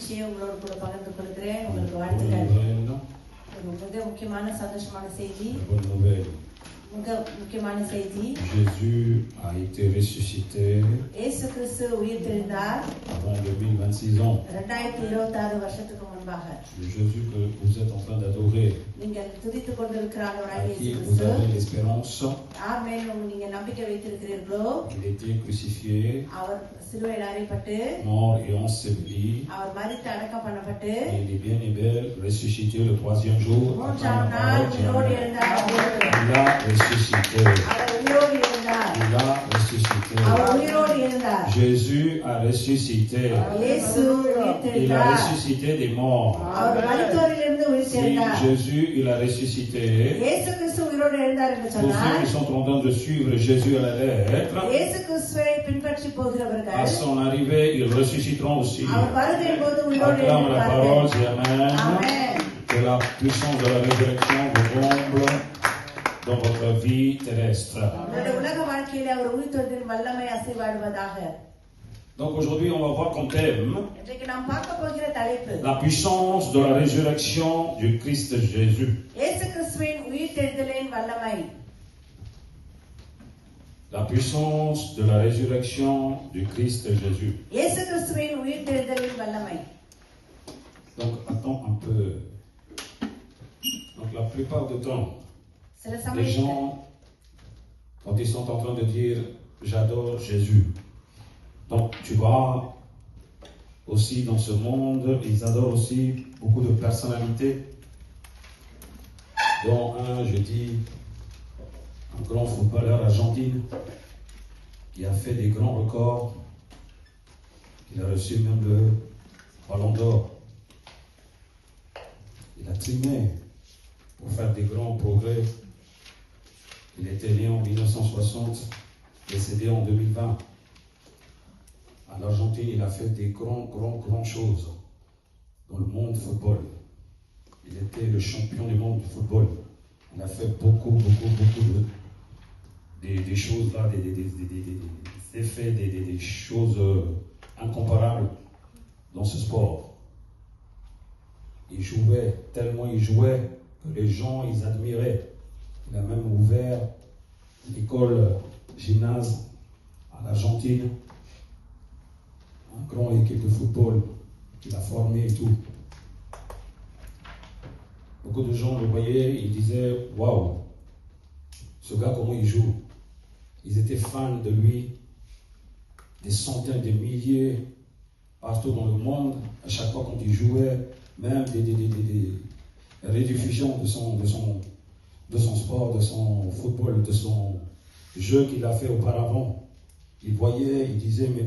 மகிழ்ச்சியை உங்களோடு கூட பகிர்ந்து கொள்கிறேன். Une உங்களுக்கு bonne வாழ்த்துக்கள். nouvelle, ஒரு மிக முக்கியமான சந்தோஷமான செய்தி, une bonne nouvelle. மிக முக்கியமான செய்தி. Jésus a été ressuscité இயேசு கிறிஸ்து உயிர்த்தெழுந்தார் avant 2026 ans. 2026 வருஷத்துக்கு முன்பாக. Le Jésus que vous êtes en train d'adorer, நீங்கள் துதித்துக் கொண்டிருக்கிற à ஆண்டவராகிய qui இயேசு vous கிறிஸ்து, avez l'espérance, யார் மேல் நீங்க நம்பிக்கை வைத்திருக்கிறீர்களோ, il a été crucifié, அவர் சிலுவையில் அறையப்பட்டு, mort et enseveli. அவர் மரித்து அடக்கம் பண்ணப்பட்டு, Et il est bien et belle ressuscité le troisième jour. மூன்றாம் நாள் உயிரோடு எழுந்தார். Il a ressuscité. அவர் உயிரோடு எழுந்தார். Il a ressuscité. அவர் உயிரோடு எழுந்தார். Jésus a ressuscité. இயேசு Il a உயிர்த்தெழுந்தார். ressuscité des morts. அவர் மரித்தோரிலிருந்து Si உயிர்த்தெழுந்தார். Jésus il a ressuscité, இயேசு கிறிஸ்து உயிரோடு எழுந்தார் என்று tous ceux சொன்னால், qui sont en train de suivre Jésus à la lettre, இயேசு கிறிஸ்துவை பின்பற்றி à போகிறவர்கள் son arrivée, ils ressusciteront aussi. அவர் வருகையின் போது உயிரோடு Acclame la parole, எழுந்தார்கள். dis Amen. ஆமென். Que la puissance de la résurrection vous comble dans votre vie terrestre. உங்களுடைய உலக வாழ்க்கையிலே அவர் உயிர்த்தெழுந்ததின் வல்லமை அசைவாடுவதாக. Donc aujourd'hui, on va voir comme thème இன்றைக்கு நாம் பார்க்க போகிற தலைப்பு, la puissance de la résurrection du Christ Jésus. இயேசு கிறிஸ்துவின் உயிர்த்தெழுதலின் வல்லமை. La puissance de la résurrection du Christ Jésus. இயேசு கிறிஸ்துவின் உயிர்த்தெழுதலின் வல்லமை. Donc attends un peu. Donc la plupart du temps, சில les சமயம் gens, quand ils sont en train de dire j'adore Jésus, donc tu vois aussi dans ce monde, ils adorent aussi beaucoup de personnalités, dont un, je dis, un grand footballeur argentin qui a fait des grands records, il a reçu même le Ballon d'Or. Il a trimé pour faire des grands progrès. Il était né en 1960, décédé en 2020. À l'Argentine, il a fait des grandes choses dans le monde du football. Il était le champion du monde du football. Il a fait beaucoup des choses là, des effets, des choses incomparables dans ce sport. Il jouait, tellement il jouait que les gens, ils admiraient. Il a même ouvert une école gymnase à l'Argentine, une grande équipe de football qu'il a formé et tout. Beaucoup de gens le voyaient, ils disaient waouh, ce gars comment il joue. Ils étaient fans de lui, des centaines de milliers partout dans le monde. À chaque fois quand il jouait, même des rediffusions de son sport, de son football, de son jeu qu'il a fait auparavant. Il voyait, il disait, mais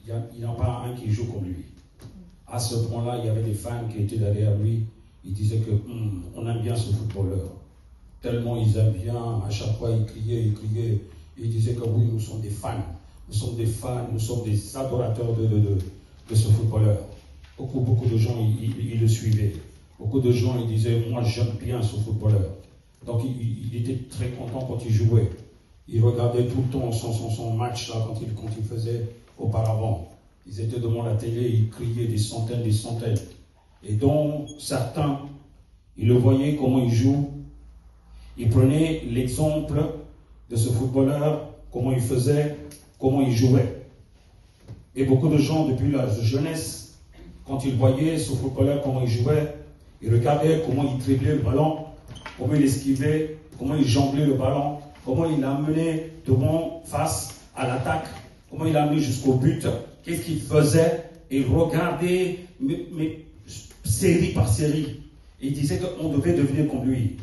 il n'y en a pas un qui joue comme lui. À ce point-là, il y avait des fans qui étaient derrière lui. Ils disaient que on aime bien ce footballeur. Tellement ils aiment bien, à chaque fois ils criaient. Ils disaient que oui, nous sommes des fans. Nous sommes des fans, nous sommes des adorateurs de ce footballeur. Beaucoup de gens, ils le suivaient. Beaucoup de gens, ils disaient, moi j'aime bien ce footballeur. Donc il était très content quand il jouait. Il regardait tout le temps son match là, quand il faisait auparavant. Ils étaient devant la télé, ils criaient des centaines. Et donc certains, ils le voyaient comment il joue. Ils prenaient l'exemple de ce footballeur, comment il faisait, comment il jouait. Et beaucoup de gens, depuis la jeunesse, quand ils voyaient ce footballeur, comment il jouait, ils regardaient comment il driblait le ballon, comment il esquivait, comment il jonglait le ballon, comment il l'amenait devant, face à l'attaque, comment il l'amenait jusqu'au but, qu'est-ce qu'il faisait, et regardaient, mais série par série. Et ils disaient qu'on devait devenir comme lui,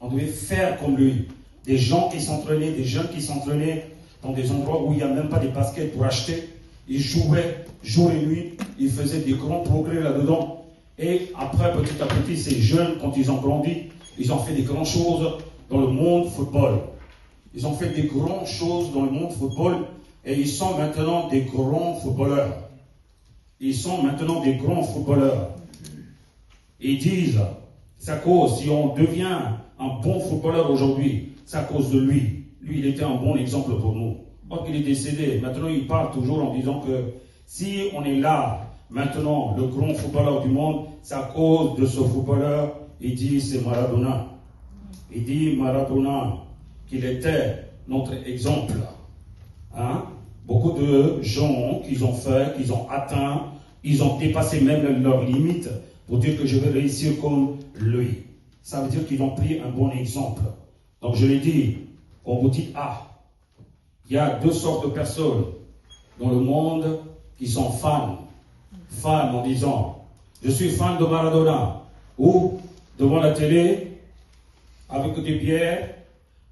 on devait faire comme lui. Des gens qui s'entraînaient, des jeunes qui s'entraînaient dans des endroits où il n'y a même pas des baskets pour acheter. Ils jouaient jour et nuit, ils faisaient des grands progrès là-dedans. Et après, petit à petit, ces jeunes, quand ils ont grandi, ils ont fait des grandes choses dans le monde football. Ils ont fait des grandes choses dans le monde football et ils sont maintenant des grands footballeurs. Ils sont maintenant des grands footballeurs. Ils disent, c'est à cause, si on devient un bon footballeur aujourd'hui, c'est à cause de lui. Lui, il était un bon exemple pour nous. Quand il est décédé, maintenant il parle toujours en disant que si on est là Maintenant, le grand footballeur du monde, c'est à cause de ce footballeur, il dit c'est Maradona. Il dit Maradona, qu'il était notre exemple. Hein? Beaucoup de gens qu'ils ont fait, qu'ils ont atteint, ils ont dépassé même leurs limites pour dire que je vais réussir comme lui. Ça veut dire qu'ils ont pris un bon exemple. Donc je l'ai dit, on vous dit il y a deux sortes de personnes dans le monde qui sont fans en disant je suis fan de Maradona, ou devant la télé avec des bières,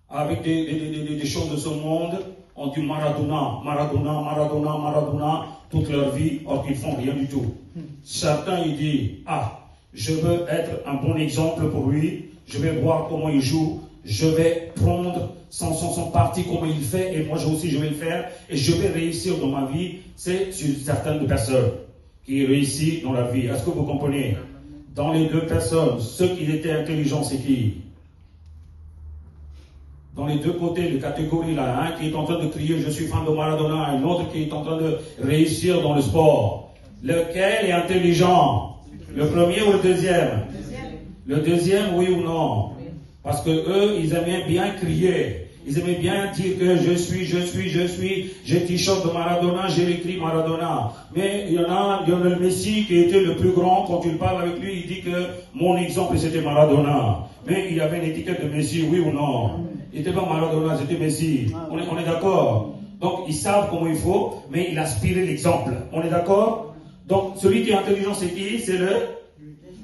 avec des choses de ce monde, on dit Maradona, Maradona, Maradona, Maradona toute leur vie, or qu'ils font rien du tout. Certains ils disent je veux être un bon exemple pour lui, je vais voir comment il joue, je vais prendre son parti, comment il fait, et moi aussi je vais le faire, et je vais réussir dans ma vie. C'est sur certaines personnes qui réussissent dans la vie. Est-ce que vous comprenez? Dans les deux personnes, ceux qui étaient intelligents, c'est qui? Dans les deux côtés de catégorie là, un qui est en train de crier je suis fan de Maradona, un autre qui est en train de réussir dans le sport. Lequel est intelligent? Le premier ou le deuxième? Le deuxième, oui ou non? Parce que eux, ils aimaient bien crier. Ils aimaient bien dire que je suis, j'ai t-shirt de Maradona, j'ai écrit Maradona. Mais il y en a le Messi qui était le plus grand. Quand tu parles avec lui, il dit que mon exemple c'était Maradona. Mais il y avait une étiquette de Messi, oui ou non? Il n'était pas Maradona, c'était Messi. On est d'accord? Donc ils savent comment il faut, mais il aspirait l'exemple. On est d'accord? Donc celui qui est intelligent, c'est qui? C'est le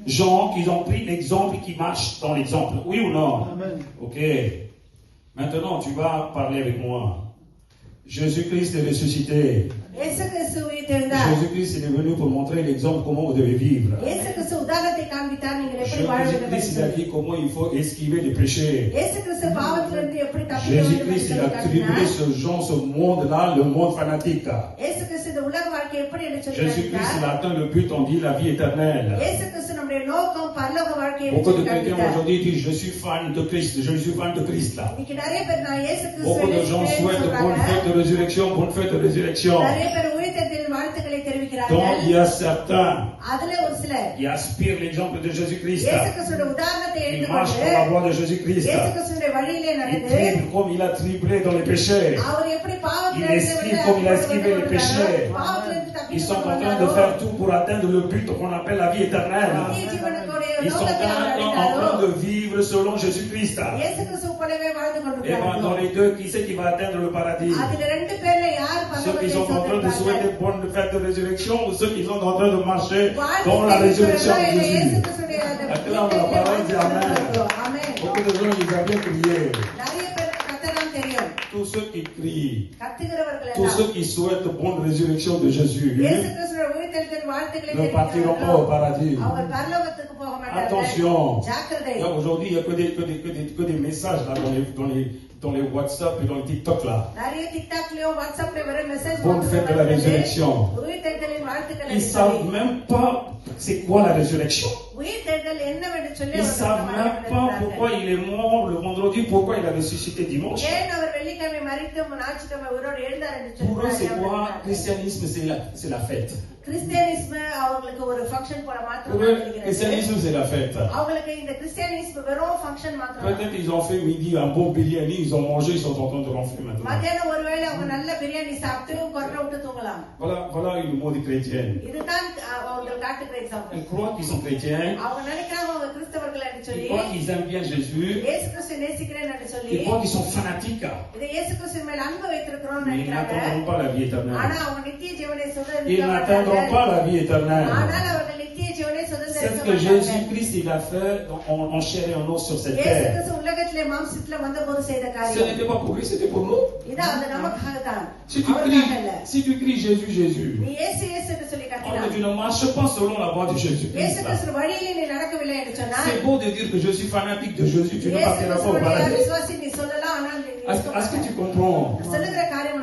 gens qui ont pris l'exemple qui marche dans l'exemple. Oui ou non? Amen. Ok. Maintenant, tu vas parler avec moi. Jésus-Christ est ressuscité. Jésus-Christ est venu pour montrer l'exemple comment vous devez vivre. Jésus-Christ il a dit comment il faut esquiver les péchés. Jésus-Christ il a triplé ce monde-là, le monde fanatique. Jésus-Christ il a atteint le but, on dit la vie éternelle. Beaucoup de chrétiens aujourd'hui disent je suis fan de Christ, je suis fan de Christ là. Beaucoup de gens souhaitent bonne fête de résurrection, bonne fête de résurrection. Donc il y a certains qui aspirent l'exemple de Jésus-Christ. Ils marchent dans la voie de Jésus-Christ. Ils triplent comme il a triplé dans les péchés. Il esquive comme il a esquivé les péchés. Ils sont en train de faire tout pour atteindre le but qu'on appelle la vie éternelle. Ils sont en train de vivre selon Jésus-Christ. Et dans les deux, qui c'est qui va atteindre le paradis? Ceux qui sont en train de souhaiter bonne fête de résurrection ou ceux qui sont en train de marcher dans la résurrection de Jésus? Acclame la parole, dit Amen. Beaucoup de gens, ils avaient crié. Tous ceux qui crient, tous ceux qui souhaitent bonne résurrection de Jésus ne partiront pas au paradis. Attention, aujourd'hui il n'y a que des messages là dans les WhatsApp et dans les TikTok là. Bonne fête de la résurrection. Ils savent même pas c'est quoi la résurrection. Ils savent même pas pourquoi il est mort le vendredi, pourquoi il a ressuscité dimanche. Pour eux c'est quoi? Christianisme c'est la fête. Pour eux, christianisme c'est la fête. Peut-être ils ont fait midi un bon biryani, ils ont mangé, ils sont en train de ronfler maintenant. Voilà une mot de chrétienne. Ils croient qu'ils sont chrétiens. Ils croient qu'ils aiment bien Jésus. Ils croient qu'ils sont fanatiques. Mais ils n'attendront pas la vie éternelle. Ils n'atteindront pas la vie éternelle. C'est ce que Jésus-Christ il a fait en chair et en os sur cette terre. Ce n'était pas pour lui, c'était pour nous. Si tu cries Jésus, Jésus, tu ne marches pas selon la voie de Jésus-Christ. C'est beau de dire que je suis fanatique de Jésus, tu ne partiras pas au paradis. Est-ce que tu comprends?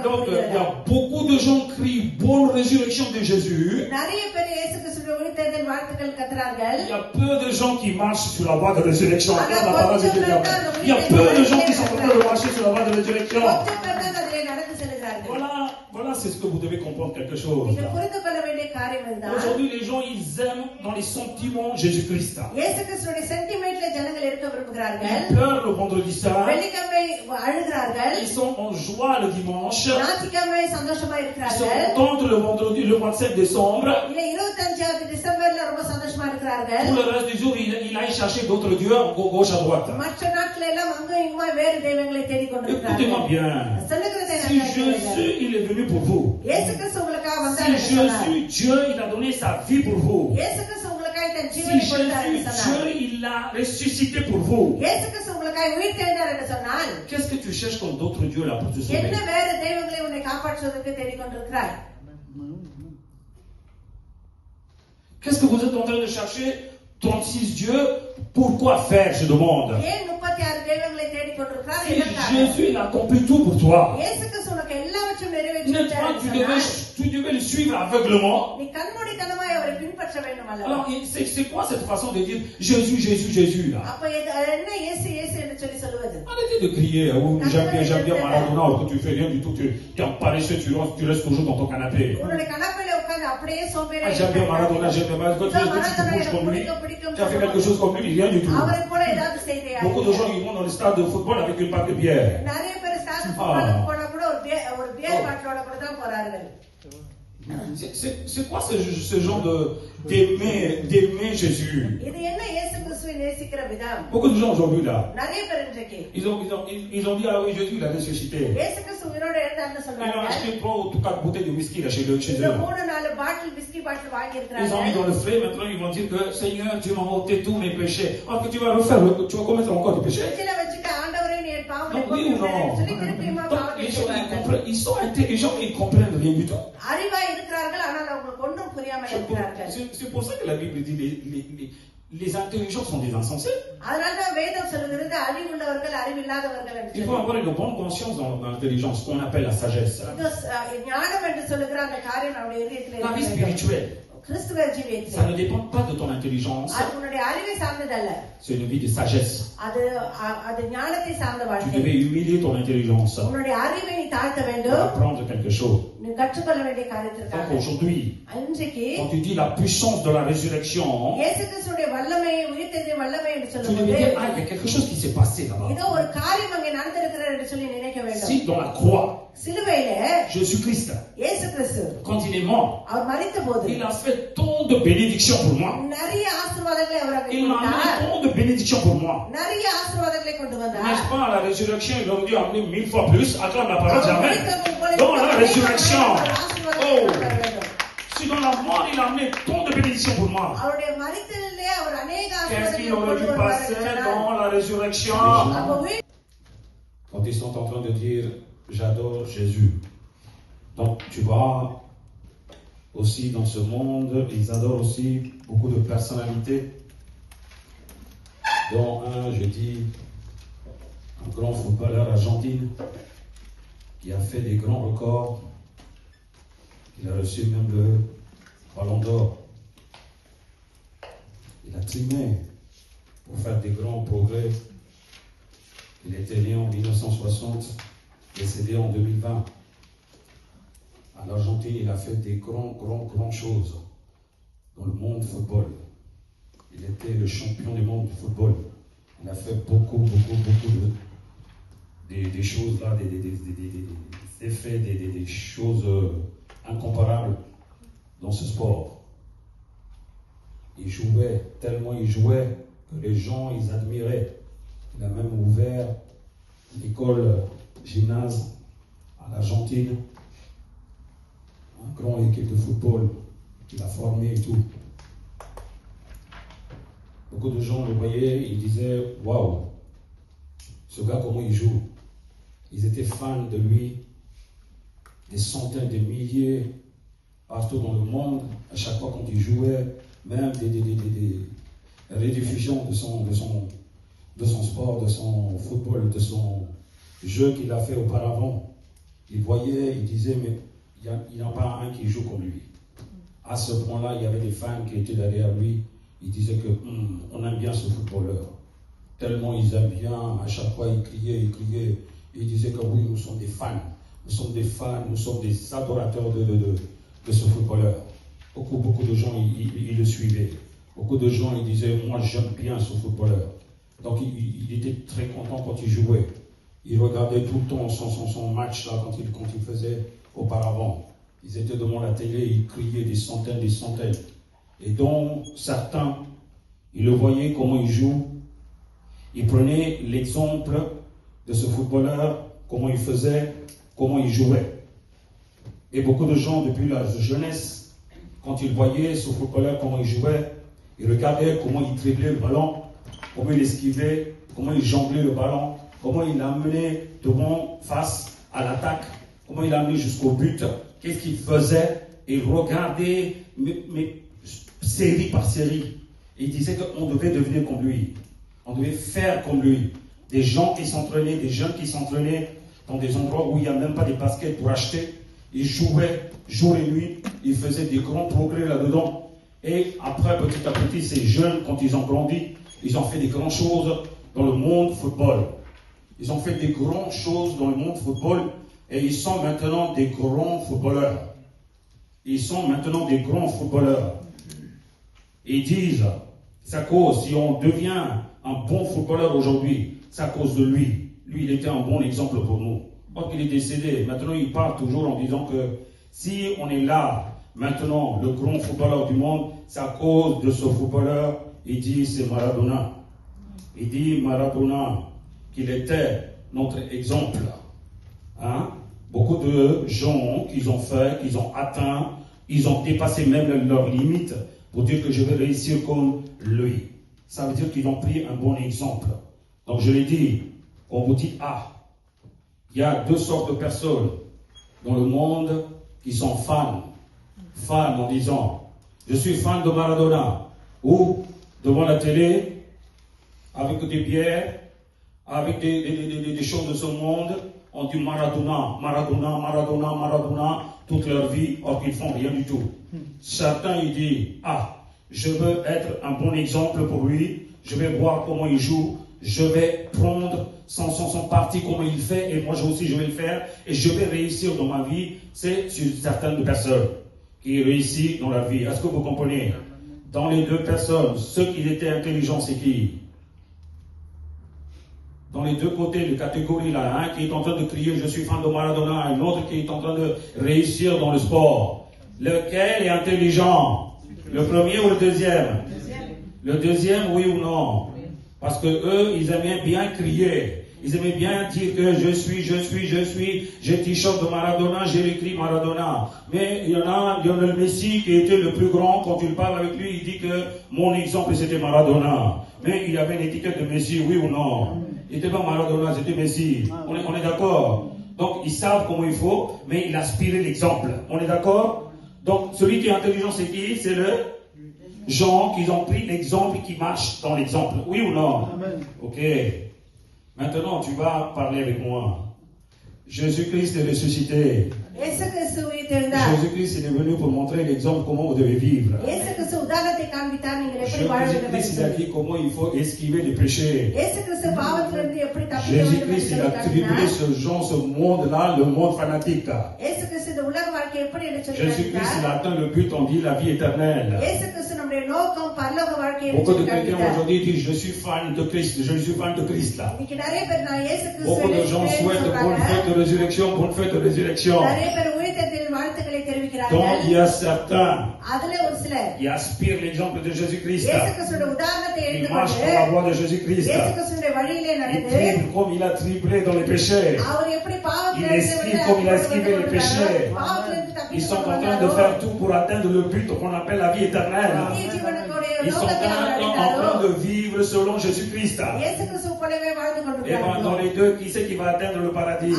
Donc il y a beaucoup de gens qui crient bonne résurrection de Jésus. Il y a peu de gens qui marchent sur la voie de résurrection. Il y a peu de gens qui sont en train de marcher sur la voie de résurrection. Voilà Voilà, c'est ce que vous devez comprendre quelque chose. நீங்கள் புரிந்து கொள்ள வேண்டிய காரியம் இதுதான். Aujourd'hui, les gens, ils aiment dans les sentiments Jésus-Christ. இயேசு கிறிஸ்துவின் சென்டிமென்ட்ல ஜனங்கள் இருக்க விரும்புகிறார்கள். Ils pleurent le vendredi saint. வெள்ளிக்கிழமை அழுகிறார்கள். Ils sont en joie le dimanche. ஞாயிற்றுக்கிழமை சந்தோஷமா Ils sont இருக்கிறார்கள். contents le vendredi, le 27 décembre. இல்ல 25 டிசம்பர்ல ரொம்ப சந்தோஷமா இருக்கிறார்கள். Pour le reste du jour, il aille chercher d'autres dieux à gauche à droite. மற்ற நாட்கள் எல்லாம் அங்கும் இங்குமா வேறு தெய்வங்களை தேடிக் Écoutez-moi கொண்டிருக்கிறார்கள். bien. சொல்லுகிறதை Si Jésus, il est venu pour vous. இயேசு கிறிஸ்து உங்களுக்காக Si வந்தார் என்று சொன்னார். Jésus, Dieu, il a donné sa vie pour vous. இயேசு கிறிஸ்து உங்களுக்காக தன் Si ஜீவனை கொடுத்தார் என்று Jésus, சொன்னார். Dieu, il l'a ressuscité pour vous. இயேசு கிறிஸ்து உங்களுக்காக உயிர் தெழுந்தார் என்று சொன்னால் Qu'est-ce que tu cherches comme d'autres dieux là pour te sauver? என்ன வேறு தெய்வங்களை உன்னை காப்பாற்றுவதற்கு தேடிக் கொண்டிருக்கிறாய்? Qu'est-ce que vous êtes en train de chercher? 36 dieux, pourquoi faire, je demande? ஏன் 36 தெய்வங்களை தேடிக் கொண்டிருக்கிறார்? Si எதற்காக? Jésus, il a accompli tout pour toi. இயேசு கிறிஸ்து உனக்கு எல்லாவற்றையும் நிறைவேற்றி N'est-ce விட்டார் pas, என்று சொன்னால், tu devais le suivre aveuglement. நீ கண்மூடித்தனமாய் அவரை பின்பற்ற வேண்டும் அல்லவா? Alors, c'est quoi cette façon de dire Jésus, Jésus, Jésus là? அப்ப என்ன இயேசு இயேசு என்று சொல்லி சொல்லுவது? Arrêtez de crier, oh, j'aime bien Maradona, alors que tu fais rien du tout, tu es paresseux, tu restes toujours dans ton canapé. உன்னுடைய கணப்பிலே உட்கார்ந்து அப்படியே சோம்பேறியா Ah, j'aime bien Maradona, j'aime bien Maradona, quand tu bouges comme lui, tu as fait quelque chose comme lui, rien du tout. அவரை போல ஏதாவது செய்தியா? Beaucoup de gens, ils vont dans le stade de football avec une barre de bière. நிறைய பேர் ஸ்டார் ஃபுட்பாலுக்கு போனா கூட ஒரு பியர் பாட்டிலோட கூட தான் போறார்கள். C'est quoi ce genre d'aimer Jésus? இது என்ன இயேசு கிறிஸ்துவை நேசிக்கிற விதம்? Beaucoup de gens aujourd'hui là, நிறைய பேர் இன்றைக்கு ils ont dit, ah oui, Jésus, il a ressuscité. இயேசு கிறிஸ்து உயிரோட எழுந்தார்னு Ils ont சொல்றாங்க. acheté 3 ou 4 bouteilles de whisky là chez eux. இந்த 3-4 பாட்டில் விஸ்கி பாட்டில் வாங்கி Ils ont mis இருக்கிறாங்க. dans le frais, maintenant ils vont dire que Seigneur, tu m'as ôté tous mes péchés. Alors que tu vas refaire, tu vas commettre encore des péchés. ஃப்ரிட்ஜ்ல வச்சிட்டு ஆண்டவரே நீ என் பாவங்களை Non, oui ou போக்குகிறேன்னு சொல்லி non? திருப்பியுமா Donc, பாவத்தை les gens, செய்வார்கள். ils sont intelligents, mais ils comprennent rien du tout. அறிவா இருக்கிறார்கள் ஆனால் அவங்களுக்கு ஒன்றும் புரியாமல் இருக்கிறார்கள். C'est pour ça que la Bible dit les intelligents sont des insensés. அதனால்தான் வேதம் சொல்லுகிறது அறிவுள்ளவர்கள் அறிவில்லாதவர்கள் என்று Il faut சொல்லி. avoir une bonne conscience dans l'intelligence, ce qu'on appelle la sagesse. இது ஞானம் என்று சொல்லுகிற அந்த காரியம் நம்முடைய இதயத்தில் La vie இருக்க வேண்டும். spirituelle, கிறிஸ்துவ ça ஜீவியத்தில் ne dépend pas de ton intelligence, அது உன்னுடைய அறிவை சார்ந்ததல்ல. c'est une vie de sagesse. அது ஞானத்தை சார்ந்த Tu வாழ்க்கை. devais humilier ton intelligence உன்னுடைய அறிவை நீ தாழ்த்த pour வேண்டும். apprendre quelque chose. நீ கற்றுக்கொள்ள வேண்டிய Donc காரியத்திற்காக. aujourd'hui, இன்றைக்கு quand tu dis la puissance de la résurrection, இயேசு கிறிஸ்துடைய வல்லமை உயிர்த்தெழுந்த வல்லமை என்று tu devais சொல்லும்போது dire, ah, il y a quelque chose qui s'est passé là-bas. இதோ ஒரு காரியம் அங்கே நடந்திருக்கிறது என்று சொல்லி நினைக்க வேண்டும். Si dans la croix, சிலுவையில Jésus-Christ, இயேசு கிறிஸ்து quand il est mort, அவர் மரித்த போது il a fait tant de bénédictions pour moi. நிறைய ஆசீர்வாதங்களை அவர் அங்கே Il m'a கொடுத்தார். amené tant de bénédictions pour moi. நிறைய ஆசீர்வாதங்களை கொண்டு வந்தார். N'est-ce pas, à la résurrection, il aurait dû amener 1000 fois plus. Acclame la parole, அவர் jamais. மரித்தது போல Dans la résurrection, ஒரு ஆசீர்வாதத்தை கொண்டு வர வேண்டும். si dans la mort, il a amené tant de bénédictions pour moi. அவருடைய மரித்ததிலே அவர் அநேக Qu'est-ce qu'il ஆசீர்வாதங்களை aurait கொண்டு dû வருவார் passer என்று சொன்னார். dans la résurrection? அப்ப உயிர் Quand ils sont en train de dire, j'adore Jésus. Donc, tu vois, aussi dans ce monde, ils adorent aussi beaucoup de personnalités. Dont un, je dis, un grand footballeur argentin qui a fait des grands records. Il a reçu même le Ballon d'Or. Il a trimé pour faire des grands progrès. Il était né en 1960, décédé en 2020. En Argentine, il a fait des grandes choses dans le monde du football. Il était le champion du monde du football. Il a fait beaucoup des choses là, des effets, des choses incomparables dans ce sport. Il jouait, tellement il jouait que les gens, ils admiraient. Il a même ouvert l'école gymnase en Argentine, une grande équipe de football qu'il a formé et tout. Beaucoup de gens le voyaient, ils disaient, waouh, ce gars comment il joue. Ils étaient fans de lui, des centaines de milliers partout dans le monde. À chaque fois quand il jouait, même des rediffusions de son sport, de son football, de son jeu qu'il a fait auparavant. Ils voyaient, ils disaient, mais il n'y en a pas un qui joue comme lui. À ce point-là, il y avait des fans qui étaient derrière lui. Ils disaient que on aime bien ce footballeur. Tellement ils aiment bien, à chaque fois ils criaient. Ils disaient que oui, nous sommes des fans. Nous sommes des fans, nous sommes des adorateurs de ce footballeur. Beaucoup de gens, ils le suivaient. Beaucoup de gens, ils disaient, moi j'aime bien ce footballeur. Donc il était très content quand il jouait. Il regardait tout le temps son match là quand il faisait auparavant. Ils étaient devant la télé, ils criaient des centaines. Et dont certains, ils le voyaient comment il joue. Ils prenaient l'exemple de ce footballeur, comment il faisait, comment il jouait. Et beaucoup de gens, depuis la jeunesse, quand ils voyaient ce footballeur, comment il jouait, ils regardaient comment il driblait le ballon, comment il esquivait, comment il jonglait le ballon, comment il l'amenait devant, face à l'attaque, comment il l'amenait jusqu'au but, qu'est-ce qu'il faisait, et ils regardaient, mais série par série. Et ils disaient qu'on devait devenir comme lui. On devait faire comme lui. Des gens qui s'entraînaient, des jeunes qui s'entraînaient dans des endroits où il n'y a même pas de baskets pour acheter. Ils jouaient jour et nuit. Ils faisaient des grands progrès là-dedans. Et après, petit à petit, ces jeunes, quand ils ont grandi, ils ont fait des grandes choses dans le monde football. Ils ont fait des grandes choses dans le monde football. Et ils sont maintenant des grands footballeurs. Ils sont maintenant des grands footballeurs. Ils disent, c'est à cause, si on devient un bon footballeur aujourd'hui, c'est à cause de lui. Lui, il était un bon exemple pour nous. Quand il est décédé, maintenant il parle toujours en disant que si on est là, maintenant, le grand footballeur du monde, c'est à cause de ce footballeur. Il dit, c'est Maradona. Il dit, Maradona, qu'il était notre exemple. Hein? Beaucoup de gens qu'ils ont fait, qu'ils ont atteint, ils ont dépassé même leurs limites pour dire que je vais réussir comme lui. Ça veut dire qu'ils ont pris un bon exemple. Donc je l'ai dit, on vous dit, il y a deux sortes de personnes dans le monde qui sont fans. Fans en disant, je suis fan de Maradona. Ou devant la télé, avec des bières, avec des choses de ce monde, on dit Maradona, Maradona, Maradona, Maradona, toute leur vie, or qu'ils font rien du tout. Certains, ils disent, je veux être un bon exemple pour lui, je vais voir comment il joue, je vais prendre son parti, comment il fait, et moi aussi je vais le faire, et je vais réussir dans ma vie. C'est sur certaines personnes qui réussissent dans la vie. Est-ce que vous comprenez? Dans les deux personnes, ceux qui étaient intelligents, c'est qui? Dans les deux côtés de catégorie là, un qui est en train de crier je suis fan de Maradona, un autre qui est en train de réussir dans le sport. Lequel est intelligent? Le premier ou le deuxième? Le deuxième, oui ou non? Parce que eux, ils aimaient bien crier. Ils aimaient bien dire que je suis, j'ai le t-shirt de Maradona, j'ai écrit Maradona. Mais il y en a le Messi qui était le plus grand, quand tu parles avec lui, il dit que mon exemple c'était Maradona. Mais il avait une étiquette de Messi, oui ou non? Il n'était pas Maradona, c'était Messi. On est d'accord? Donc ils savent comment il faut, mais il aspirait l'exemple. On est d'accord? Donc celui qui est intelligent, c'est qui? C'est le gens qui ont pris l'exemple et qui marchent dans l'exemple. Oui ou non? Amen. Ok. Maintenant, tu vas parler avec moi. Jésus-Christ est ressuscité. Jésus-Christ est venu pour montrer l'exemple comment vous devez vivre. Jésus-Christ il a dit comment il faut esquiver les péchés. Jésus-Christ il a triplé ce monde-là, le monde fanatique. Jésus-Christ il a atteint le but, on dit la vie éternelle. Beaucoup de chrétiens aujourd'hui disent je suis fan de Christ, je suis fan de Christ là. Beaucoup de gens souhaitent bonne fête de résurrection, bonne fête de résurrection. Donc il y a certains qui aspirent l'exemple de Jésus-Christ. Ils marchent dans la voie de Jésus-Christ. Ils triplent comme il a triplé dans les péchés. Ils esquivent comme il a esquivé les péchés. Ils sont en train de faire tout pour atteindre le but qu'on appelle la vie éternelle. Ils sont en train de vivre selon Jésus-Christ. Et dans les deux, qui c'est qui va atteindre le paradis?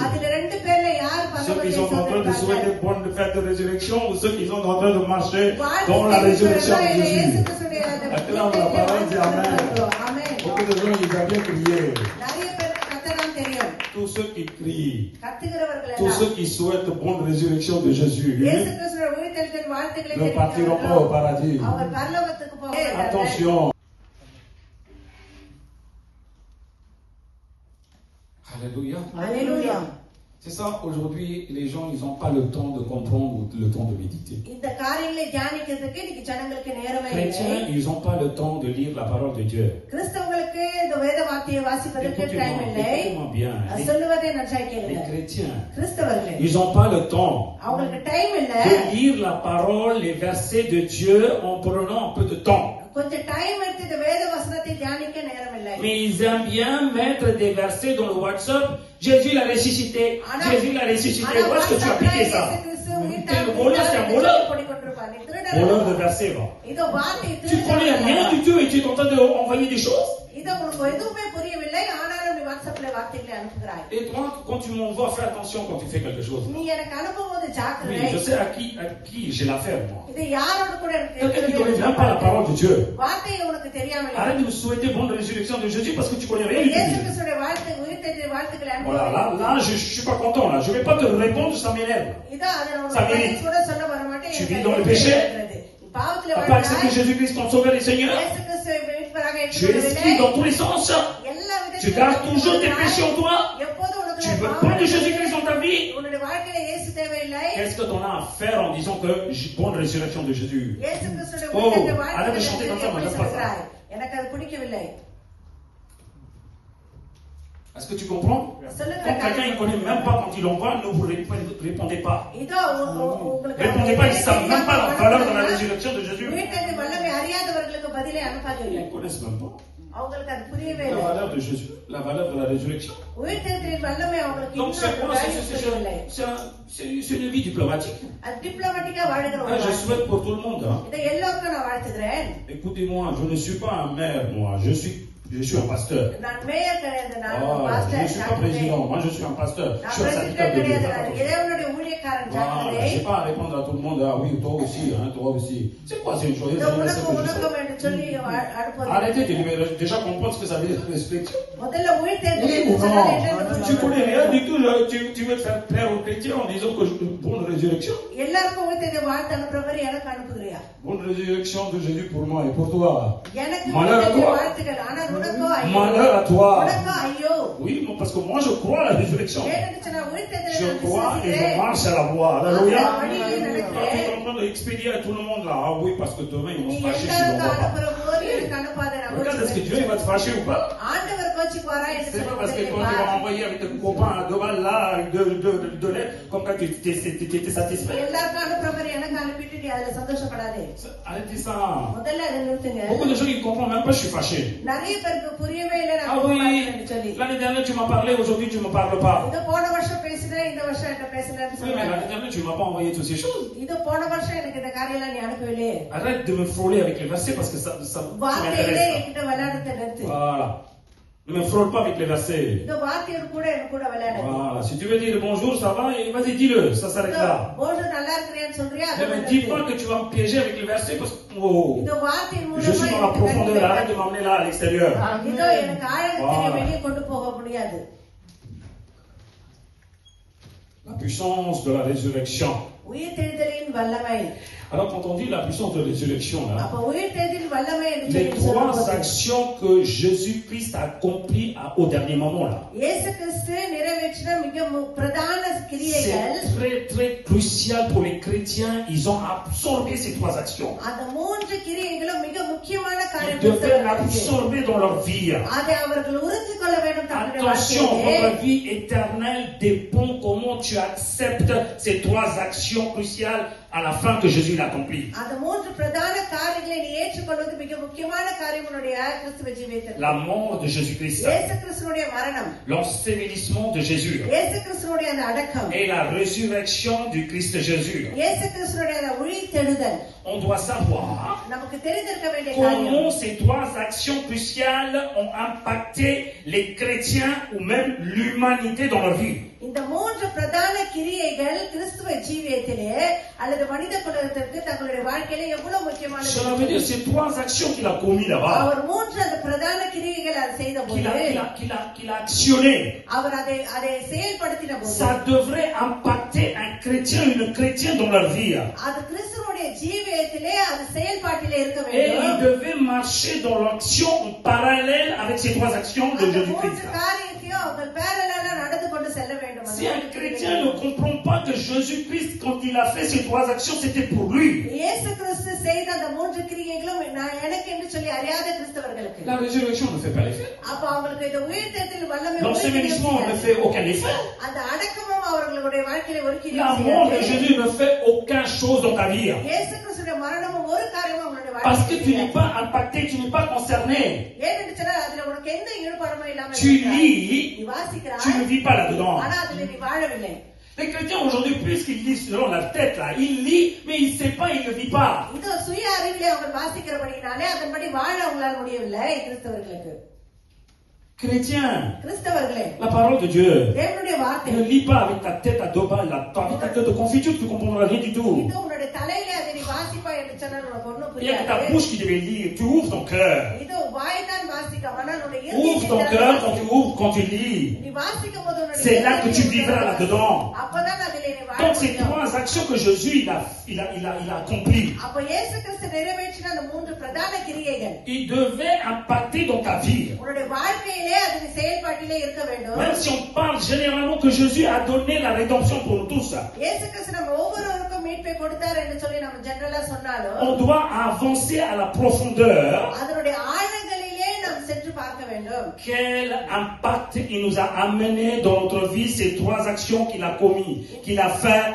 Ceux qui sont en train de souhaiter bonne fête de résurrection ou ceux qui sont en train de marcher dans la résurrection de Jésus? Acclame la parole, dit Amen. Beaucoup de gens, ils ont bien crié. Tous ceux qui crient, tous ceux qui souhaitent bonne résurrection de Jésus, ne partiront pas au paradis. Attention. Alléluia. Alléluia. C'est ça, aujourd'hui, les gens, ils n'ont pas le temps de comprendre ou le temps de méditer. இந்த காரியங்களை தியானிக்கிறதுக்கு இன்னைக்கு ஜனங்களுக்கு நேரமே இல்லை. Chrétiens, ils n'ont pas le temps de lire la parole de Dieu. கிறிஸ்தவங்களுக்கு இந்த வேத வார்த்தையை வாசிப்பதற்கு டைம் இல்லை. Écoutez-moi bien. சொல்லுவதை நன்றாய் கேளுங்க. Les chrétiens, கிறிஸ்தவர்கள் ils n'ont pas le temps அவங்களுக்கு டைம் இல்ல de lire la parole, les versets de Dieu en prenant un peu de temps. கொஞ்சம் டைம் எடுத்து இந்த வேத வசனத்தை தியானிக்க நேரம் இல்லை. Mais ils aiment bien mettre des versets dans le WhatsApp. Jésus l'a ressuscité. Jésus l'a ressuscité. Où est-ce que tu as piqué ça? T'es le voleur, c'est un voleur. Voleur de versets, va. இதோ வார்த்தை Tu connais rien du tout et tu es en train d'envoyer des choses. இதோ உனக்கு எதுவுமே புரியவில்லை ஆனாலும் நீ வாட்ஸ்அப்ல வார்த்தைகளை அனுப்புகிறாய். Et toi, quand tu m'envoies, fais attention quand tu fais quelque chose. நீ எனக்கு அனுப்பும்போது Oui, ஜாக்கிரதை. je sais à qui j'ai l'affaire, moi. இது யாரோட கூட எனக்கு Quelqu'un qui ne connaît même pas la parole de Dieu. வார்த்தையை உனக்கு தெரியாமல் இல்லை. Arrête de me souhaiter bonne résurrection de Jésus parce que tu connais rien du இயேசு tout. கிறிஸ்துவின் வார்த்தை உயிர்த்தெழுந்த வார்த்தைகளை Voilà, அனுப்புகிறாய். là, je suis pas content, là. Je vais pas te répondre, ça m'énerve. இதோ அதை நான் Ça உனக்கு mérite. கூட சொல்ல வர மாட்டேன். Tu vis dans le péché? பாவத்துல Tu n'as pas accepté வாழ்கிறாய். Jésus-Christ comme sauveur et Seigneur. இயேசு கிறிஸ்துவை மீட்பராக Tu es ஏற்றுக்கொள்ளவில்லை. inscrit dans tous les sens. எல்லா Tu விதத்திலும் gardes toujours tes péchés en toi. எப்போதும் உனக்கு Tu veux pas de Jésus-Christ dans ta vie. உன்னுடைய வாழ்க்கையில இயேசு தேவையில்லை. Qu'est-ce que tu en as à faire en disant que bonne résurrection de Jésus? இயேசு கிறிஸ்துவின் Oh, உயிர்த்தெழுந்த arrête de chanter வாழ்க்கையை comme ça, moi, எப்படி j'aime pas ça. சொல்கிறாய்? எனக்கு அது பிடிக்கவில்லை. Est-ce que tu comprends? Quand quelqu'un ne connaît même pas quand il envoie, ne vous répondez pas. இதோ உங்களுக்கு Répondez pas, ils ne savent même pas la valeur de la résurrection de Jésus. உயிர்த்தெழுந்த வல்லமை அறியாதவர்களுக்கு பதிலை Ils அனுப்பாதீர்கள். ne connaissent même pas அவங்களுக்கு அது புரியவே la இல்லை. valeur de Jésus, la valeur de la résurrection. உயிர்த்தெழுந்தலின் வல்லமை அவங்களுக்கு Donc c'est இன்னும் quoi? புரியவில்லை. C'est une vie diplomatique. அது டிப்ளமேட்டிக்கா வாழ்கிற ஒரு Je வாழ்க்கை. souhaite pour tout le monde. Hein. இதை எல்லோருக்கும் நான் வாழ்த்துகிறேன். Écoutez-moi, je ne suis pas un maire, moi. Je suis un pasteur. நான் மேயர் கிடையாது. நான் Je pastor. ne suis pas président. Moi, je suis un pasteur. Je நான் suis un serviteur president de Dieu. கிடையாது. நான் இறைவனுடைய ஊழியக்காரன். Voilà, ஜாக்கிரதை. je n'ai pas à répondre à tout le monde. Ah oui, toi aussi, hein, toi aussi. C'est quoi, c'est une joyeuse இதோ anniversaire உனக்கு que je உனக்கும் fais. என்று சொல்லி அனுப்புவது. Arrêtez de déjà comprendre ce que ça veut dire respect. முதல்ல Oui உயிர்த்தெழுந்தலின் ou non? சொன்னால் என்னன்னு Tu connais சொல்லுங்க. rien du tout. Là, tu veux faire plaire aux chrétiens en disant que bonne résurrection. எல்லாருக்கும் உயிர்த்தெழுந்த வாழ்த்து அனுப்புறவர் எனக்கு அனுப்புகிறியா? Bonne résurrection de Jésus pour moi et pour toi. எனக்கு Malheur à உயிர்த்தெழுந்த toi. வாழ்த்துக்கள். ஆனால் உனக்கோ ஐயோ. Malheur à toi. உனக்கோ ஐயோ. Oui, parce que moi je crois à la résurrection. ஏனென்று சொன்னால் உயிர்த்தெழுந்தலை Je நான் crois et je விசுவாசிக்கிறேன். marche à la voie. Alléluia. அந்த வழியிலே Tu es நடக்கிறேன். en train d'expédier à tout le monde là. Ah oui, parce que demain ils vont நீ se fâcher si எல்லாருக்கும் on ne voit pas. அனுப்புற போது எனக்கு அனுப்பாத. நான் Regarde, est-ce que Dieu il va te fâcher ou pas? ஆண்டவர் கோச்சிக்குவாரா என்று C'est pas parce que சொல்லி toi tu vas m'envoyer avec tes copains à 2 balles là, avec de l'aide, comme quand tu étais satisfait. எல்லாருக்கும் அனுப்புறவர் எனக்கு அனுப்பிட்டு நீ அதுல சந்தோஷப்படாதே. Arrêtez ça. முதல்ல அதை நிறுத்துங்க. Beaucoup de gens ils comprennent même pas, je suis fâché. நிறைய பேருக்கு புரியவே இல்லை நான் Ah கோபப்படுறேன்னு சொல்லி. oui, l'année dernière tu m'as parlé, aujourd'hui tu me parles pas. இது போன வருஷம் பேசினேன் இந்த வருஷம் என்ன பேசலன்னு Oui, mais சொல்றாங்க. l'année dernière tu m'as pas envoyé toutes ces choses. இது போன வருஷம் எனக்கு இந்த காரியம்லாம் நீ அனுப்பவில்லையே. Arrête de me frôler avec les versets parce que ça வார்த்தையிலே m'intéresse. என்கிட்ட விளையாடுறத நிறுத்து. Voilà. Ne me frôle pas avec les versets. இந்த வார்த்தையோட கூட எனக்கு கூட விளையாடு. Voilà. Si tu veux dire bonjour, ça va, et vas-y, dis-le, ça s'arrête là. போது நல்லா இருக்கிறேன்னு சொல்றியா? Ne me dis pas que tu vas me piéger avec les versets parce que இந்த வார்த்தையின் je மூலமா suis dans la profondeur, arrête de m'emmener là à l'extérieur. இதோ எனக்கு ஆழத்துக்கு வெளியே கொண்டு போக முடியாது. La puissance de la résurrection. உயிர்த்தெழுதலின் வல்லமை. Alors quand on dit la puissance de la résurrection là, அப்ப உயிர்த்தெழுதலின் வல்லமை என்று les சொல்லி trois சொல்லும்போது actions que Jésus-Christ a accomplies au dernier moment là, இயேசு கிறிஸ்து நிறைவேற்றின மிக பிரதான கிரியைகள் c'est très très crucial pour les chrétiens. Ils ont absorbé ces trois actions. அந்த மூன்று கிரியைகளும் மிக முக்கியமான Ils காரியம். devaient l'absorber dans leur vie. அதை அவர்கள் உறிஞ்சு கொள்ள வேண்டும் தன்னுடைய Attention, வாழ்க்கையிலே. votre vie éternelle dépend comment tu acceptes ces trois actions cruciales à la fin que Jésus l'a accompli. அந்த மூன்று பிரதான காரியங்களை நீ ஏற்றுக்கொள்வது மிக முக்கியமான காரியம் உன்னுடைய கிறிஸ்துவ ஜீவியத்தில். La mort de Jésus-Christ, இயேசு கிறிஸ்துவினுடைய மரணம், l'ensevelissement de Jésus இயேசு கிறிஸ்துவினுடைய அந்த அடக்கம், et la résurrection du Christ Jésus. இயேசு கிறிஸ்துவினுடைய அந்த உயிர்த்தெழுதல் On doit savoir நமக்கு தெரிந்திருக்க வேண்டிய காரியம். comment ces trois actions cruciales ont impacté les chrétiens ou même l'humanité dans leur vie. இந்த மூன்று பிரதான கிரியைகள் கிறிஸ்துவ ஜீவியத்திலே அல்லது மனித குலத்திற்கு தங்களுடைய வாழ்க்கையில எவ்வளவு முக்கியமானது. Cela veut dire ces trois actions qu'il a commis là-bas, அவர் மூன்று அந்த பிரதான கிரியைகள் அதை செய்த போது qu'il a actionné. அவர் அதை செயல்படுத்தின போது Ça devrait impacter un chrétien, une chrétienne dans leur vie. அது கிறிஸ்துவனுடைய ஜீவியத்திலே அது செயல்பாட்டிலே இருக்க Et ils வேண்டும். devaient marcher dans l'action en parallèle avec ces trois actions de அந்த மூன்று Jésus-Christ. காரியத்தையும் அவங்க பேரலா நடந்து கொண்டு செல்ல வேண்டும். Si un chrétien ne comprend pas que Jésus-Christ, quand il a fait ces 3 actions, c'était pour lui. இயேசு கிறிஸ்து செய்த அந்த 3 கிரியைகளும் எனக்கு என்று சொல்லி அறியாத கிறிஸ்தவர்களுக்கு. La résurrection ne fait pas l'effet. அப்ப அவங்களுக்கு இந்த உயிர்த்தெழுதல் வல்லமை L'ensevelissement ne fait aucun effet. அந்த அடக்கமும் அவர்களுடைய வாழ்க்கையில ஒரு கிரியை La mort de Jésus ne fait aucun chose dans ta vie. இயேசு கிறிஸ்துவின் மரணமும் ஒரு காரியமும் அவங்களுடைய Parce que tu வாழ்க்கையில n'es pas impacté, tu n'es pas concerné. ஏன்னு சொன்னா அதுல உனக்கு எந்த ஈடுபாடும் இல்லாம Tu நீ lis, வாசிக்கிறாய், tu ne vis pas là-dedans. ஆனா அதுல நீ வாழவில்லை. Les chrétiens aujourd'hui, plus qu'ils lisent selon la tête, là, ils lisent, mais ils ne savent pas, ils ne vivent pas. இது சுய அறிவிலே அவங்க வாசிக்கிறபடினாலே அதன்படி வாழ அவங்களால முடியவில்லை கிறிஸ்தவர்களுக்கு. Chrétien, கிறிஸ்தவர்களே, la parole de Dieu. தேவனுடைய வார்த்தை Ne lis pas avec ta tête à 2 balles, avec ta tête de confiture, tu ne comprendras rien du tout. இது உன்னுடைய தலையிலே அதை நீ வாசிப்பா என்று சொன்னால் உனக்கு ஒண்ணும் Il y a que ta புரியாது. bouche qui devait lire. Tu ouvres ton cœur. இது வாய்தான் வாசிக்க, ஆனால் உன்னுடைய Ouvre ton cœur quand tu ouvres, quand tu lis. நீ வாசிக்கும் போது உன்னுடைய C'est là que tu vivras là-dedans. அப்பதான் அதிலே நீ வாழ Donc ces முடியும். 3 actions que Jésus il a accomplies, அப்ப இயேசு கிறிஸ்து நிறைவேற்றின அந்த 3 பிரதான கிரியைகள் il devait impacter dans ta vie. உன்னுடைய வாழ்க்கையிலே அது செயல்பாட்டிலே இருக்க வேண்டும். Même si on parle généralement que Jésus a donné la rédemption pour nous tous, இயேசு கிறிஸ்து நம்ம ஒவ்வொருவருக்கும் மீட்பை கொடுத்தார் என்று சொல்லி நம்ம ஜெனரலா சொன்னாலும் on doit avancer à la profondeur. அதனுடைய ஆழங்களிலே நாம் சென்று பார்க்க வேண்டும். Quel impact il nous a amené dans notre vie, ces 3 actions qu'il a commis, qu'il a fait: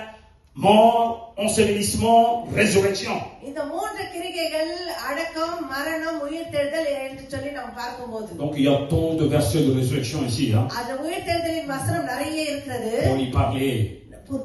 mort, ensevelissement, résurrection. இந்த 3 கிரியைகள் அடக்கம், மரணம், உயிர்த்தெழுதல் என்று சொல்லி நாம் பார்க்கும்போது Donc il y a tant de versets de résurrection ici, hein. அந்த உயிர்த்தெழுதலின் வசனம் நிறைய இருக்கிறது. On y parlait,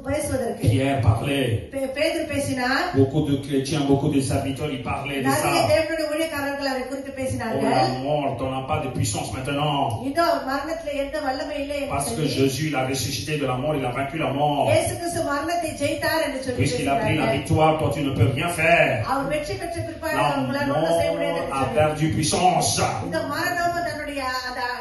பேசுவதற்கு. Pierre parlait, பேதுரு பேசினார். beaucoup de chrétiens, beaucoup de serviteurs, ils parlaient de நிறைய ça. தேவனுடைய ஊழியக்காரர்கள் அதை குறித்து Oh, பேசினார்கள். la mort, on n'a pas de puissance maintenant. இதோ மரணத்துல எந்த வல்லமை இல்லை என்று Parce que சொல்லி Jésus, il a ressuscité de la mort, il a vaincu la mort. இயேசு கிறிஸ்து மரணத்தை ஜெயித்தார் என்று சொல்லி Puisqu'il a pris la பேசினார்கள். victoire, toi tu ne peux rien faire. அவர் வெற்றி பெற்ற பிற்பாடு La உங்களால் ஒன்றும் செய்ய முடியாது என்று mort a சொல்லி. perdu puissance. இந்த மரணம் தன்னுடைய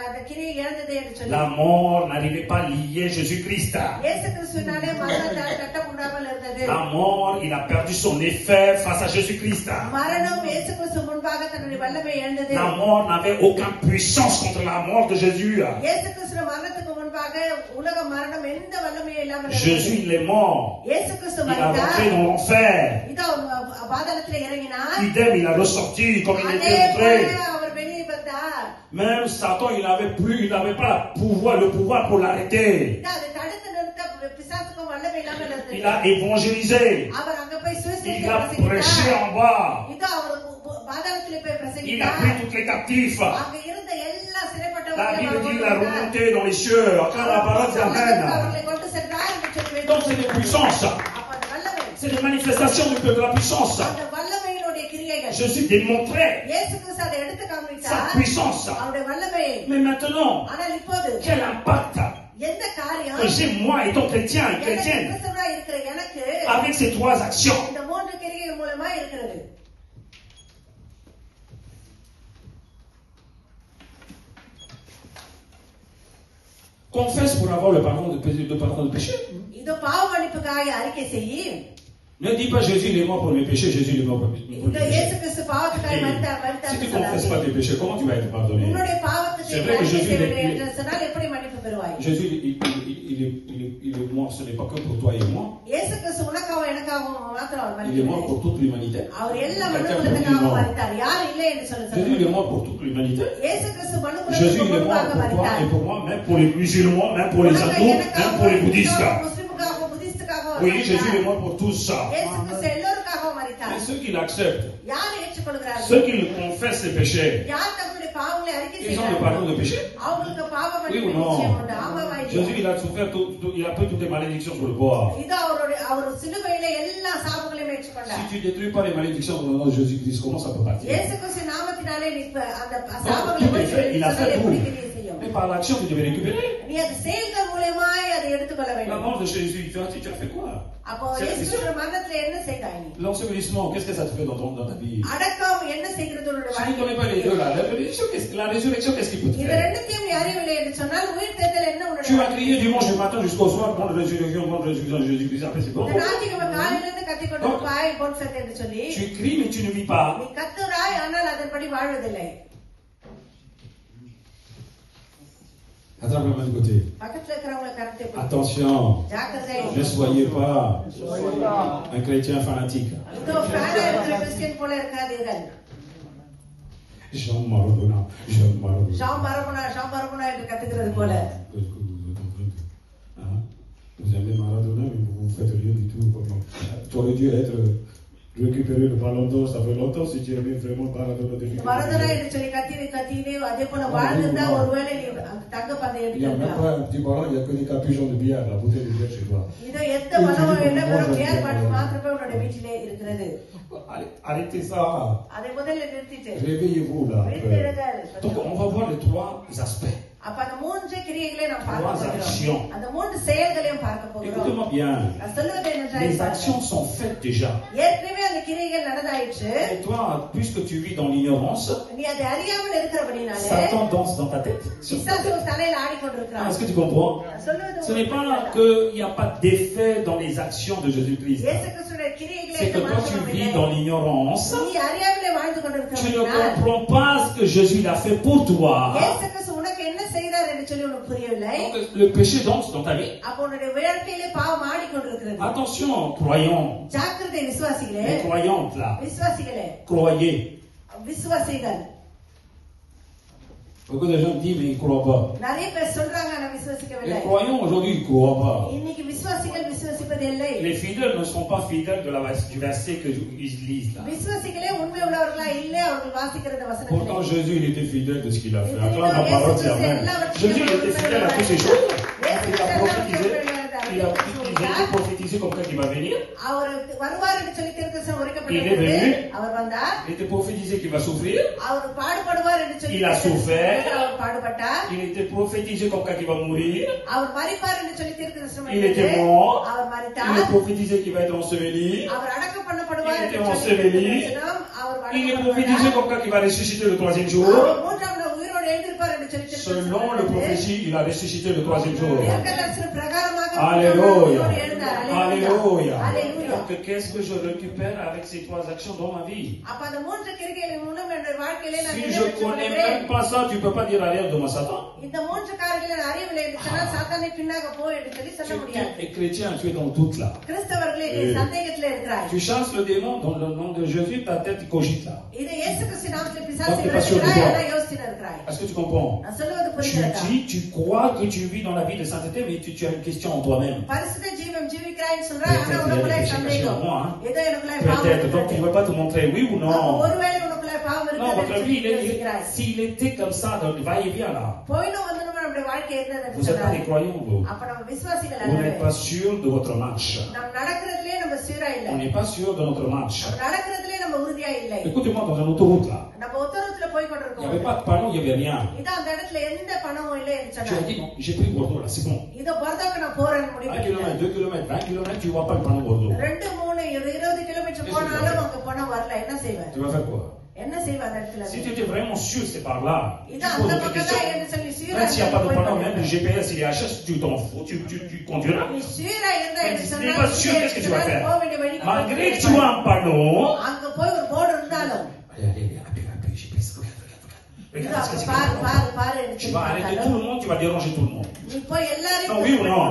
அந்த கிரியை இழந்தது என்று சொல்லி La mort n'arrivait pas à lier Jésus-Christ. இயேசு கிறிஸ்துவினாலே மரணத்தால் கட்ட முடியாமல் இருந்தது. La mort, il a perdu son effet face à Jésus-Christ. மரணம் இயேசு கிறிஸ்து முன்பாக தன்னுடைய வல்லமை இழந்தது. La mort n'avait aucune puissance contre la mort de Jésus. இயேசு கிறிஸ்து மரணத்துக்கு முன்பாக உலக மரணம் எந்த வல்லமையும் இல்லாமல் Jésus, இருந்தது. il est mort. இயேசு கிறிஸ்து Il a rentré மரித்தார். dans l'enfer. இதோ பாதாளத்தில் இறங்கினார். Idem, il a ressorti comme il அதே était போல montré. அவர் வெளியே வந்தார். Même Satan, il n'avait pas le pouvoir pour l'arrêter. இதோ அதை தடுத்து நிறுத்த பிசாசுக்கும் வல்லமை இல்லாமல் இருந்தது. Il a évangélisé. அவர் அங்க போய் Il சுவிசேஷத்தை a prêché பிரசங்கித்தார். en bas. இதோ அவர் பாதாளத்தில் போய் Il a பிரசங்கித்தார். pris tous les captifs. அங்க இருந்த எல்லா La சிறைப்பட்டவர்களையும் Bible அவர் dit கொண்டு qu'il a வந்தார். remonté dans les cieux. Quand la parole dit Amen. அவர்களை கொண்டு சென்றார் என்று சொல்லி Donc c'est des puissances. அப்ப அந்த வல்லமை, C'est des manifestations de la puissance. அந்த வல்லமையினுடைய கிரியைகள் Jésus démontrait இயேசு கிறிஸ்து அதை எடுத்து sa காண்பித்தார். puissance. அவருடைய வல்லமையை. Mais maintenant, ஆனால் இப்போது quel impact எந்த காரியம் que j'ai moi étant chrétien et எனக்கு chrétienne கிறிஸ்தவனா இருக்கிற எனக்கு avec ces 3 actions. இந்த 3 கிரியைகள் மூலமா இருக்கிறது. Confesse pour avoir le pardon de péché. இதோ பாவ மன்னிப்புக்காக அறிக்கை செய். Ne dis pas Jésus il est mort pour mes péchés, Jésus il est mort pour mes இதோ péchés. இயேசு கிறிஸ்து பாவத்துக்காக Si மரித்தார் tu ne confesses pas tes péchés, comment tu vas être pardonné? உன்னுடைய பாவத்துக்கு C'est vrai que அறிக்கை Jésus, செய்யவில்லை il est- என்று சொன்னால் எப்படி மன்னிப்பு பெறுவாய்? Jésus il est mort, ce n'est pas que pour toi et moi. இயேசு கிறிஸ்து உனக்காகவும் எனக்காகவும் மாத்திரம் அவர் Il est mort மரித்தார். pour toute l'humanité. அவர் எல்லா Quelqu'un peut dire மனுக்குலத்துக்காக non. மரித்தார். யார் இல்லை என்று சொல்ல Jésus il est சொல்லுங்க. mort pour toute l'humanité. இயேசு கிறிஸ்து Jésus மனுக்குலத்துக்கு il est mort முன்பாக pour toi மரித்தார். et pour moi, même pour les musulmans, même pour les உனக்கு, hindous, எனக்காகவும், même pour les bouddhistes. முஸ்லிமுக்காகவும், புத்திஸ்டுக்காகவும் அவர் Oui, Jésus il est மரித்தார். mort pour tous ça. இயேசு கிறிஸ்து எல்லோருக்காகவும் மரித்தார். Mais ceux qui l'acceptent, யார் ஏற்றுக்கொள்கிறார்கள்? ceux qui le confessent ses péchés, யார் தங்களுடைய பாவங்களை அறிக்கை ils ont le செய்கிறார்கள்? pardon de péché. அவங்களுக்கு பாவ Oui மன்னிப்பு ou non? நிச்சயம் உண்டு. ஆமாவா Jésus இல்லையா? il a souffert il a pris toutes les malédictions sur le bois. இதோ அவர் சிலுவையில எல்லா சாபங்களையும் ஏற்றுக்கொண்டார். Si tu détruis pas les malédictions dans le nom de Jésus-Christ, comment ça peut partir? இயேசு கிறிஸ்து நாமத்தினாலே நீ அந்த Donc, சாபங்களை tout est fait, il a fait எப்படி tout. கிரியை செய்யும்? Mais par l'action, tu devais récupérer. நீ அது செயல்கள் மூலமாய் அதை எடுத்துக்கொள்ள La வேண்டும். mort de Jésus, tu as fait quoi? அப்போ C'est la இயேசு question. கிறிஸ்து மரணத்துல என்ன செய்தாய் நீ? L'ensevelissement, qu'est-ce que ça te fait dans ta vie? அடக்கம் என்ன செய்கிறது உன்னுடைய Si tu ne connais pas les deux là, la résurrection, qu'est-ce qu'il peut te இது faire? ரெண்டுத்தையும் நீ அறியவில்லை என்று சொன்னால் உயிர்த்தெழுதல் என்ன Tu vas உன்னுடைய crier dimanche matin jusqu'au soir, bonne résurrection, Jésus-Christ, après c'est bon. இந்த ஞாயிற்றுக்கிழமை காலையில இருந்து கத்திக் கொண்டிருப்பாய் போன்சத் என்று சொல்லி Tu cries, mais tu ne vis pas. நீ கத்துறாய் ஆனால் அதன்படி வாழ்வதில்லை. Attrape la main de côté. பக்கத்துல இருக்கிறவங்க கரெக்ட் பண்ணு. Attention, ஜாக்கிரதை. ne soyez pas un chrétien fanatique. இதோ ஃபேனா இருக்கிற கிறிஸ்டியன் போல இருக்காதீர்கள். Jean Maradona, Jean Maradona. Sham பரபனா என்று கத்துக்கிறது போல. Hein? Vous aimez Maradona, mais vous ne faites rien du tout. Tu aurais dû récupérer le ballon d'or, ça fait longtemps si tu aimais vraiment Maradona. மரதனா என்று சொல்லி கத்தினே அதே போல வாழ்ந்திருந்தா ஒருவேளை நீ அந்த தங்க பந்தை Il n'y a même எடுத்துக்கலாம். pas un petit ballon, il n'y a que des capuchons de bière, la bouteille de bière chez toi. இதோ எந்த பணமும் இல்ல வெறும் பியர் பாட்டில் மாத்திரமே உன்னோட வீட்டிலே இருக்கிறது. Arrêtez ça. அதை முதல்ல நிறுத்திட்டு Réveillez-vous là. விழித்தெழுங்கள். Donc on va voir les trois aspects. அப்ப அந்த மூன்று கிரியைகளை நாம் பார்க்க Trois போகிறோம். actions. அந்த மூன்று செயல்களையும் பார்க்க போகிறோம். Écoutez-moi bien. நான் சொல்வது Les என்னென்றால் actions sont faites déjà. ஏற்கனவே அந்த கிரியைகள் நடந்தாயிற்று. Et toi, puisque tu vis dans l'ignorance, நீ அதை அறியாமல் இருக்கிறபடினாலே Satan danse dans ta tête. பிசாசு உன் தலையில ஆடிக்கொண்டிருக்கிறான். Est-ce que tu comprends? நான் சொல்வது Ce n'est pas qu'il n'y a pas d'effet dans les actions de Jésus-Christ. இயேசு கிறிஸ்துவின் கிரியைகளை C'est que toi, tu vis dans l'ignorance. நீ அறியாமலே வாழ்ந்து Tu ne கொண்டிருக்கிறபடினால் comprends pas ce que Jésus a fait pour toi. இயேசு கிறிஸ்து உனக்கு என்ன செய்தார் என்று சொல்லி உனக்கு புரியவில்லை. Donc, le péché danse dans ta vie. அப்ப உன்னுடைய வாழ்க்கையிலே பாவம் ஆடிக்கொண்டிருக்கிறது. Attention, croyants, ஜாக்கிரதை விசுவாசிகளே, les croyantes là, விசுவாசிகளே, croyez. விசுவாசிகள். Beaucoup de gens disent, mais ils ne croient pas. நிறைய பேர் சொல்றாங்க நான் Les விசுவாசிக்கவில்லை. croyants aujourd'hui, ils ne croient pas. இன்னைக்கு விசுவாசிகள் விசுவாசிப்பதில்லை. Les fidèles ne sont pas fidèles du verset qu'ils lisent là. விசுவாசிகளே உண்மை உள்ளவர்களா இல்லை, அவர்கள் வாசிக்கிறத Pourtant, வசனத்தை. Jésus, il était fidèle de ce qu'il a fait. Acclame la parole, c'est Amen. Jésus, il était fidèle à toutes ces choses. Il a prophétisé. Il a été prophétisé comme ça qu'il va venir. அவர் வருவார் என்று சொல்லி தீர்க்கதரிசனம் Il est உரைக்கப்பட்டது. venu. அவர் வந்தார். Il était prophétisé qu'il va souffrir. அவர் பாடுபடுவார் என்று சொல்லி Il a souffert. அவர் பாடுபட்டார். Il était prophétisé comme ça qu'il va mourir. அவர் மரிப்பார் என்று சொல்லி தீர்க்கதரிசனம் Il était உரைக்கப்பட்டது. mort. அவர் Il மரித்தார். est prophétisé qu'il va être enseveli. அவர் அடக்கம் பண்ணப்படுவார் Il என்று était சொல்லி enseveli. தீர்க்கதரிசனம். அவர் Il est அடக்கம் prophétisé பண்ணப்படுவார். comme ça qu'il va ressusciter le troisième jour. அவர் மூன்றாம் நாள் உயிரோடு எழுந்திருப்பார் என்று சொல்லி Selon le தீர்க்கதரிசனம் prophétie, il a ressuscité le troisième jour. தீர்க்கதரிசன பிரகாரமாக Alléluia. உயிரோடு எழுந்தார். Alléluia. Alléluia. Donc, qu'est-ce que je récupère avec ces trois actions dans ma vie? அப்ப அந்த மூன்று கிரியைகளின் மூலம் என்னுடைய வாழ்க்கையிலே நான் Si je நிறைவேற்றி connais வருகிறேன். même pas ça, tu peux pas dire arrière de moi, Satan. இந்த மூன்று காரியங்களை நான் அறியவில்லை என்று சொன்னால் சாத்தானை பின்னாக போ என்று சொல்லி சொல்ல முடியாது. Tu es chrétien, tu es dans le doute là. கிறிஸ்தவர்களே நீ சந்தேகத்துல இருக்கிறாய். Tu chasses le démon dans le nom de Jésus, ta tête cogite là. இது இயேசு கிறிஸ்து நாமத்தில் Donc, பிசாசை t'es pas sûr de விரட்டுகிறாய், toi. ஆனா யோசித்து இருக்கிறாய். Est-ce que tu comprends? நான் சொல்வது Tu புரிகிறதா? dis, tu crois que tu vis dans la vie de sainteté, mais tu as une question en toi-même. பரிசுத்த ஜீவம் ஜீவிக்கிறாய்ன்னு சொல்றாய், ஆனா Peut-être il y a உனக்குள்ளே des péchés cachés en சந்தேகம். moi. Hein? ஏதோ எனக்குள்ளே பாவம் Peut-être. Donc, tu ne இருக்கிறது. veux pas te montrer oui ou அப்ப non? ஒருவேளை உனக்குள்ளே பாவம் Non, இருக்கிறது votre என்று vie, சொல்லி யோசிக்கிறாய். s'il était comme ça, dans le va-et-vient là, போயினும் வந்தனும் நம்முடைய வாழ்க்கை இருந்தது என்று vous n'êtes pas des சொன்னார். croyants, vous. அப்ப நம்ம விசுவாசிகள் Vous n'êtes அல்லவே. pas sûr de votre marche. நம்ம நடக்கிறதுலயே நம்ம சீரா இல்ல. On n'est pas sûr de notre marche. நம்ம நடக்கிறதுலயே நம்ம உறுதியா இல்லை. Écoutez-moi, dans une autoroute là, நம்ம உத்தரவுல போய் il n'y avait கொண்டிருக்கோம். pas de panneau, il n'y avait rien. இது அந்த இடத்துல எந்த பணமும் இல்லை என்று Tu as சொன்னார். dit, non, j'ai pris Bordeaux là, c'est bon. இதோ பொறுத்தாக்கு நான் போறேன்னு முடிவு 1 km, 2 km, 20 km, tu ne vois pas le panneau Bordeaux. 2, 3, 20 கிலோமீட்டர் போனாலும் அங்க பணம் வரல. என்ன செய்வேன்? Tu vas faire quoi? என்ன செய்வேன் அந்த இடத்துல? Si tu étais vraiment sûr que c'est par là, tu இது poses அந்த des பக்கம் questions. தான் என்று சொல்லி சீரா Même s'il n'y a pas de போய் panneau, même le கொண்டிருக்கோம். GPS, il est HS, tu t'en fous, tu conduiras. நீ சீரா இருந்தா Mais என்று si tu சொன்னா n'es pas sûr, qu'est-ce que tu vas faire? போக வேண்டிய வழிக்கு Malgré que tu as un panneau, அங்க போய் ஒரு போர்டு இருந்தாலும் allez, appuie, GPS, regarde. இது Regarde ce que அப்ப c'est. பாரு பாரு பாரு என்று Tu சொல்லி vas arrêter பார்த்தாலும் tout le monde, tu vas déranger tout le monde. நீ போய் எல்லாரையும் Non, oui ou non?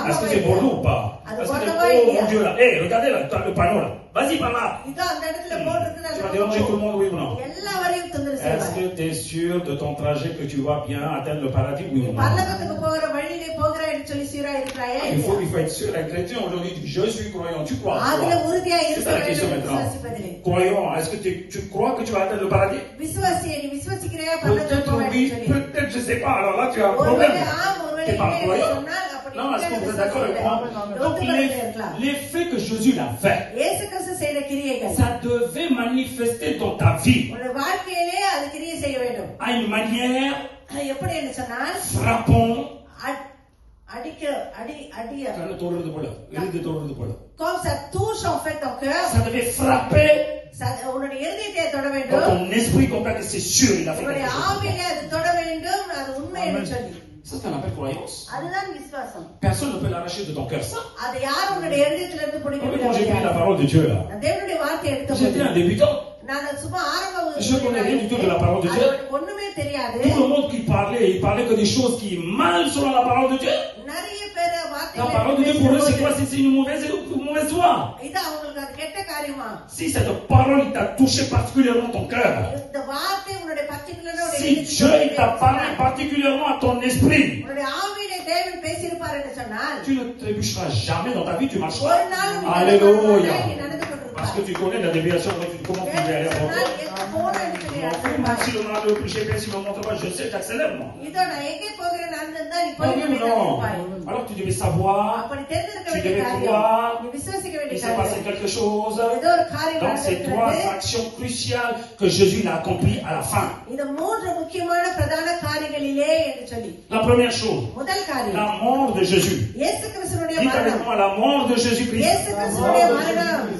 Est-ce que c'est Bordeaux ou pas? Est-ce que c'est oh mon Dieu là? Hé, regardez là, le panneau là. Vas-y par là. இதோ அந்த இடத்துல board Tu vas déranger tout le இருக்குது. monde, oui ou non? எல்லாரையும் தொந்தரவு Est-ce செய்வாய். que tu es sûr de ton trajet que tu vas bien atteindre le paradis, oui ou non? பரலோகத்துக்கு போகிற வழியிலே போகிறாய் என்று சொல்லி சீரா இருக்கிறாயா? Il faut être sûr. Les chrétiens aujourd'hui disent, je suis croyant, tu crois அதுல quoi? உறுதியா C'est இருக்க ça la question வேண்டும் maintenant. விசுவாசிப்பதிலே. Croyant, est-ce que tu crois que tu vas atteindre le paradis? விசுவாசியை நீ விசுவாசிக்கிறையா பரலோகத்துக்கு Peut-être போக oui, வேண்டும் சொல்லி. peut-être je sais pas. Alors là, tu as un ஒருவேளை problème. ஆம் ஒருவேளை T'es pas இல்லை என்று croyant. சொன்னால் அப்படி Non, est-ce que vous êtes d'accord avec moi? Donc, ஒத்துக்கொள்ளவே இருக்கலாம். l'effet que Jésus l'a fait, இயேசு கிறிஸ்து செய்த கிரியைகள் ça devait manifester dans ta vie உன்னுடைய வாழ்க்கையிலே அது கிரியை செய்ய வேண்டும். à une manière அது எப்படி என்று சொன்னால் frappante. அடிக்க அடிய கண்ணு தொடுறது போல, எழுதி தொடுறது போல. comme ça touche en fait ton cœur, Ça devait frapper உன்னுடைய இருதயத்தை தொட dans வேண்டும். ton esprit comme ça que c'est sûr, il a fait உன்னுடைய quelque chose. ஆவியிலே அது தொட வேண்டும். அது உண்மை என்று சொல்லி. Ça, c'est un appel croyance. அதுதான் விசுவாசம். Personne ne peut l'arracher de ton cœur, ça. அதை யார் உன்னுடைய இருதயத்திலிருந்து பிடிக்க Quand j'ai pris la முடியாது. parole de Dieu là, நான் தேவனுடைய வார்த்தை எடுத்த j'étais un débutant. நான் சும்மா ஆரம்ப Je connais rien du tout de la parole de Dieu. ஒண்ணுமே தெரியாது. Tout le monde qui parlait, il parlait que des choses qui sont mal selon la parole de Dieu. நிறைய பேர் La parole de Dieu pour eux, c'est quoi? C'est une mauvaise foi. இது அவங்களுக்கு அது கெட்ட காரியமா? Si cette parole t'a touché particulièrement ton cœur, இந்த வார்த்தை உன்னுடைய particular si Dieu il t'a parlé particulièrement à ton esprit, உன்னுடைய ஆவியிலே தேவன் பேசியிருப்பார் என்று சொன்னால் tu ne trébucheras jamais dans ta vie, tu marcheras. ஒரு நாள் நீ Alléluia. நடந்து Parce கொண்டிருப்பாய். que tu connais la déviation, donc tu commences à aller à சொன்னால் எங்க போறேன்னு சொல்லி Même si le mal le péché, si le montre pas, je sais, j'accélère moi. இதோ நான் எங்கே போகிறேன் அந்த நீ Oui ou non? போய் Alors tu devais savoir, அப்படி தெரிந்திருக்க tu வேண்டிய devais காரியம் croire, நீ விசுவாசிக்க il வேண்டிய s'est passé காரியம் quelque chose ஏதோ ஒரு காரியம் dans ces trois நடக்கிறது. actions cruciales que Jésus l'a accompli à la fin. இந்த மூன்று முக்கியமான பிரதான காரியங்களிலே என்று சொல்லி La première chose, முதல் காரியம் la mort de Jésus. இயேசு கிறிஸ்துவினுடைய Dites avec மரணம். moi la mort de Jésus-Christ. இயேசு கிறிஸ்துவினுடைய மரணம்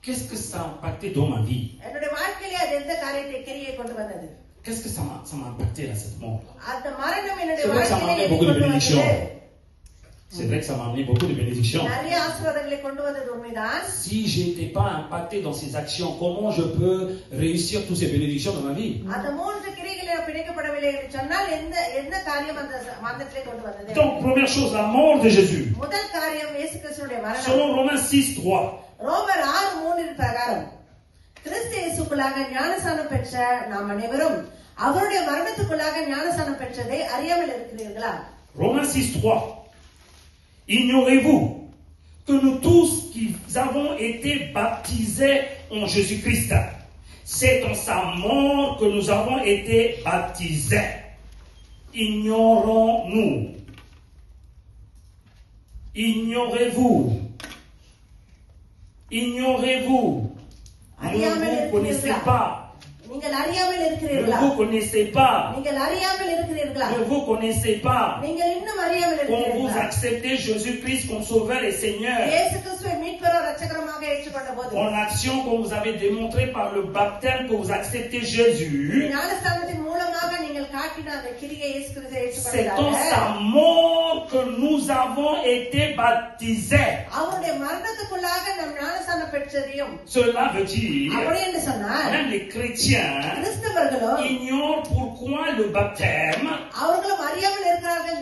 Qu'est-ce que ça a impacté dans ma vie? என்னுடைய வாழ்க்கையிலே அது எந்த காரியத்தை கிரியை கொண்டு வந்தது? Qu'est-ce que ça m'a impacté là, cette mort-là? அந்த மரணம் என்னுடைய C'est vrai que ça m'a வாழ்க்கையிலே amené beaucoup de கொண்டு bénédictions. வந்தது. C'est vrai que ça m'a amené beaucoup de bénédictions. நிறைய ஆசீர்வாதங்களை கொண்டு வந்தது உண்மைதான். Si je n'étais pas impacté dans ces actions, comment je peux réussir toutes ces bénédictions dans ma vie? அந்த மூன்று கிரியைகளை பிணைக்கப்படவில்லை என்று சொன்னால் எந்த காரியம் அந்த மரணத்திலே கொண்டு வந்தது? Donc, première chose, la mort de Jésus. முதல் காரியம் இயேசு கிறிஸ்துவினுடைய மரணம். Selon Romains 6:3, ரோமர் 6:3 பிரகாரம் கிறிஸ்து இயேசுக்குள்ளாக ஞானஸ்நானம் பெற்ற நாம் அனைவரும் அவருடைய மரணத்துக்குள்ளாக ஞானஸ்நானம் பெற்றதை அறியாமல் இருக்கிறீர்களா? Romains 6:3. Ignorez-vous que nous tous qui avons été baptisés en Jésus-Christ, c'est dans sa mort que nous avons été baptisés. Ignorons-nous? Ignorez-vous? Ignorez-vous? Ne vous connaissez pas. நீங்கள் அறியாமல் Ne இருக்கிறீர்களா? vous connaissez pas. நீங்கள் அறியாமல் இருக்கிறீர்களா? Ne vous connaissez pas. நீங்கள் இன்னும் அறியாமல் Quand vous இருக்கிறீர்களா? acceptez Jésus-Christ comme sauveur et Seigneur, இயேசு கிறிஸ்துவை மீட்பரும் இரட்சகருமாக ஏற்றுக்கொண்ட போது en action que vous avez démontré par le baptême que vous acceptez Jésus, ஞானஸ்நானத்தின் மூலமாக நீங்கள் காட்டின அந்த கிரியை இயேசு கிறிஸ்துவை c'est dans ஏற்றுக்கொண்டதால sa mort que nous avons été baptisés. அவருடைய மரணத்துக்குள்ளாக நாம் ஞானஸ்நானம் பெற்றதையும் Cela veut dire, அப்படி என்று சொன்னால் même les chrétiens கிறிஸ்தவர்களும் ignorent pourquoi le baptême, அவர்களும் அறியாமல் இருக்கிறார்கள்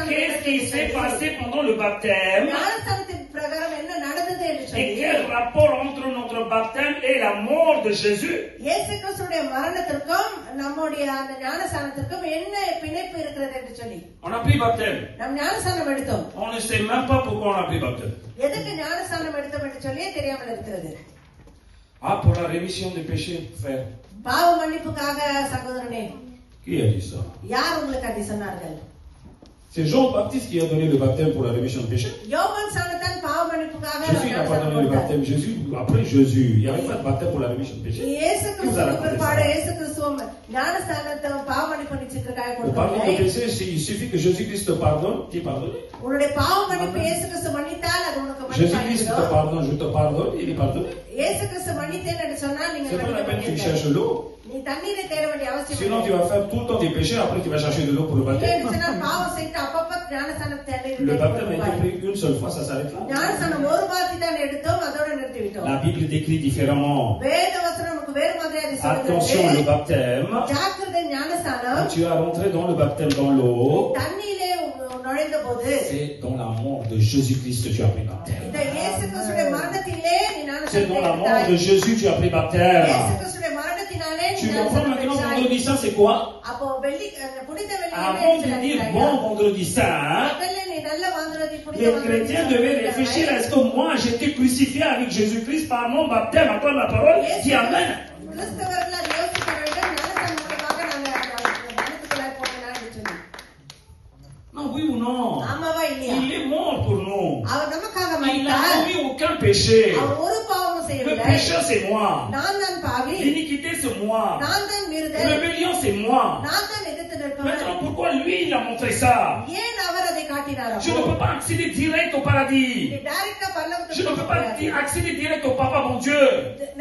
qu'est-ce qui s'est ஞானஸ்நானம் passé pendant le baptême, ஞானஸ்நானத்தின் பிரகாரம் என்ன நடந்தது என்று et சொல்லி quel rapport entre notre baptême et la mort de Jésus. இயேசு கிறிஸ்துடைய மரணத்திற்கும் நம்முடைய அந்த ஞானஸ்நானத்திற்கும் என்ன பிணைப்பு இருக்கிறது என்று சொல்லி On a pris baptême. நாம் ஞானஸ்நானம் எடுத்தோம். On ne sait même pas pourquoi on a pris baptême. எதுக்கு ஞானஸ்நானம் எடுத்தோம் என்று சொல்லி தெரியாமல் இருக்கிறது. Ah, pour la rémission des péchés, frère. பாவ மன்னிப்புக்காக சகோதரனே, Qui a dit ça? யார் உங்களுக்கு அதை சொன்னார்கள்? C'est Jean Baptiste qui a donné le baptême pour la rémission des péchés. யோவான் சானத்தான் பாவ மன்னிப்புக்காக Jésus n'a pas donné le baptême. Jésus, après Jésus, il n'y avait pas de baptême pour la rémission des péchés. இயேசு Qui vous a கிறிஸ்துவுக்கு raconté பிற்பாடு ça? இயேசு கிறிஸ்துவும் ஞானஸ்நானத்தை பாவ மன்னிப்பு நிச்சயத்திற்காக Le pardon des கொடுக்கவில்லை. péchés, il suffit que Jésus-Christ te pardonne, tu es pardonné. உன்னுடைய பாவ மன்னிப்பு இயேசு கிறிஸ்து மன்னித்தால் அது உனக்கு Jésus-Christ te மன்னிப்பாகிவிடும். pardonne, je te pardonne, il est pardonné. இயேசு கிறிஸ்து மன்னித்தேன் என்று சொன்னால் C'est நீங்கள் pas la peine que tu மன்னிக்கப்படுவீர்கள். cherches l'eau. நீ தண்ணீரை தேட வேண்டிய அவசியம் Sinon, tu இல்லை. vas faire tout le temps tes péchés, après tu vas chercher de l'eau pour le இல்லை baptême. என்று சொன்னால் பாவம் செய்து அப்பப்ப ஞானஸ்நானம் தேடி Le baptême a été pris une seule fois, ça s'arrête là. ஞானஸ்நானம் ஒரு வார்த்தை தான் எடுத்தோம், அதோட நிறுத்திவிட்டோம். La Bible décrit différemment. வேத வசனம் நமக்கு வேறு மாதிரியாக Attention, le சொல்லுகிறது. baptême. ஜாக்கிரதை ஞானஸ்நானம் Quand tu as rentré dans le baptême dans l'eau, தண்ணீரிலே நுழைந்த போது c'est dans la mort de Jésus-Christ que tu as pris baptême. இந்த இயேசு கிறிஸ்துவின் மரணத்திலே நீ C'est dans la mort de ஞானஸ்நானம் Jésus que tu as pris இயேசு baptême. கிறிஸ்துவின் மரணத்தினாலே நீ Tu comprends ஞானஸ்நானம் maintenant பெற்றாய். vendredi saint, c'est quoi? அப்போ புனித Avant de dire bon vendredi saint, முதல்ல நீ நல்ல வாங்குறதை புனித les வாங்குறதை chrétiens devaient réfléchir, est-ce que moi j'ai été crucifié avec Jésus-Christ par mon baptême? Accorde la parole, dis Amen. கிறிஸ்தவர்கள் அதை யோசிக்க வேண்டும். ஞானஸ்நானம் மூலமாக நாங்கள் மரணத்துக்குள்ளாய் போனோம் என்று சொல்லி. Non, oui ou non? ஆமாவா இல்லையா? Il est mort pour nous. அவர் நமக்காக Il n'a மரித்தார். commis aucun péché. அவர் ஒரு பாவமும் Le செய்யவில்லை. pécheur, c'est moi. நான் தான் பாவி, L'iniquité, c'est moi. நான் தான் மீறுதல், Rébellion, c'est moi. நான் தான் எதிர்த்து நிற்பவன். Maintenant, pourquoi lui, il a montré ça? ஏன் அவர் அதை காட்டினார்? Je ne peux pas accéder direct au paradis. நீ டைரக்டா Je பரலோகத்துக்கு ne போக peux pas முடியாது. accéder direct au Papa, mon Dieu.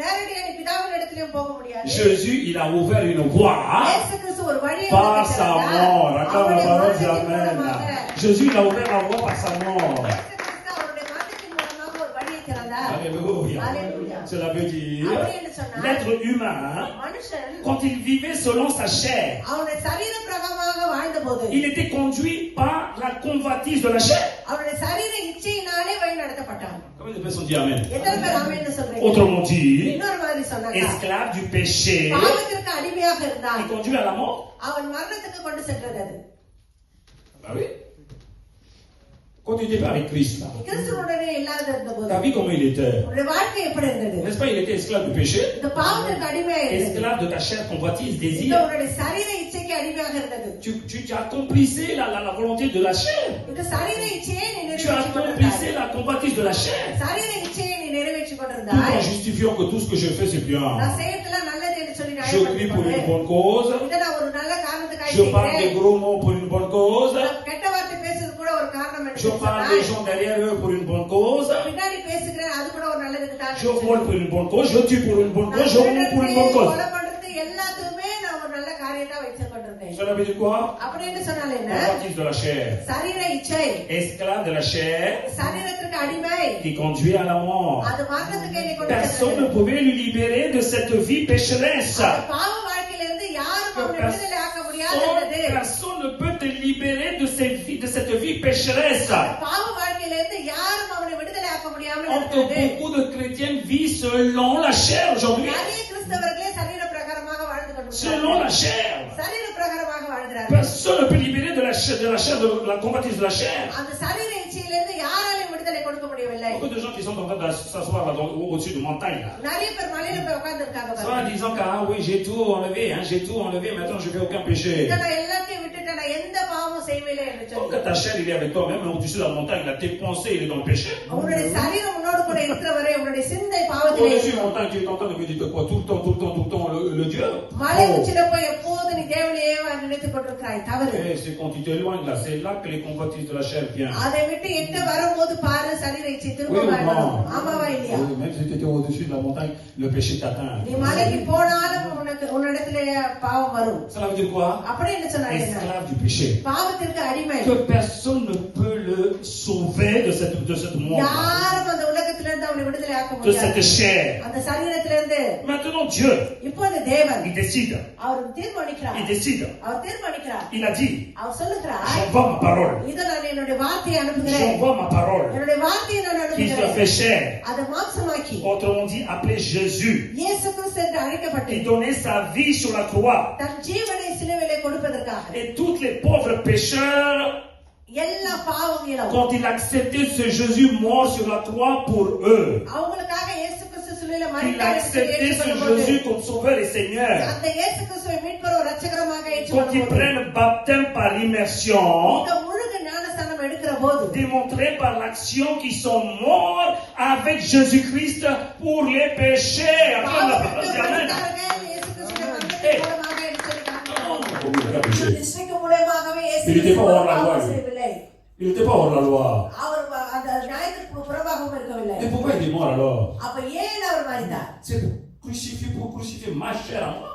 நேரடியா நீ பிதாவின் இடத்திலும் போக முடியாது. Jésus, il a ouvert une voie இயேசு கிறிஸ்து ஒரு வழியை par உனக்கு sa திறந்தார். mort. Accorde la அவருடைய parole, dis மரணத்தின் Amen. மூலமாக. Jésus, il a ouvert la voie par sa mort. இயேசு கிறிஸ்து அவருடைய மரணத்தின் மூலமாக ஒரு வழியை திறந்தார். Alléluia. Alléluia. Cela veut dire, அப்படி என்று சொன்னால் l'être humain, மனுஷன் quand il vivait selon sa chair, அவனுடைய சரீர பிரகாரமாக வாழ்ந்தபோது il était conduit par la convoitise de la chair. அவனுடைய சரீர இச்சையினாலே வழி நடத்தப்பட்டான். Combien de personnes disent Amen? எத்தனை பேர் ஆமென்னு சொல்றீங்க? Autrement dit, இன்னொரு மாதிரி சொன்னாங்க, esclave du péché பாவத்திற்கு அடிமையாக இருந்தான், qui conduit à la mort. அவன் மரணத்துக்கு கொண்டு சென்றது அது. Ah oui. Quand tu n'étais pas avec Christ, là, கிறிஸ்துவுடனே இல்லாத இருந்தபோது ta vie comment il était? உன்னுடைய வாழ்க்கை எப்படி இருந்தது? N'est-ce pas, il était esclave du péché, இந்த பாவத்திற்கு அடிமையாக இருந்தது, esclave de ta chair, convoitise, இந்த désir. உன்னுடைய சரீர இச்சைக்கு அடிமையாக இருந்தது. Tu accomplissais la volonté de la chair. இந்த சரீர இச்சையை நீ Tu நிறைவேற்றிக் கொண்டிருந்தாய். accomplissais la convoitise de la chair. சரீர இச்சையை நீ நிறைவேற்றிக் Tout கொண்டிருந்தாய். en justifiant que tout ce que je fais, c'est bien. நான் செய்யறதெல்லாம் நல்லது என்று சொல்லி Je prie pour une நியாயப்படுத்திக் bonne cause. இதை நான் ஒரு நல்ல காரணத்துக்காக Je parle des செய்கிறேன். gros mots pour une bonne cause. கெட்ட வார்த்தை பேசுறது கூட ஒரு காரணம் என்று Je parle des சொன்னாய். gens derrière eux pour une bonne cause. பின்னாடி பேசுகிறேன், அது கூட ஒரு நல்லதுக்காக Je vole pour une bonne cause. Je tue pour une bonne cause. Je roule pour une bonne cause. கொலை பண்றது எல்லாத்துக்குமே நான் ஒரு நல்ல காரியத்தை வச்சு கொண்டிருந்தேன். Cela veut dire quoi? அப்படி என்று சொன்னால் என்ன? Convoitise de la chair. சரீர இச்சை, Esclave de la chair சரீரத்திற்கு அடிமை, qui conduit à la mort. அது மரணத்துக்கு என்னை கொண்டு Personne ne சென்றது. pouvait lui libérer de cette vie pécheresse. அந்த பாவ வாழ்க்கையிலிருந்து யாரும் அவனை விடுதலை ஆக்க முடியாது இருந்தது. Personne ne peut te libérer de cette vie pécheresse. பாவ வாழ்க்கையிலிருந்து யாரும் அவனை விடுதலை ஆக்க முடியாமல் Or que இருக்கிறது. beaucoup de chrétiens vivent selon la chair aujourd'hui. நிறைய கிறிஸ்தவர்களே சரீர பிரகாரமாக வாழ்ந்து Selon கொண்டிருக்கிறார்கள். la chair. சரீர பிரகாரமாக வாழ்கிறார்கள். Personne ne peut libérer de la chair, de la convoitise de la chair. அந்த சரீர இச்சையிலிருந்து யாராலையும் விடுதலை கொடுக்க முடியவில்லை. Beaucoup de gens qui sont en train de s'asseoir là au-dessus de montagne là. நிறைய பேர் மலையில போய் உட்கார்ந்து இருக்காங்க Soit பாருங்க. disant que ah oui j'ai tout enlevé, hein, j'ai tout enlevé, maintenant je fais aucun péché. இதை நான் எல்லாத்தையும் விட்டுட்டேன், நான் எந்த பாவமும் செய்யவில்லை என்று Donc சொல்லி. ta chair il est avec toi, même au-dessus de la montagne, là, tes pensées il est dans le péché. உன்னுடைய சரீரம் உன்னோடு கூட இருக்கிற வரை உன்னுடைய சிந்தை பாவத்திலே Au-dessus de இருக்கும். la montagne, tu es en train de méditer quoi? Tout le temps, le Dieu. மலை Oh. உச்சில போய் எப்போது நீ தேவனையே நினைத்துக் கொண்டிருக்கிறாய், தவறு. Et c'est quand tu t'éloignes là, c'est là que les convoitises de la chair viennent. அதை விட்டு எட்ட வரும்போது பாரு சரீர இச்சை Oui திரும்ப ou வரும். non? ஆமாவா இல்லையா? Oui, même si tu étais au-dessus de la montagne, le péché t'atteint. நீ மலைக்கு போனாலும் உன்னிடத்திலே பாவம் வரும். Cela veut dire quoi? அப்படி என்ன சொன்னாங்க? Esclave du péché. பாவத்திற்கு அடிமை. Que personne ne peut le sauver de cette monde, யாரும் அந்த உலகத்திலிருந்து அவனை விடுதலை ஆக்க de முடியாது. cette chair. அந்த சரீரத்திலிருந்து Maintenant Dieu, இப்போது தேவன் il décide. அவர் தீர்மானிக்கிறார். Il décide. அவர் தீர்மானிக்கிறார். Il a dit, அவர் சொல்லுகிறார், j'envoie ma parole. இதை நான் என்னுடைய வார்த்தையை அனுப்புகிறேன். J'envoie ma parole. என்னுடைய வார்த்தையை நான் Qui se அனுப்புகிறேன். fait chair. அதை மாம்சமாக்கி Autrement dit, appelé Jésus. இயேசு கிறிஸ்து என்று அழைக்கப்பட்டு Il donnait sa vie sur la croix. தன் ஜீவனை சிலுவையிலே கொடுப்பதற்காக Et tous les pauvres pécheurs, எல்லா பாவங்களும் quand ils acceptaient ce Jésus mort sur la croix pour eux, அவங்களுக்காக இயேசு கிறிஸ்து சிலுவையிலே ils மரித்தார் என்று acceptaient ce ஏற்றுக்கொள்ளும்போது, Jésus comme sauveur et Seigneur, அந்த இயேசு கிறிஸ்துவை மீட்பரும் இரட்சகருமாக quand ils ஏற்றுக்கொள்ளும்போது, prennent baptême par l'immersion, இந்த முழுக்க ஞானஸ்தானம் எடுக்கிற போது démontré par l'action qu'ils sont morts avec Jésus-Christ pour les péchés. Après la parole, பாவத்திற்கு c'est Amen. மரித்தார்கள், இயேசு கிறிஸ்துவின் மரணத்தின் மூலமாக என்று சொல்லி காண்பிக்கிறார். Oh, oui, il a péché. கிறிஸ்துவின் மூலமாகவே இயேசு Il était pas hors la loi, பாவம் lui. செய்யவில்லை. Il n'était pas hors la loi. அவர் அந்த நியாயத்திற்கு புறம்பாகவும் இருக்கவில்லை. Et pourquoi il est mort alors? அப்ப ஏன் அவர் மரித்தார்? C'est pour crucifier ma chair à moi.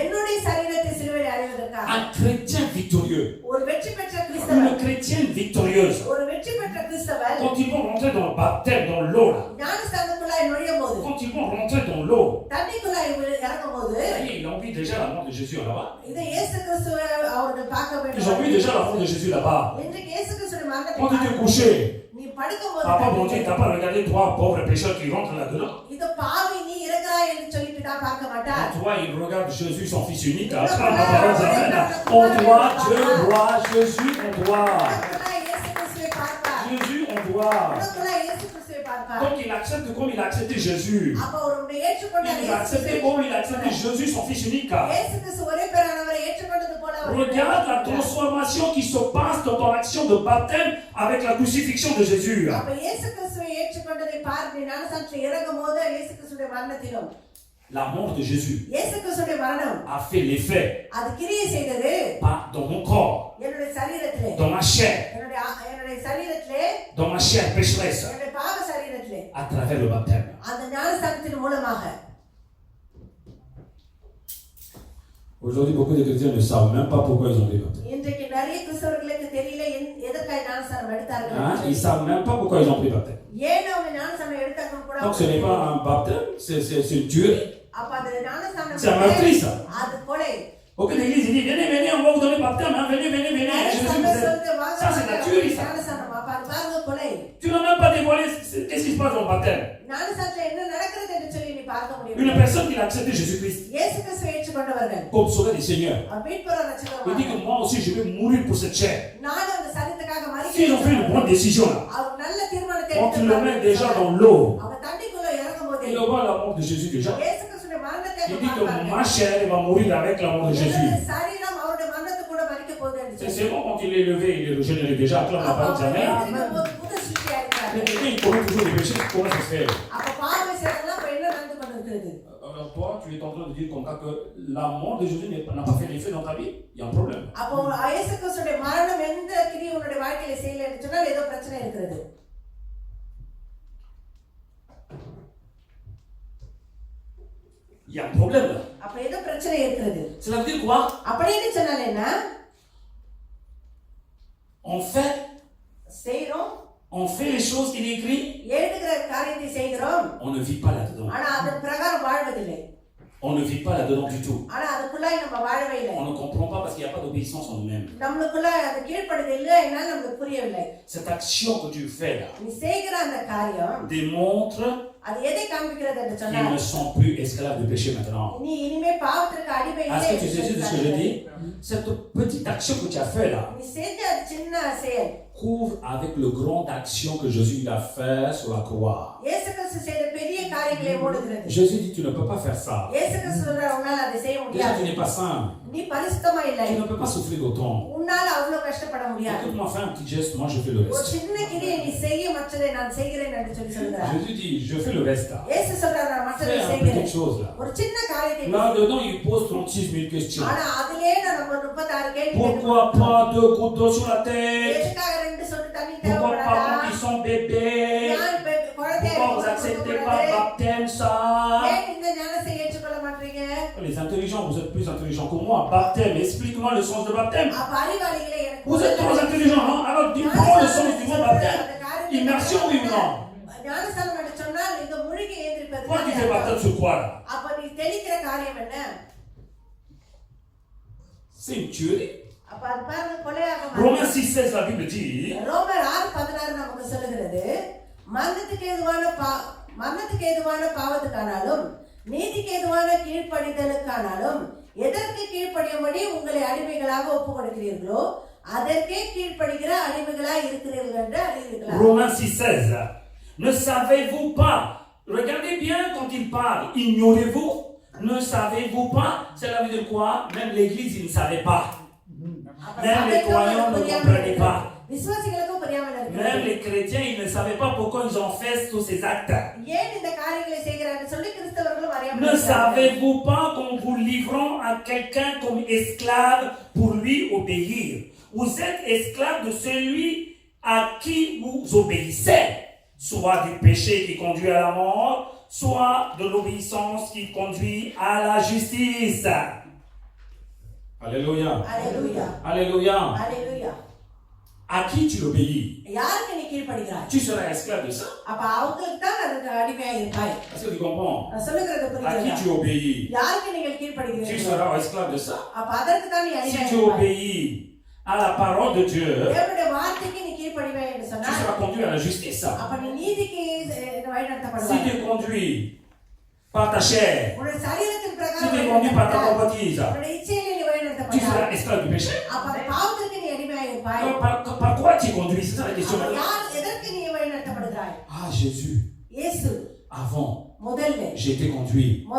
என்னுடைய சரீரத்தை சிலுவையில் அறைவதற்காக. Un chrétien victorieux, ஒரு வெற்றி பெற்ற une கிறிஸ்தவர், chrétienne victorieuse, ஒரு வெற்றி பெற்ற கிறிஸ்தவர் quand ils vont rentrer dans le baptême, dans l'eau, là, ஞானஸ்தானத்துக்குள்ளாய் நுழையும் போது, quand ils vont rentrer dans l'eau, தண்ணிக்குள்ளாய் இறங்கும் போது, ça y est, ils ont vu déjà la mort de Jésus là-bas. இதை இயேசு கிறிஸ்துவை அவர்கள் பார்க்க Ils ont vu déjà la mort de Jésus là-bas. இன்றைக்கு இயேசு கிறிஸ்துவின் மரணத்தை Quand tu t'es பார்க்க- couché, நீ படுக்கும்போது papa bon Dieu, t'as pas regardé trois pauvres pécheurs qui rentrent là-dedans. இது பாவி நீ இருக்கிறாய் என்று சொல்லிட்டு தான் பார்க்க மாட்டார். En toi, il regarde Jésus, son fils unique. En toi, Dieu voit Jésus en toi. உனக்குள்ளாய் இயேசு கிறிஸ்துவை பார்ப்பார். Jésus en toi. உனக்குள்ளாய் இயேசு கிறிஸ்துவை பார்ப்பார். Donc il accepte comme il a accepté Jésus. அப்ப அவருடைய ஏற்றுக்கொண்ட Il a இயேசு accepté கிறிஸ்துவை- comme il a accepté Jésus, son fils unique. இயேசு கிறிஸ்து ஒரே பேரானவரை ஏற்றுக்கொண்டது போல அவர் Regarde la transformation qui se passe dans ton action de baptême avec la crucifixion de Jésus. அப்ப இயேசு கிறிஸ்துவை ஏற்றுக்கொண்டதை பார்த்து ஞானஸ்தானத்தில் இறங்கும் போது இயேசு கிறிஸ்துடைய மரணத்திலும் La mort de Jésus இயேசு கிறிஸ்துடைய மரணம் a fait l'effet, அது கிரியை செய்தது pas dans mon corps, என்னுடைய சரீரத்திலே, dans ma chair, என்னுடைய சரீரத்திலே, dans ma chair pécheresse, என்னுடைய பாவ சரீரத்திலே, à travers le baptême. அந்த ஞானஸ்தானத்தின் மூலமாக. Aujourd'hui, beaucoup de chrétiens ne savent même pas pourquoi ils ont été baptisés. இன்றைக்கு நிறைய கிறிஸ்தவர்களுக்கு தெரியல எதற்காக ஞானஸ்தானம் எடுத்தார்கள் Hein? என்று Ils ne சொல்லி. savent même pas pourquoi ils ont pris baptême. ஏன் அவங்க ஞானஸ்தானம் எடுத்தாங்கன்னு கூட Donc ce n'est pas un baptême, c'est une tuerie. அப்ப அது ஞானஸ்நானம் C'est un meurtrier, ça. அது கொலை. Aucune église dit, venez, on va vous donner le baptême, hein, venez, Jésus vous aime. Ça, c'est la tuerie, ça. ஞானஸ்நானம் அப்ப அது பாருங்க கொலை. Tu n'as même pas dévoilé qu'est-ce qui se passe dans le baptême. ஞானஸ்நானத்துல என்ன நடக்கிறது என்று சொல்லி நீ பார்க்க முடியும். Une personne qui a accepté Jésus-Christ இயேசு கிறிஸ்துவை ஏற்றுக்கொண்டவர்கள் comme sauveur des seigneurs. மீட்பர் Il ரட்சகர். dit que moi aussi je vais mourir pour cette chair. நான் அந்த சரீரத்துக்காக S'ils ont fait une bonne décision là, அவர் நல்ல தீர்மானத்தை on te le met déjà dans l'eau. அவங்க தண்ணிக்குள்ள இறங்கும்போது Il voit la mort de Jésus déjà. இயேசு கிறிஸ்துவின் மரணத்தை Il dit que ma chair elle va mourir avec la mort de Jésus. சரீரம் அவருடைய மரணத்தை கூட மரிக்க போகுது என்று சொல்லி. C'est bon quand il est levé, il est régénéré déjà, acclame la parole de sa mère. புது சிருஷ்டியா இருக்கிறார். Mais quelqu'un il commet toujours des péchés, comment ça se fait? அப்ப பாவம் செய்யறதெல்லாம் அப்ப என்ன நடந்து கொண்டிருக்கிறது? Alors toi, tu es en train de dire comme ça que la mort de Jésus n'a pas fait l'effet dans ta vie? Il y a un problème. அப்போ இயேசு கிறிஸ்துவின் மரணம் எந்த கிரியை உன்னுடைய வாழ்க்கையில செய்யல என்று சொன்னால் ஏதோ பிரச்சனை இருக்கிறது. Il y a un problème là. அப்ப ஏதோ பிரச்சனை இருக்கிறது. Cela veut dire quoi? அப்படின்னு சொன்னால என்ன? On fait les choses qu'il écrit. எழுதுகிற காரியத்தை செய்கிறோம். On ne vit pas là-dedans. ஆனா அதன் பிரகாரம் வாழ்வதில்லை. On ne vit pas là-dedans du tout. ஆனா அதுக்குள்ளாய் நம்ம வாழவே இல்லை. On ne comprend pas parce qu'il n'y a pas d'obéissance en nous-mêmes. நமக்குள்ள அது கீழ்ப்படிதல் இல்லை என்னால நமக்கு புரியவில்லை. Cette action que tu fais là நீ செய்கிற அந்த காரியம் démontre அது எதை காண்பிக்கிறது என்று qu'ils சொன்னால் ne sont plus esclaves de péché maintenant. நீ இனிமே பாவத்திற்கு அடிமை இல்லை. Est-ce que tu sais ce que je dis? Cette petite action que tu as fait là நீ செஞ்ச சின்ன செயல் couvre avec le grand action que Jésus a fait sur la croix. இயேசு கிறிஸ்து செய்த பெரிய காரியங்களை மூடுகிறது. Jésus dit tu ne peux pas faire ça. இயேசு கிறிஸ்து சொல்றார் உன்னால அதை செய்ய Déjà முடியாது. tu n'es pas saint. நீ பரிசுத்தமா இல்லை. Tu ne peux pas souffrir d'autant. உன்னால அவ்வளவு கஷ்டப்பட முடியாது. Écoute-moi, fais un petit geste, moi je fais le ஒரு reste. சின்ன கிரியை நீ செய்ய மற்றதை நான் செய்கிறேன் என்று சொல்லி சொல்றார். Jésus dit je fais le reste là. இயேசு சொல்றார் நான் மற்றதை Fais un செய்கிறேன். petite chose là. ஒரு சின்ன காரியத்தை Là-dedans, il pose 36 000 questions. ஆனா அதிலே நான் நம்ம 36 கேள்வி Pourquoi pas 2 gouttes d'eau sur la tête? எதுக்காக ரெண்டு சொட்டு தண்ணி Pourquoi தேவைப்படாதா? pas quand ils sont bébés? ஏன் குழந்தை Pourquoi vous acceptez pas le baptême ça? ஏன் இந்த ஞானத்தை ஏற்றுக்கொள்ள மாட்டீங்க? Les intelligents, vous êtes plus intelligents que moi. Baptême, explique-moi le sens de baptême. அப்ப அறிவாளிகளே எனக்கு Vous êtes trop intelligents, hein? Alors dis-moi le sens du mot baptême. Immersion, oui ou non? ஞானஸ்நானம் என்று சொன்னால் இந்த முழுகி ஏந்திருப்பது. Pourquoi tu fais baptême sur quoi là? அப்ப நீ தெளிக்கிற காரியம் என்ன? C'est une tuerie. அப்ப அது பாருங்க கொலையாக Romains 6,16, la Bible dit ரோமர் 6:16 நமக்கு சொல்லுகிறது மரணத்துக்கு ஏதுவான பாவத்துக்கானாலும் நீதிக்கு ஏதுவான கீழ்ப்படிதலுக்கானாலும் எதற்கு கீழ்ப்படியும்படி உங்களை அடிமைகளாக ஒப்புக் கொடுக்கிறீர்களோ அதற்கே கீழ்ப்படுகிற அடிமைகளாக இருக்கிறீர்கள் என்று அறிவீர்களா? Romains 6,16. Ne savez-vous pas? Regardez bien quand il parle. Ignorez-vous? Ne savez-vous pas? Cela veut dire quoi? Même l'église, ils ne savaient pas. Même les croyants ne comprenaient pas. விசுவாசிகளுக்கும் புரியாமல் இருக்கிறது. Même les chrétiens, ils ne savaient pas pourquoi ils ont fait tous ces actes. ஏன் இந்த காரியங்களை செய்கிறார்கள் சொல்லி கிறிஸ்தவர்களும் அறியாமல் Ne இருக்கிறார்கள். savez-vous pas qu'en vous livrant à quelqu'un comme esclave pour lui obéir, vous êtes esclave de celui à qui vous obéissez, soit du péché qui conduit à la mort, soit de l'obéissance qui conduit à la justice. Alléluia. Alléluia. Alléluia. Alléluia. À qui tu obéis? யாருக்கு நீ கீழ்ப்படிகிறாய்? Tu seras esclave de ça. அப்ப அவங்களுக்கு தான் அதுக்கு அடிமையாக இருப்பாய். Est-ce que tu comprends? நான் சொல்லுகிறது À qui புரியுதா? tu obéis? யாருக்கு நீங்கள் Tu கீழ்ப்படிகிறீர்கள்? seras esclave de ça. அப்ப அதற்கு தான் நீ Si அடிமையாக tu இருப்பாய். obéis à la parole de Dieu, தேவனுடைய வார்த்தைக்கு நீ கீழ்ப்படிவாய் என்று tu சொன்னால் seras conduit à la justice. அப்ப நீ நீதிக்கு Si வழிநடத்தப்படுவாய். tu es conduit par ta chair, உன்னுடைய சரீரத்தின் si பிரகாரம் tu es conduit par ta convoitise, உன்னுடைய இச்சையிலே நீ tu வழிநடத்தப்படுவாய். seras esclave du péché. அப்ப அந்த பாவத்திற்கு நீ அடிமையாக இருப்பாய். Par quoi tu es conduit? C'est ça la question. அப்ப யார் எதற்கு நீ வழிநடத்தப்படுகிறாய்? Ah, Jésus, இயேசு avant, முதல்ல j'ai été conduit. நான்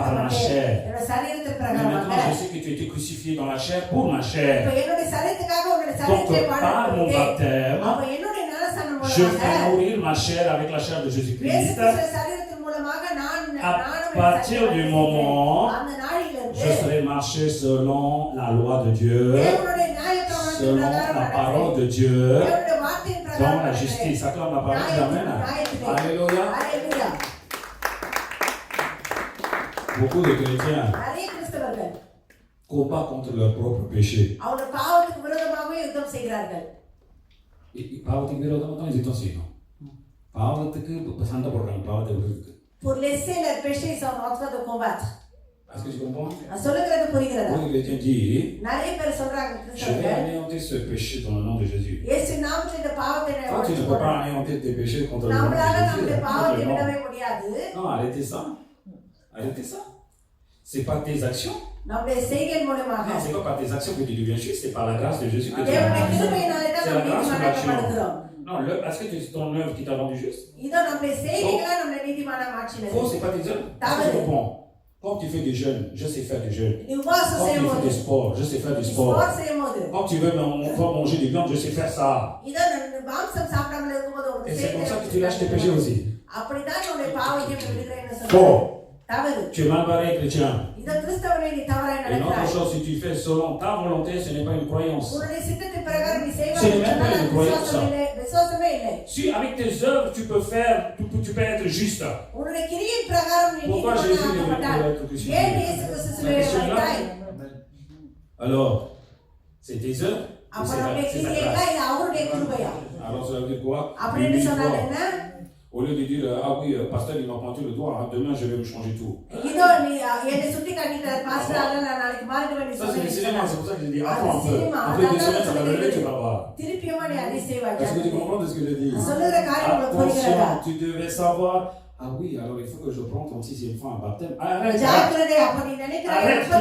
Par ma chair. வழிநடத்தப்பட்டேன். என்னோட சரீரத்தின் Mais maintenant, பிரகாரமாக. je sais que tu as été crucifié dans la chair pour ma chair. இப்ப என்னுடைய சரீரத்துக்காக உன்னுடைய Donc, சரீரத்தை par mon பாடுபட்டேன். baptême, அப்ப என்னுடைய ஞானஸ்நானம் je மூலமாக fais mourir ma chair avec la chair de இயேசு Jésus-Christ. கிறிஸ்துவின் சரீரத்தின் மூலமாக நானும் partir du moment அந்த நாளிலிருந்து Je serai marché selon la loi de Dieu, தேவனுடைய நியாயப்பிரமாணத்தின் selon பிரகாரம் la parole நடப்பேன். de Dieu, தேவனுடைய வார்த்தையின் dans பிரகாரம் la நடப்பேன். justice. Acclame la parole de Amen. Alléluia. Alléluia. Beaucoup de chrétiens நிறைய கிறிஸ்தவர்கள் combattent contre leur propre péché. அவருடைய பாவத்துக்கு விரோதமாகவே யுத்தம் செய்கிறார்கள். Ils parlent de ils étaient aussi, non? பாவத்துக்கு சண்டை போடுறாங்க பாவத்தை விடுறதுக்கு. Pour laisser le péché, ils sont en train de combattre. Est-ce que tu comprends? சொல்லுகிறது புரிகிறதா? Beaucoup de chrétiens disent, நிறைய பேர் சொல்றாங்க je vais கிறிஸ்தவர்கள் anéantir ce péché dans le nom de Jésus. இயேசு நாமத்தில் இந்த பாவத்தை Toi, tu ne peux pas anéantir tes péchés contre le nom de நம்மளால நம்முடைய பாவத்தை Jésus. விடவே முடியாது. Non, arrêtez ça. Arrêtez ça. C'est pas tes actions. நம்முடைய செய்கை மூலமாக Non, c'est pas par tes actions que tu deviens juste, c'est par la grâce de Jésus que tu தேவனுடைய es. கிருபையினாலே தான் C'est la நாம் grâce ou நீதிமானாக்கப்படுகிறோம். l'action? Non, est-ce que c'est ton œuvre qui t'a rendu juste? இதோ நம்முடைய செய்கைகளா நம்மை நீதிமானா மாற்றினது. Faux, c'est pas tes œuvres. Est-ce que tu comprends? Quand tu fais des jeûnes, je sais faire des jeûnes. நீ உபவாசம் Quand tu fais செய்யும்போது des sports, je sais faire du sport. Sports செய்யும்போது Quand tu veux manger des viandes, je sais faire ça. இதோ நம்ம மாംசம் சாப்பிடாமல் இருக்கும்போது ஒரு Et c'est comme ça que tu lâches tes péchés aussi. அப்படிதான் நம்முடைய பாவத்தை விடுகிறேன்னு Faux. சொல்றாங்க. தவறு. Tu es mal barré, chrétien. இதோ கிறிஸ்தவனே நீ தவறாய் Et une autre நடக்கிறாய். chose, si tu fais selon ta volonté, ce n'est pas une croyance. உன்னுடைய சித்தத்தின் பிரகாரம் நீ செய்வாய் C'est même pas என்றால் une அது croyance, விசுவாசம் இல்லை, விசுவாசமே இல்லை. Si avec tes œuvres, tu peux faire, tu peux être juste. உன்னுடைய கிரியின் பிரகாரம் நீ Pourquoi Jésus est venu நீதிமானாக்கப்பட்டாய். pour être crucifié? ஏன் இயேசு கிறிஸ்து சிலுவையில் மரித்தாய்? Alors, c'est tes œuvres ou அப்ப c'est நம்முடைய sa கிரியைகளா grâce? இல்ல அவருடைய கிருபையா? Alors, ça veut dire quoi? அப்படின்னு Une சொன்னால் fois, என்ன? au lieu de dire, ah oui, pasteur, il m'a pointé le doigt, hein, demain je vais me changer tout. இதோ நீ என்னை சுட்டி காட்டிட்டார் பாஸ்டர், அதனால நான் நாளைக்கு மாறிடுவேன் நீ Ça, c'est le cinéma, c'est சொன்னீங்க. pour ça que je dis, Ah, attends un le peu. cinéma, Après 2 attends, semaines, ça va attends, lever, tu vas voir. திருப்பியுமா நீ அதை செய்வாய். Est-ce que tu comprends de ce que je dis? சொல்லுகிற காரியம் உனக்கு புரிகிறதா? Attention, tu devais savoir. Ah oui, alors il faut que je prenne ton 6e fois un baptême. Arrête, ஜாக்கிரதை. அப்ப நீ நினைக்கிறாய் arrête, tu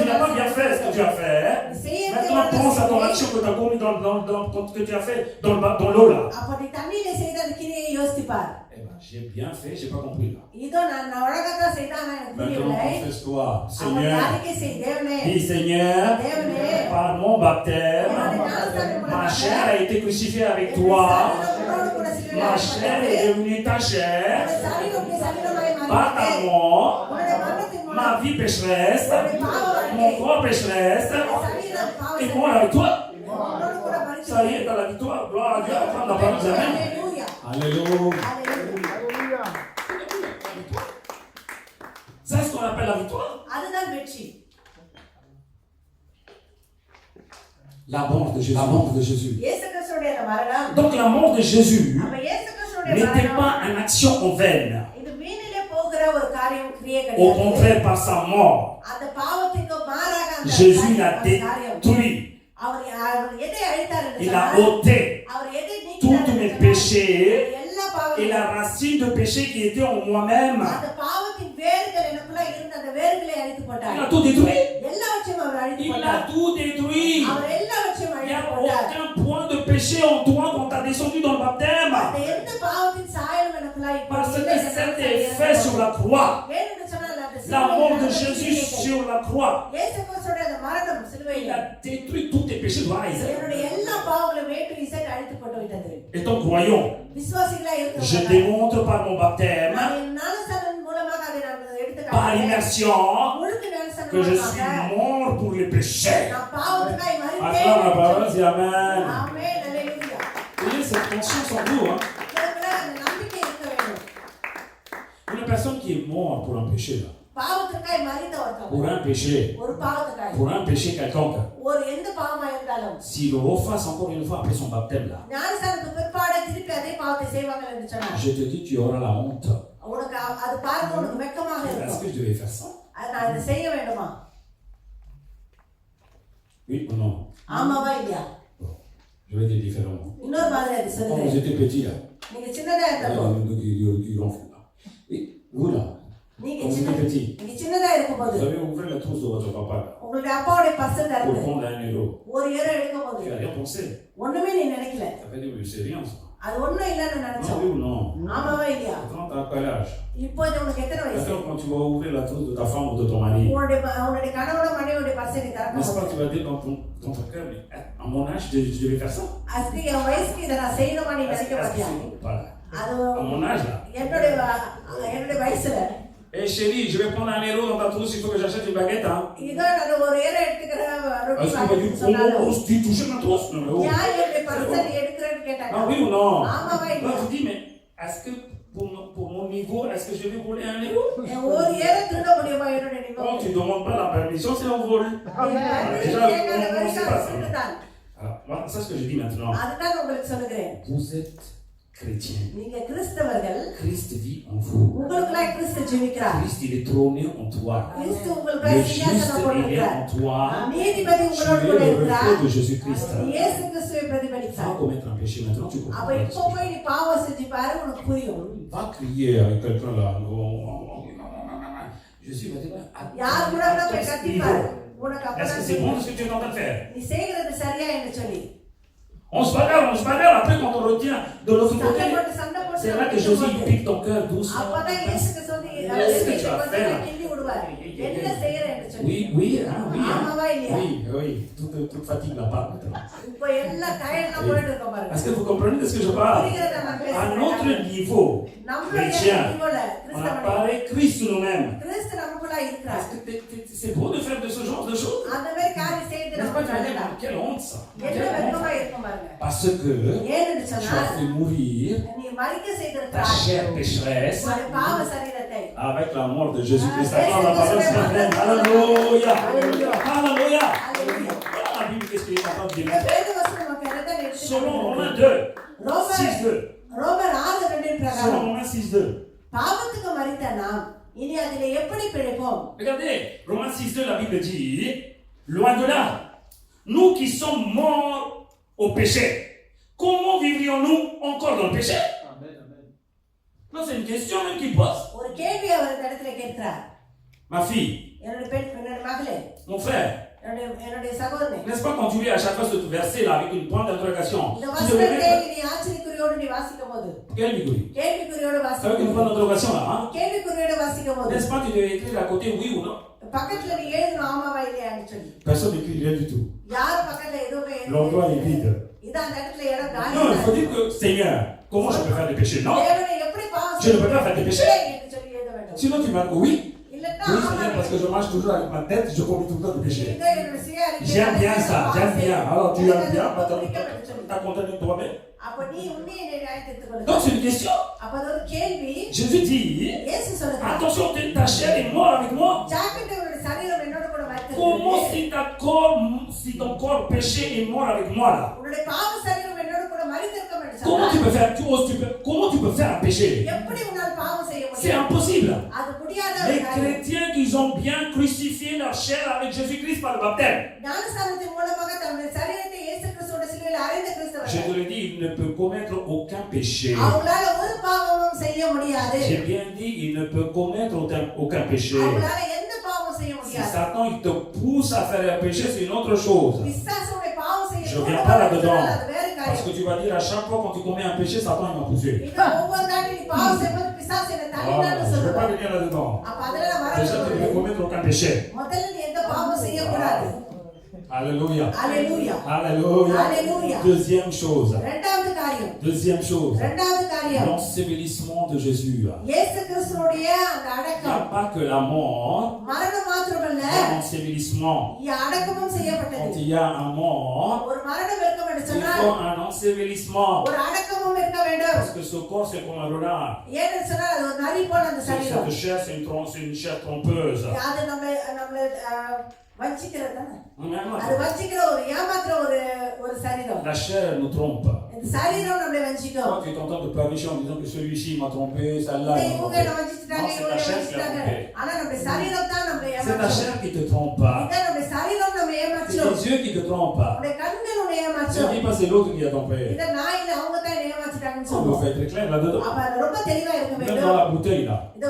n'as pas bien fait ce que tu as fait. நீ செய்ய Maintenant, pense à ton action que tu as commis que tu as fait dans l'eau là. அப்ப நீ தண்ணியில செய்த அந்த கிரியை யோசிப்பார். Eh ben, j'ai bien fait, j'ai pas compris là. இதோ நான் ஒழுங்காதான் செய்தேன், ஆனா எனக்கு Maintenant, புரியவில்லை. confesse-toi, அப்ப Seigneur. யாருக்கே செய் தேவனே. Dis Seigneur, தேவனே, par mon baptême, ma chair a été crucifiée avec toi. Ma chair est devenue ta chair. Par ta mort, ma vie pécheresse, mon corps pécheresse, et moi avec toi. Ça y est, dans la victoire, gloire à Dieu, apprendre la parole de Amen. Alléluia. C'est ce qu'on appelle la victoire. அதுதான் வெற்றி. La mort de Jésus. La mort de Jésus. இயேசு கிறிஸ்துவுடைய அந்த மரணம், Donc la mort de Jésus அப்ப இயேசு கிறிஸ்துவுடைய n'était மரணம் pas une action en vaine. இது வீணிலே போகிற ஒரு காரியம், கிரியை Au கிடையாது. contraire, par sa mort, அந்த பாவத்துக்கு மாறாக அந்த Jésus l'a காரியம். détruit. அவர் எதை அழித்தார் என்று Il a சொன்னால், ôté அவர் எதை நீக்கினார் tous என்று mes சொன்னால், péchés எல்லா et பாவங்களும், la racine de péché qui était en moi-même. அந்த பாவத்தின் வேர்கள் எனக்குள்ள இருந்த அந்த வேர்களை அழித்து Il போட்டார். a tout détruit. எல்லாவற்றையும் அவர் அழித்து Il a போட்டார். tout détruit. அவர் எல்லாவற்றையும் Il n'y a அழித்து போட்டார். aucun point de péché en toi quand tu as descendu dans le baptême. அந்த எந்த பாவத்தின் சாயலும் எனக்குள்ள இப்போ Parce இல்லை que என்று c'était நான் fait sur la croix. ஏனென்று சொன்னால் அந்த La mort de சிலுவையில் Jésus நடந்த sur la croix. இயேசு கிறிஸ்துவுடைய அந்த மரணம் Il சிலுவையில் a détruit tous tes péchés de Isaac. என்னுடைய எல்லா பாவங்களும் ஏற்று இசைக்கு அழித்து போட்டு விட்டது. Étant croyant, விசுவாசிகளா je இருக்கிறவர்கள் démontre par mon baptême, நான் என் ஞானஸ்நானம் மூலமாக அதை நான் எடுத்து par காட்டுகிறேன். immersion, முழுக்க ஞானஸ்நானம் que je மூலமாக suis mort pour les péchés. நான் பாவத்துக்காய் Acclame la parole, மரித்தேன். dis Amen. ஆமென், அல்லேலூயா. Vous voyez, cette conscience en vous, hein. இதற்குள்ள அந்த நம்பிக்கை இருக்க வேண்டும். Une personne qui est morte pour un péché, là, பாவத்துக்காய் மரித்த ஒருத்தன், pour un péché, ஒரு பாவத்துக்காய், pour un péché quelconque, ஒரு எந்த பாவமா இருந்தாலும் s'il le refasse encore une fois après son baptême, là, ஞானஸ்நானத்துக்கு பிற்பாடு திருப்பி அதே பாவத்தை செய்வாங்க என்று சொன்னார். je te dis, tu auras la honte. உனக்கு அது பார்க்க உனக்கு வெட்கமாக Est-ce இருக்கும். que je devais faire ça? அது நான் இதை செய்ய வேண்டுமா? Oui ou non? ஆமாவா இல்லையா? Bon, je vais dire différemment. இன்னொரு மாதிரி அது Quand சொல்லுங்க. vous étiez petit, là, நீங்க சின்னதா இருந்தப்போ, qui gonfle, là. Et vous, là, நீங்க quand vous சின்ன étiez petit, நீங்க சின்னதா இருக்கும்போது vous avez ouvert la trousse de votre papa, là, உங்களுடைய அப்பாவுடைய பர்ஸ் pour திறந்து prendre 1 euro. ஒரு ஏரோ எடுக்கும்போது Tu n'as rien pensé. ஒண்ணுமே நீ நினைக்கல. Ça fait dire, mais c'est rien, ça. அது ஒண்ணும் இல்லைன்னு Non, நினைச்சோம். oui ou non? ஆமாவா இல்லையா? Quand tu as quel âge? இப்போது உனக்கு எத்தனை வயசு? Maintenant, quand tu vas ouvrir la trousse de ta femme ou de ton mari, உன்னுடைய கணவனோட மனைவியோட பர்ஸை நீ n'est-ce திறக்கும் pas, tu vas dire dans ton cœur, mais à mon âge, je devais faire ça. அஸ்தி என் வயசுக்கு இதை நான் செய்யணுமா நீ Est-ce நினைக்க que மாட்டியா? c'est pas là? அது À mon âge, là. என்னுடைய வயசுல Hé chérie, je vais prendre 1 euro dans ta trousse, il faut que j'achète une baguette, hein. இதோ நான் ஒரு ஏரோ எடுத்துக்கிறேன் ரொட்டி Est-ce qu'on va dire, சொன்னாலும் oh, tu touches ma trousse? Non, mais oh. யார் என்னுடைய பர்ஸை நீ எடுக்கிறேன்னு கேட்டாங்க. Ah oui ou non? ஆமாவா Là, இல்லையா? tu dis, mais est-ce que pour mon niveau, est-ce que je vais voler 1 euro? ஒரு ஏரோ திருட முடியுமா என்னுடைய Oh, நிபந்தனை? tu ne demandes pas la permission, c'est un vol. Déjà, on ne sait pas ça. Alors, voilà, c'est ce que je dis maintenant. அதுதான் உங்களுக்கு சொல்லுகிறேன். Vous êtes chrétiens, நீங்க கிறிஸ்தவர்கள், Christ vit en vous. உங்களுக்குள்ளாய் கிறிஸ்து ஜீவிக்கிறார். Christ, il est trôné en toi. கிறிஸ்து Le உங்களுக்குள்ளாய் juste, சிங்காசனம் il est போட்டிருக்கிறார். en toi. நீதிபதி Tu உங்களோடு es கூட le இருக்கிறார். reflet de Jésus-Christ. இயேசு கிறிஸ்துவை Va பிரதிபலிக்கிறார். commettre un péché maintenant, tu அப்ப comprends. இப்போ போய் நீ பாவம் செஞ்சு பாரு, உனக்கு புரியும். Va crier avec quelqu'un là. Jésus va dire, யார் கூட கூட போய் கத்தி பாரு, உனக்கு est-ce que அப்பதான் c'est bon தெரியும். ce que tu es en train de faire? நீ செய்கிறது சரியா என்று சொல்லி On se bagarre. Après, quand on retient de l'autre côté, சண்டை போட்டு c'est là que Jésus il pique ton cœur doucement. அப்பதான் இயேசுக்கு சொல்லி Qu'est-ce que tu vas faire? கிள்ளி விடுவார். என்ன செய்யற என்று சொல்லி Oui, hein. ஆமாவா இல்லையா? Oui. Toute fatigue là part maintenant. இப்போ எல்லா டயர்ட்லாம் போயிட்டு இருக்கோம் பாருங்க. Est-ce que vous comprenez de ce que je parle? புரிகிறதா நான் À பேசுறது? notre niveau, நம்மளுடைய chrétien, நிலையில on கிறிஸ்தவனே, apparaît Christ sur nous-mêmes. கிறிஸ்து நமக்குள்ள இருக்கிறார். Est-ce que c'est beau de faire de ce genre de choses? அந்த மாதிரி காரியம் செய்து N'est-ce நம்ம pas? Tu vas dire, நடக்கலாம். mais quelle honte ça! என்ன வெட்கமா இருக்கும் பாருங்க. Parce que ஏன்னு tu சொன்னா as fait mourir நீ மரிக்க ta செய்திருக்கிறாய். chair pécheresse உன்னுடைய பாவ சரீரத்தை avec la mort de Jésus-Christ. Acclame la parole ce matin. Alléluia! Alléluia! Voilà la Bible, qu'est-ce qu'il est en train de இந்த dire? வேத வசனம் நமக்கு என்னத்தை எடுத்து Selon Romains 2, ரோமர் 6-2. ரோமர் 6:2 பிரகாரம் Selon Romains 6-2. பாவத்துக்கு மரித்த நாம் இனி அதிலே எப்படி பிழைப்போம்? Regardez, Romains 6-2, la Bible dit, loin de là, nous qui sommes morts au péché, comment vivrions-nous encore dans le péché? Non, c'est une question même qui pose. ஒரு கேள்வி அவர் இந்த இடத்துல கேட்கிறார். Ma fille, என்னுடைய மகளே, mon frère, என்னுடைய சகோதரனே, n'est-ce pas quand tu lis à chaque fois ce verset-là avec une pointe d'interrogation, இந்த tu வசனத்தை devrais நீ ஆச்சரியக்குறியோடு நீ வாசிக்கும்போது, quel bigoui? கேள்விக்குறியோடு Avec une வாசிக்கும்போது, pointe d'interrogation là, hein? கேள்விக்குறியோடு வாசிக்கும்போது, N'est-ce pas tu devais écrire à côté oui ou non? பக்கத்துல நீ எழுதணும் ஆமாவா இல்லையான்னு சொல்லி. Personne n'écrit rien du tout. யார் பக்கத்துல எதுவுமே L'endroit est vide. இது அந்த இடத்துல இடம் காலி. Non, il faut dire que Seigneur, comment je peux faire des péchés? Non, தேவனே எப்படி பாவம் je ne peux pas faire des péchés. என்று சொல்லி எழுத வேண்டும். Sinon tu marques oui. இல்லன்னா Oui, Seigneur, parce que je marche toujours avec ma tête, je commets tout le temps de péché. இது என்னுடைய சுய அறிக்கை. J'aime bien ça, j'aime bien. Alors tu aimes bien, குறிக்க வேண்டும் சொல்லி. t'as condamné toi-même. அப்ப நீ உன்னையே நியாயத்தீர்த்துக் கொள்ள. Donc c'est une question. அப்ப அது ஒரு கேள்வி. Jésus dit, இயேசு சொல்றார், attention, ta chair est morte avec moi. ஜாக்கிரதை, உன்னுடைய சரீரம் என்னோட கூட Comment மரித்திருக்கிறது. si ton corps péché est mort avec moi là? உன்னுடைய பாவ சரீரம் என்னோட கூட மரித்திருக்கும் என்று Comment tu சொன்னார். peux faire, comment tu peux faire un péché? எப்படி உன்னால் பாவம் செய்ய C'est முடியும்? impossible. அது முடியாத ஒரு Les காரியம். chrétiens qui ont bien crucifié leur chair avec Jésus-Christ par le baptême. ஞானஸ்நானத்தின் மூலமாக தன்னுடைய சரீரத்தை இயேசு கிறிஸ்துவோட சிலுவையில் அறைந்த Je கிறிஸ்தவர்கள். te le dis, il ne peut commettre aucun péché. அவங்களால ஒரு பாவமும் செய்ய முடியாது. J'ai bien dit, il ne peut commettre aucun péché. அவங்களால எந்த பாவமும் செய்ய Si முடியாது. Satan il te pousse à faire un péché, c'est une autre chose. பிசாசுடைய பாவம் செய்ய Je viens pas là-dedans. அது வேற Parce காரியம். que tu vas dire à chaque fois quand tu commets un péché, Satan il m'a poussé. இது ஒவ்வொரு நாளும் நீ பாவம் செய்யும்போது பிசாசு என்னை Ah, தள்ளினான்னு je ne vais pas சொல்லுவார். venir là-dedans. அப்ப அதுல நான் Déjà, tu ne peux வரக்கூடாது. commettre aucun péché. முதல்ல நீ எந்த பாவம் செய்யக்கூடாது. Alléluia. அல்லேலூயா. Alléluia. Alléluia. Deuxième chose. இரண்டாவது காரியம். Deuxième chose. இரண்டாவது காரியம். L'ensevelissement de Jésus. இயேசு கிறிஸ்துவுடைய அந்த Il n'y a அடக்கம், pas que la mort, மரணம் மாத்திரமல்ல, l'ensevelissement. அடக்கமும் Quand செய்யப்பட்டது. il y a un mort, ஒரு மரணம் இருக்கும் என்று il சொன்னால் faut un ensevelissement. ஒரு அடக்கமும் இருக்க வேண்டும். Parce que ce corps, c'est comme un renard. ஏன்னு சொன்னால் அது ஒரு நரி போல அந்த சரீரம். Cette chair, c'est une chair trompeuse. அது நம்மள வஞ்சிக்கிறது தானே. Vraiment. அது வஞ்சிக்கிற ஒரு ஏமாத்துற ஒரு சரீரம். La chair elle nous trompe. இந்த சரீரம் நம்மளை வஞ்சிக்கும். Toi, tu es en train de pleurnicher en disant que celui-ci m'a trompé, celle-là m'a இவங்க trompé. என்ன வஞ்சிச்சிட்டாங்க, Non, c'est இவங்க ta என்ன chair qui t'a வஞ்சிச்சிட்டாங்க. trompé. ஆனா நம்முடைய சரீரம் தான் நம்மளை C'est ta ஏமாற்றும். chair qui te trompe. இதான் நம்முடைய சரீரம் நம்மை C'est ஏமாற்றும். tes yeux qui te trompent. நம்முடைய கண்கள் உன்னை Ne ஏமாற்றும். dis pas c'est l'autre qui a trompé. இத நான் இல்ல, அவங்க தான் என்னை ஏமாத்திட்டாங்கன்னு On doit சொல்லுவோம். être clair là-dedans. அப்ப அது ரொம்ப தெளிவா இருக்க Même dans வேண்டும். la bouteille là. இது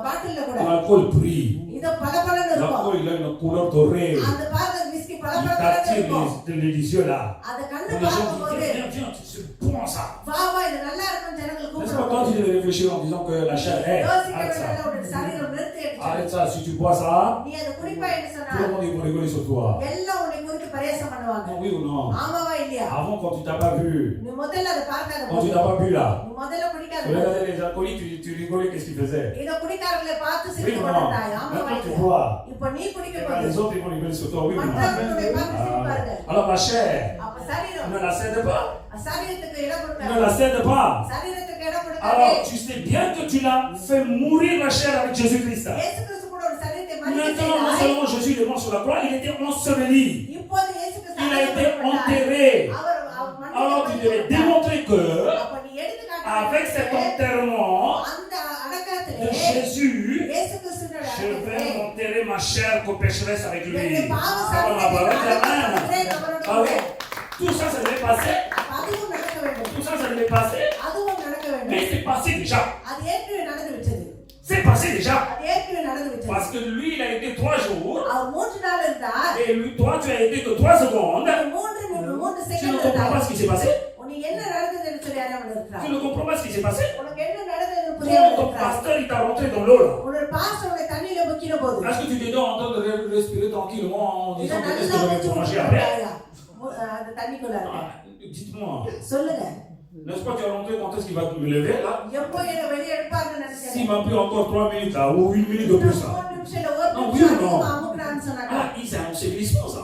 பாட்டில்ல கூட L'alcool brille. இது பளபளன்னு இருக்கும். L'alcool il a une couleur dorée. அந்த பாருங்க விஸ்கி Il பளபளன்னு t'attire இருக்கும். les yeux là. அத Quand கண்ணு les gens பார்க்கும்போது disent viens, c'est bon ça. வா வா இது நல்லா இருக்கும் ஜனங்கள் N'est-ce pas quand கூப்பிடுவாங்க. tu devais réfléchir en disant que la chair, hey, யோசிக்க arrête வேண்டியது ça. உன்னுடைய சரீரம் நிறுத்தி எடுத்து. Arrête ça, si tu bois ça, நீ அது குடிப்பா என்று tout சொன்னா le monde ils vont rigoler sur toi. எல்லாம் உன்னை குறித்து பரியாசம் பண்ணுவாங்க. Non, oui ou non? ஆமாவா இல்லையா? Avant, quand tu t'as pas vu, நீ முதல்ல அதை பார்க்காத quand tu போது, n'as pas bu là, நீ முதல்ல குடிக்காத tu போது, regardais les alcooliques, tu rigolais, qu'est-ce qu'ils faisaient? இத குடிக்காரங்களை பார்த்து Oui சிரித்து ou non? கொண்டிருந்தாய். ஆமாவா Maintenant tu இல்லையா? bois, இப்ப நீ et குடிக்கும் ben, போது les autres ils vont rigoler sur toi, oui ou non? மற்றவர்களுடைய பார்த்து சிரிப்பார்கள். Alors ma chair, அப்ப சரீரம் ne la cède pas, சரீரத்துக்கு இடம் ne கொடுக்காது. la cède pas. சரீரத்துக்கு இடம் கொடுக்காதே. Alors tu sais bien que tu l'as fait mourir la chair avec Jésus-Christ. இயேசு கிறிஸ்து கூட ஒரு சரீரத்தை மரிக்க Maintenant, non செய்தாய். seulement Jésus est mort sur la croix, il était enseveli. இப்போது இயேசு கிறிஸ்து Il a été அடக்கம் பண்ணப்பட்டார். enterré. அவர் மண்ணில் Alors tu devais வைக்கப்பட்டார். démontrer que அப்ப நீ எடுத்து à avec cet enterrement அந்த de அடக்கத்திலே Jésus, இயேசு கிறிஸ்துவினுடைய je அடக்கத்திலே vais enterrer ma chair co-pécheresse avec lui. என்னுடைய பாவ Avant la parole, சரீரத்தை amen. அடக்கப்படுகிறேன் Ah அவருடைய oui, tout ça, ça devait passer. அதுவும் நடக்க வேண்டும் Tout ça, ça devait passer. அதுவும் நடக்க வேண்டும் Mais c'est passé déjà. அது ஏற்கனவே நடந்து விட்டது C'est passé déjà. அது ஏற்கனவே நடந்து விட்டது Parce que lui, il a été 3 jours. அவர் 3 நாள் இருந்தார் Et lui, toi, tu as été que 3 secondes. 3 Tu ne second comprends pas ce qui s'est passé. உனக்கு என்ன நடந்ததுன்னு சொல்லி அறியாமல் இருக்கிறார் Tu ne comprends pas ce qui s'est passé. உனக்கு என்ன நடந்ததுன்னு புரியாமல் Ton இருக்கிறார் pasteur, il t'a rentré dans l'eau là. உன்னோட பாஸ்டர் தண்ணியில முக்கின போது Est-ce que tu t'étais en train de respirer tranquillement en இத disant நல்லா qu'est-ce que je vais மூச்சு manger après? விடுறாயா அந்த தண்ணிக்குள்ள Ah, dites-moi, சொல்லுங்க n'est-ce pas tu es rentré quand est-ce qu'il va me lever là? எப்போ என்ன வெளிய எடுப்பாங்கன்னு S'il நினைச்சேன் m'a pris encore 3 minutes là, ou 1 minute de plus là. 3 நிமிஷம் ஒரு Non, நிமிஷம் oui ou non? அதிகமா அமுக்குறான்னு சொன்னாங்க Ah, c'est un ensevelissement ça.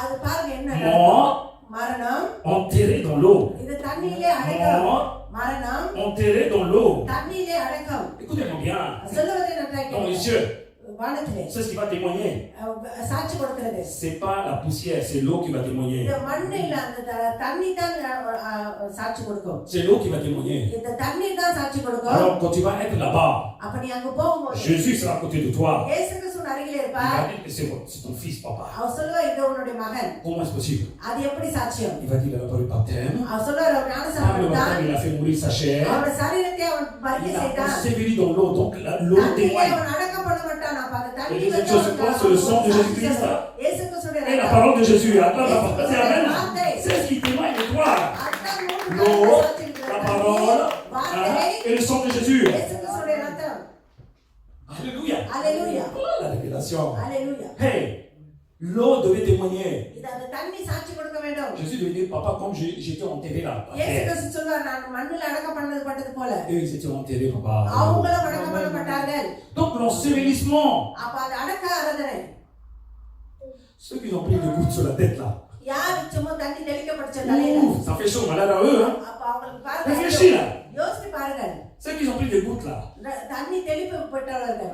அது பாருங்க என்ன Mort, மரணம் enterré dans l'eau. இது தண்ணியிலே அடக்கம் Mort, மரணம் enterré dans l'eau. தண்ணியிலே அடக்கம் Écoutez-moi bien. சொல்லுவதை நன்றாக Dans les கேளுங்க. cieux, வானத்திலே c'est ce qui va témoigner. சாட்சி கொடுக்கிறது C'est pas la poussière, c'est l'eau qui va témoigner. இந்த மண்ணு இல்ல அந்த தண்ணி தான் சாட்சி கொடுக்கும் C'est l'eau qui va témoigner. இந்த தண்ணி தான் சாட்சி கொடுக்கும் Alors quand tu vas être là-bas, அப்ப நீ அங்க போகும்போது Jésus sera à côté de toi. இயேசு கிறிஸ்து அருகிலே Il இருப்பார் va dire que c'est ton fils, papa. அவர் சொல்லுவார் இது உன்னுடைய மகன் Comment est-ce possible? அது எப்படி சாட்சியம் Il va dire il a pas le baptême. அவர் சொல்லுவார் அவர் Par le ஞானஸ்நானம் தான் baptême, il a fait mourir sa chair. அவருடைய சரீரத்தை அவன் Il பறிக்க a செய்தான் enseveli dans l'eau, donc l'eau தண்ணியிலே témoigne. அவன் அடக்கம் பண்ண மாட்டான் அப்ப அந்த Et தண்ணி deuxième chose, c'est quoi? C'est le sang de Jésus-Christ. இயேசு கிறிஸ்துடைய Et la ரத்தம். parole de Jésus. Attends, la parole, c'est Amen. C'est ce qui témoigne de toi. அதுதான் மூணு L'eau, காரியங்கள் சாட்சி இருக்கிறது. la parole வார்த்தை, hein, et le sang de Jésus. இயேசு கிறிஸ்துடைய ரத்தம். Alléluia. Alléluia. Voilà la révélation. Alléluia. Hey, l'eau devait témoigner. இது அந்த தண்ணி சாட்சி கொடுக்க வேண்டும் Jésus devait dire, papa, comme j'étais enterré là. இயேசு Hey. கிறிஸ்து சொல்வார் நான் மண்ணில் அடக்கம் பட்டது போல Eux, ils étaient enterrés, papa. அவங்களும் அடக்கம் பண்ணப்பட்டார்கள் Donc l'ensevelissement, அப்ப அது அடக்க ஆராதனை ceux qui ont pris des gouttes sur la tête là. யார் சும்மா தண்ணி தெளிக்கப்பட்ட தலையில Ouh, ça fait chaud, malade à eux. Hein. அப்ப அவங்களுக்கு பாருங்க Réfléchis là. யோசிச்சு பாருங்கள் Ceux qui ont pris des gouttes là. தண்ணி தெளிக்கப்பட்டவர்கள்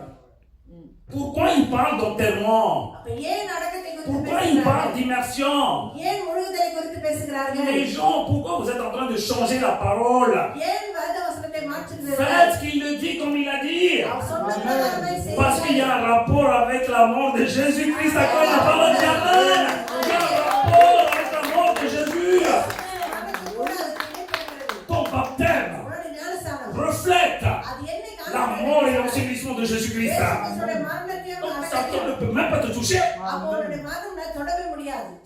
Pourquoi ils parlent d'enterrement? அப்ப ஏன் அடக்கத்தை குறித்து Pourquoi ils parlent பேசுகிறார்கள் d'immersion? ஏன் முழுகுதலை குறித்து பேசுகிறார்கள் Les gens, pourquoi vous êtes en train de changer la parole? ஏன் வேத வசனத்தை மாற்றுகிறீர்கள் Faites ce qu'il le dit comme il a dit. அவர் சொன்ன பிரகாரமே Parce qu'il y a un rapport avec la mort de Jésus-Christ à cause de la parole d'Amen. Il y a un rapport avec la mort de Jésus. Ton baptême reflète la mort et l'ensevelissement de Jésus-Christ. Donc Satan ne peut même pas te toucher.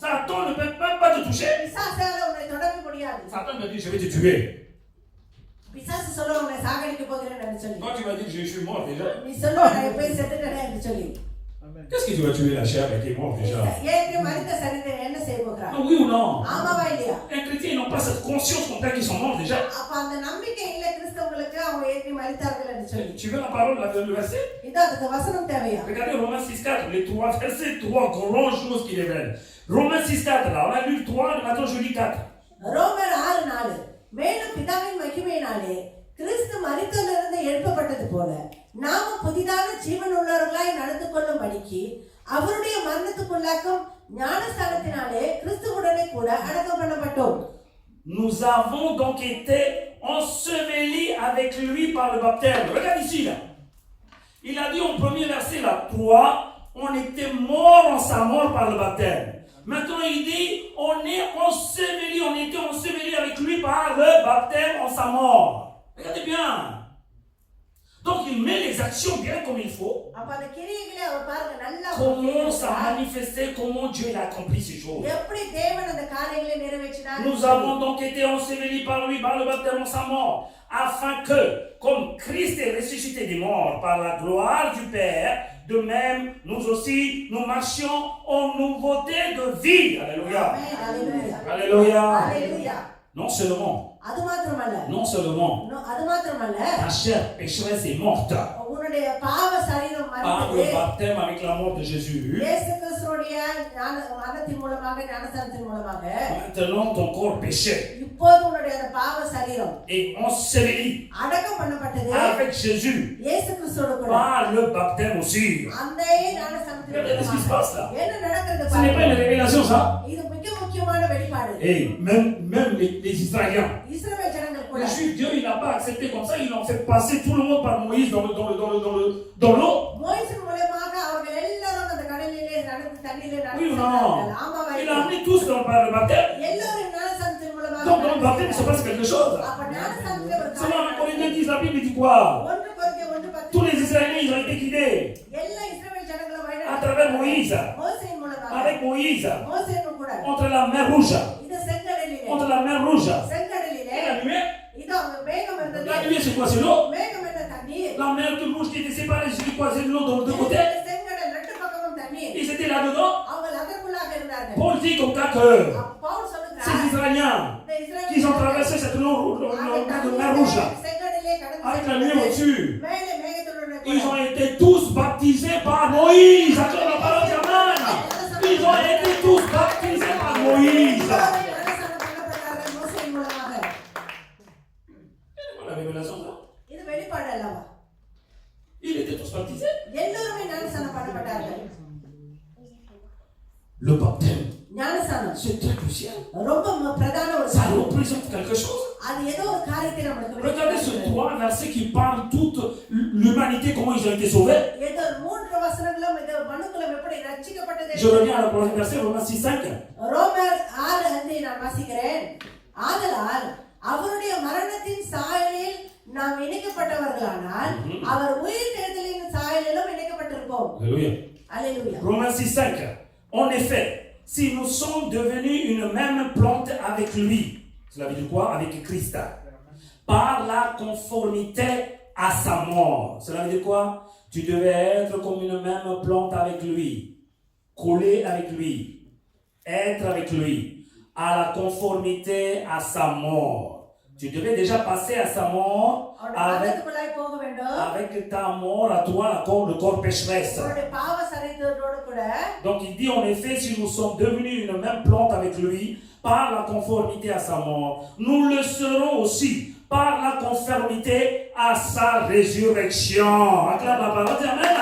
Satan ne peut même pas te toucher. Satan me dit, je vais te tuer. Toi, tu m'as dit que je suis mort déjà. Qu'est-ce que tu vas tuer la chair qui est morte déjà? Ah, oui ou non? Les chrétiens, ils n'ont pas cette conscience comme ça qu'ils sont morts déjà. Tu veux la parole, le verset? Regardez Romains 6,4, les 3 versets, 3 grandes choses qui révèlent. Romains 6,4, là, on a lu le 3, maintenant je lis 4. ரோமர் 6:4 மேலும் பிதாவின் மகிமையினாலே கிறிஸ்து மரித்தோரிலிருந்து எழுப்பப்பட்டது போல நாமும் புதிதான ஜீவன் உள்ளவர்களாய் நடந்து கொள்ளும்படிக்கு அவருடைய மரணத்துக்குள்ளாக்கும் ஞானஸ்தானத்தினாலே கிறிஸ்துவுடனே கூட அடக்கம் பண்ணப்பட்டோம். Nous avons donc été ensevelis avec lui par le baptême. Regarde ici là. Il a dit au premier verset là, 3, on était mort en sa mort par le baptême. Maintenant il dit, on est ensevelis, on était ensevelis avec lui par le baptême en sa mort. Regardez bien. Donc il met les actions bien comme il faut. அப்ப அந்த கிரியைகளை அவர் பாருங்க நல்லா Comment ça a manifesté, comment Dieu a accompli ces choses. எப்படி தேவன் அந்த காரியங்களை நிறைவேற்றினார். Nous avons donc été ensevelis par lui par le baptême en sa mort, afin que, comme Christ est ressuscité des morts par la gloire du Père, de même, nous aussi, nous marchions en nouveauté de vie. Alléluia. Amen. Alléluia. Alléluia. Alléluia. Non seulement, அது மாத்திரமல்ல non seulement, அது மாத்திரமல்ல ta chair pécheresse est morte உன்னுடைய பாவ சரீரம் par மரித்தது. le baptême avec la mort de Jésus. இயேசு கிறிஸ்துவுடைய மரணத்தின் மூலமாக ஞானஸ்தானத்தின் மூலமாக Maintenant, ton corps péché இப்போது உன்னுடைய அந்த பாவ சரீரம் est enseveli அடக்கம் பண்ணப்பட்டது avec Jésus இயேசு கிறிஸ்துவோடு கூட. par le baptême aussi. அந்த ஞானஸ்தானத்தின் Regardez ce qui se passe là. என்ன நடக்கிறது Ce n'est pas une பாருங்க. révélation ça. இது மிக முக்கியமான வெளிப்பாடு. Et même les Israéliens, இஸ்ரவேல் ஜனங்கள் కూడా Les Juifs, Dieu, il n'a pas accepté comme ça, il en fait passer tout le monde par Moïse dans l'eau. மோசேயின் மூலமாக அவர்கள் எல்லாரும் அந்த கடலிலே நடந்து தண்ணீரிலே Oui ou நடந்து non? சென்றார்கள். ஆமாவா Il a amené tous par le baptême. எல்லாரும் ஞானசானத்தின் மூலமாக Donc dans le baptême, il se passe quelque chose. அப்ப ஞானசானத்திலே ஒரு Selon காரியம் les Corinthiens disent, la Bible dit quoi? 1 Corinthiயர் 1:10 Tous les Israéliens, ils ont été guidés எல்லா இஸ்ரவேல் ஜனங்களும் à travers Moïse. மோசேயின் மூலமாக Avec Moïse, மோசேயும் கூட entre la mer Rouge. இது செங்கடலிலே Entre la mer Rouge. செங்கடலிலே Et la nuée. இது அவங்க மேகம் இருந்தது La nuée, c'est quoi? C'est l'eau. மேகம் என்ன தண்ணீர் La mer toute rouge qui était séparée, c'est quoi? C'est de l'eau de côté. செங்கடல் ரெண்டு பக்கமும் தண்ணீர் Ils étaient là-dedans. அவங்க அதற்குள்ளாக இருந்தார்கள் Paul dit comme ça que Pavul ces சொல்றார் Israéliens இந்த இஸ்ரவேல் qui ont traversé cette mer Rouge là, செங்கடலிலே கடந்து avec la nuée சென்றார்கள். au-dessus, மேலே மேகத்துடன் ils ont été tous baptisés par Moïse. Acclame la parole d'Amen. Ils ont été tous baptisés par Moïse. பண்ணப்பட்டார்கள் மோசேயின் மூலமாக La révélation là. இது வெளிப்பாடு அல்லவா Ils étaient tous baptisés. எல்லாரும் ஞானசானம் பண்ணப்பட்டார்கள் Le baptême, ஞானசானம் c'est très crucial. ரொம்ப பிரதான ஒரு Ça காரியம் représente quelque chose. அது ஏதோ ஒரு காரியத்தை நமக்கு Regardez ce வெளிப்படுத்துகிறது. 3 versets qui parlent toute l'humanité, comment ils ont été sauvés. ஏதோ மூன்று வசனங்களும் இது மனுக்குலம் எப்படி ரட்சிக்கப்பட்டது Je reviens à la première verset, Romains 6:5. ரோமர் 6:5 நான் வாசிக்கிறேன். ஆதலால் அவருடைய மரணத்தின் சாயலில் நாம் இணைக்கப்பட்டவர்களானால் அவர் உயிர்த்தெழுதலின் சாயலிலும் இணைக்கப்பட்டிருப்போம். Alléluia. அல்லேலூயா. Romains 6:5. En effet, si nous sommes devenus une même plante avec lui, cela veut dire quoi? Avec Christ. Par la conformité à sa mort. Cela veut dire quoi? Tu devais être comme une même plante avec lui, coller avec lui, être avec lui, à la conformité à sa mort. Tu devais déjà passer à sa mort அவருடைய avec, மரணத்துக்குள்ளாய் போக வேண்டும். avec ta mort à toi, le corps pécheresse. அவருடைய பாவ சரீரத்தோடு கூட Donc il dit en effet, si nous sommes devenus une même plante avec lui, par la conformité à sa mort, nous le serons aussi par la conformité à sa résurrection. Acclame la parole d'Amen.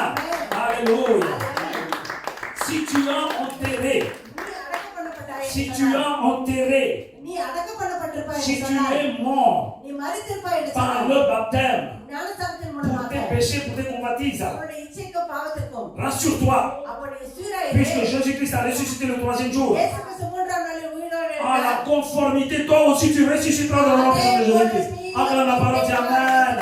Alléluia. Si tu as enterré, நீ அடக்கம் பண்ணப்பட்டாய் si என்று tu சொன்னார். as enterré, நீ அடக்கம் பண்ணப்பட்டிருப்பாய் si என்று tu சொன்னார். es mort நீ மரித்திருப்பாய் என்று par சொன்னார். le baptême, ஞானஸ்நானத்தின் pour மூலமாக tes péchés, pour tes convoitises, அவருடைய இச்சைக்கும் பாவத்திற்கும் rassure-toi, அப்படி சீராயிரு. puisque Jésus-Christ a ressuscité le 3e jour. இயேசு கிறிஸ்து மூன்றாம் நாளில் உயிரோடு À la எழுந்தார். conformité, toi aussi tu ressusciteras dans le nom de Jésus-Christ. Acclame la parole d'Amen.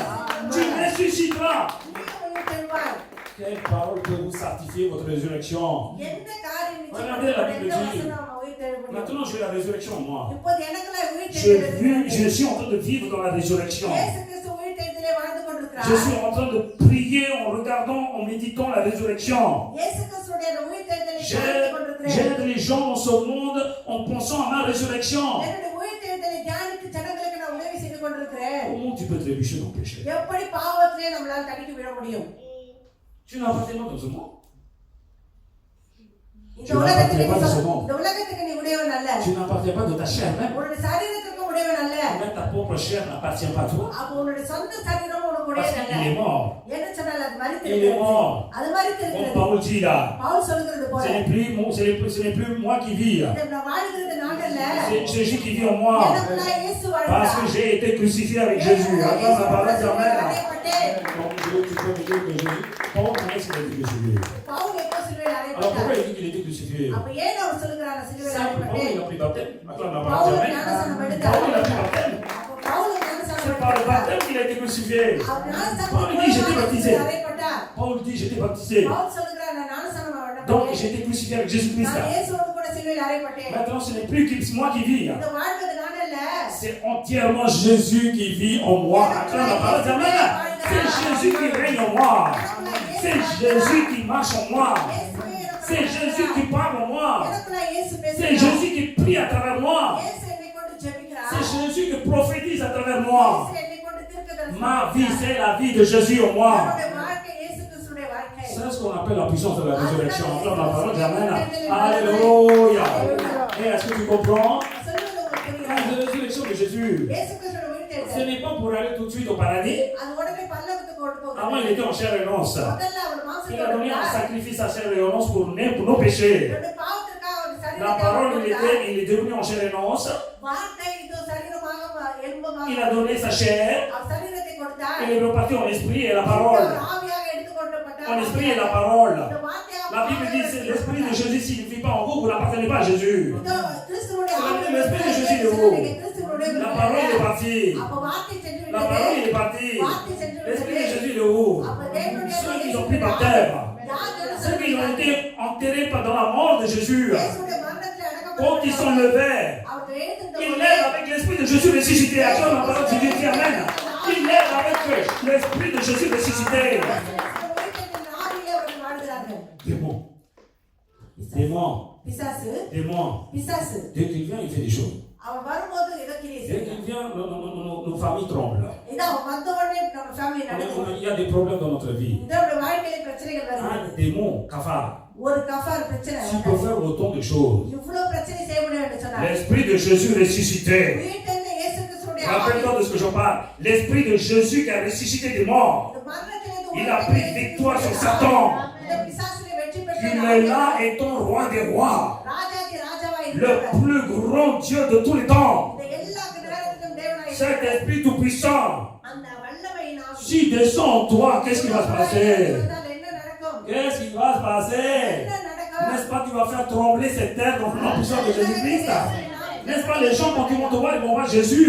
Tu ressusciteras. நீ உயிர்த்தெழுவாய். Quelle parole peut vous certifier votre résurrection? எந்த காரியம் Regardez la நிச்சயம் Bible எந்த dit. வசனம் உயிர்த்தெழ முடியும்? Maintenant, j'ai la résurrection en moi. இப்போது எனக்குள்ளாய் உயிர்த்தெழுதல் Je suis en train de vivre dans la résurrection. இயேசு கிறிஸ்து உயிர்த்தெழுதலே வாழ்ந்து Je கொண்டிருக்கிறார். suis en train de prier en regardant, en méditant la résurrection. இயேசு கிறிஸ்துடைய அந்த உயிர்த்தெழுதலை வாழ்ந்து கொண்டிருக்கிறேன். J'aide les gens dans ce monde en pensant à ma résurrection. என்னுடைய உயிர்த்தெழுதலை தியானித்து ஜனங்களுக்கு நான் உதவி செய்து கொண்டிருக்கிறேன். Comment tu peux trébucher dans le péché? எப்படி பாவத்திலே நம்மளால தடுக்கி விட முடியும்? Tu n'as pas tellement dans ce monde. இந்த உலகத்துக்கு நீ உடையவன் அல்ல. Tu n'appartiens pas de ta chair même. உன்னுடைய சரீரத்துக்கு உடையவன் அல்ல. Même ta propre chair n'appartient pas à toi. அப்ப உன்னுடைய சொந்த சரீரம் உனக்கு Parce உடையது qu'il அல்ல. est mort. என்ன சொன்னால் அது Il est மரித்திருக்கிறது. mort. அது Comme மரித்திருக்கிறது. Paul dit là. பவுல் சொல்கிறது போல. Ce n'est plus moi qui vis. நான் வாழ்கிறது நான் அல்ல. C'est Jésus qui vit en moi. எனக்குள்ளாய் இயேசு Parce வாழ்கிறார். que j'ai été crucifié avec Jésus. Acclame la parole d'Amen. அறையப்பட்டேன். Donc tu peux me dire que Jésus. Paul, quand est-ce qu'il a été crucifié? Pavul எப்போ சிலுவையில் Alors pourquoi அறையப்பட்டார்? il dit qu'il a été crucifié? அப்ப ஏன் அவர் சொல்கிறார் சிலுவையில் Simple. Paul, அறையப்பட்டேன்? il a pris baptême. Acclame la Pavul parole d'Amen. ஞானஸ்நானம் Paul, எடுத்தார். il a pris baptême. அப்ப பவுல் ஞானஸ்நானம் C'est par le எடுத்தார். baptême qu'il a été crucifié. அவர் ஞானஸ்நானம் Paul dit j'étais baptisé. அறையப்பட்டார். Paul dit j'étais baptisé. Pavul சொல்கிறார் நான் ஞானஸ்நானம் Donc பண்ணப்பட்டேன். j'ai été crucifié avec Jésus-Christ. நான் இயேசுவோடு கூட சிலுவையில் அறையப்பட்டேன். Maintenant ce n'est plus moi qui vis. இந்த வாழ்வது நான் அல்ல. C'est entièrement Jésus qui vit en moi. Acclame la parole d'Amen. C'est Jésus qui règne en moi. C'est Jésus qui marche en moi. C'est Jésus qui parle en moi. எனக்குள்ளாய் இயேசு C'est பேசுகிறார். Jésus qui prie à travers moi. இயேசு என்னை கொண்டு ஜெபிக்கிறார். C'est Jésus qui prophétise à travers moi. இயேசு என்னை கொண்டு தீர்க்கதரிசனம் Ma vie, c'est la vie de Jésus en moi. என்னுடைய வாழ்க்கை இயேசு கிறிஸ்துவின் வாழ்க்கை. C'est ce qu'on appelle la puissance de la résurrection. Acclame la parole d'Amen. Alléluia. Et est-ce que tu comprends? சொல்லுவது உங்களுக்கு La புரியுதா? résurrection de Jésus. இயேசு கிறிஸ்துவோட Ce உயிர்த்தெழுதல். n'est pas pour aller tout de suite au paradis. அது உடனே பரலோகத்துக்கு கொண்டு போகுது. Avant, il était en chair et en os. முதல்ல அவர் Il a மாம்சத்தோடு donné un இருந்தார். sacrifice à chair et en os pour nos péchés. என்னுடைய பாவத்திற்காக அவர் La சரீரத்தை parole, கொடுத்தார். il est devenu en chair et en os. வார்த்தை இதோ சரீரமாக எலும்புமாக மூலமாக Il a donné sa chair, அவர் சரீரத்தை கொடுத்தார். il est reparti en esprit et la parole. அவர் ஆவியாக எடுத்துக்கொள்ளப்பட்டார். En esprit et la parole. இந்த வார்த்தையாக La Bible dit que l'esprit de Jésus, s'il ne vit pas en vous, vous n'appartenez pas à Jésus. இதோ கிறிஸ்துவுடைய C'est ஆவி l'esprit de Jésus de vous. நீங்க கிறிஸ்துவுடைய La parole est partie. அப்ப வார்த்தை சென்று La விட்டது. parole est partie. வார்த்தை சென்று L'esprit de விட்டது. Jésus de vous. அப்ப தேவனுடைய Ceux qui இயேசுவுடைய n'ont plus baptême. யார் Ceux qui ont été enterrés dans la mort de Jésus. இயேசுவுடைய மரணத்தில் Quand ils sont அடக்கப்பட்டார். levés, அவர் எழுந்திருந்த ils போது lèvent avec l'esprit de Jésus ressuscité. Acclame la parole de Dieu, dis Amen. Ils lèvent avec l'esprit de Jésus ressuscité. ஆவியிலே அவர்கள் வாழ்கிறார்கள். Démon. Démon. பிசாசு Démon. பிசாசு Dès qu'il vient, il fait des choses. அவன் வரும்போது ஏதோ கிரியை Dès செய்கிறான். qu'il vient, nos familles tremblent. இதோ அவன் வந்த உடனே நம்ம ஃபேமிலி நடக்குது. Il y a des problèmes dans notre vie. இதோட வாழ்க்கையில பிரச்சனைகள் Un வருகிறது. démon, cafard, ஒரு கஃபார் பிரச்சனை qui peut faire autant de choses. இவ்வளவு பிரச்சனை செய்ய முடியும் என்று சொன்னார். L'esprit de Jésus ressuscité. உயிர்த்தெழுந்த இயேசு கிறிஸ்துவுடைய ஆவி Rappelle-toi de ce que je parle. L'esprit de Jésus qui a ressuscité des morts. இந்த மரணத்திலிருந்து Il a pris victoire sur Satan. இந்த பிசாசிலே வெற்றி Il பெற்ற est là étant roi des rois. ராஜாதி ராஜாவாய் Le இருக்கிறார். plus grand Dieu de tous les temps. இந்த எல்லா நேரத்திலும் தேவனாய் Cet இருக்கிறார். esprit tout-puissant. அந்த வல்லமையின் ஆவி S'il descend en toi, qu'est-ce qui va se passer? என்ன நடக்கும்? Qu'est-ce qui va se passer? என்ன நடக்கும்? N'est-ce pas, tu vas faire trembler cette terre dans le nom puissant de Jésus-Christ? N'est-ce pas, les gens, quand ils vont te voir, ils vont voir Jésus.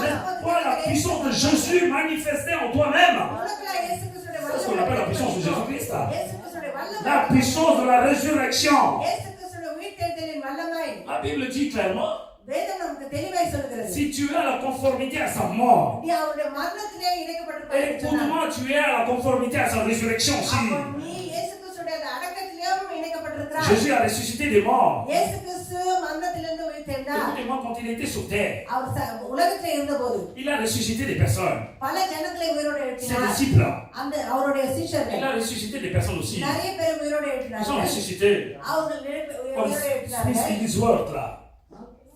N'est-ce pas, la puissance de Jésus manifestée en toi-même? உனக்குள்ள இயேசு கிறிஸ்துவுடைய C'est ce qu'on appelle la puissance de Jésus-Christ. இயேசு கிறிஸ்துவுடைய வல்லமை La puissance de la résurrection. இயேசு கிறிஸ்துவுடைய உயிர்த்தெழுதலின் வல்லமை La Bible dit clairement, வேதம் நமக்கு தெளிவாய் சொல்கிறது. si tu es à la conformité à sa mort, நீ அவருடைய மரணத்திலே இணைக்கப்பட்டிருப்பாய் et என்று சொன்னார். comment tu es à la conformité à sa résurrection aussi? அப்போ நீ இயேசு கிறிஸ்துவுடைய அந்த அடக்கத்திலேயும் இணைக்கப்பட்டிருக்கிறாய். Jésus a ressuscité des morts. இயேசு கிறிஸ்து மரணத்திலிருந்து உயிர்த்தெழுந்தார். Écoutez-moi, quand il était sur terre, அவர் உலகத்திலே இருந்தபோது il a ressuscité des personnes, பல ஜனங்களை உயிரோடு ses எழுப்பினார். disciples. அந்த அவருடைய Il சீஷர்கள் a ressuscité des personnes aussi. நிறைய பேர் உயிரோடு Ils ont எழுப்பினார்கள். ressuscité. அவர்கள் Comme உயிரோடு Smith எழுப்பினார்கள். Wigglesworth, là,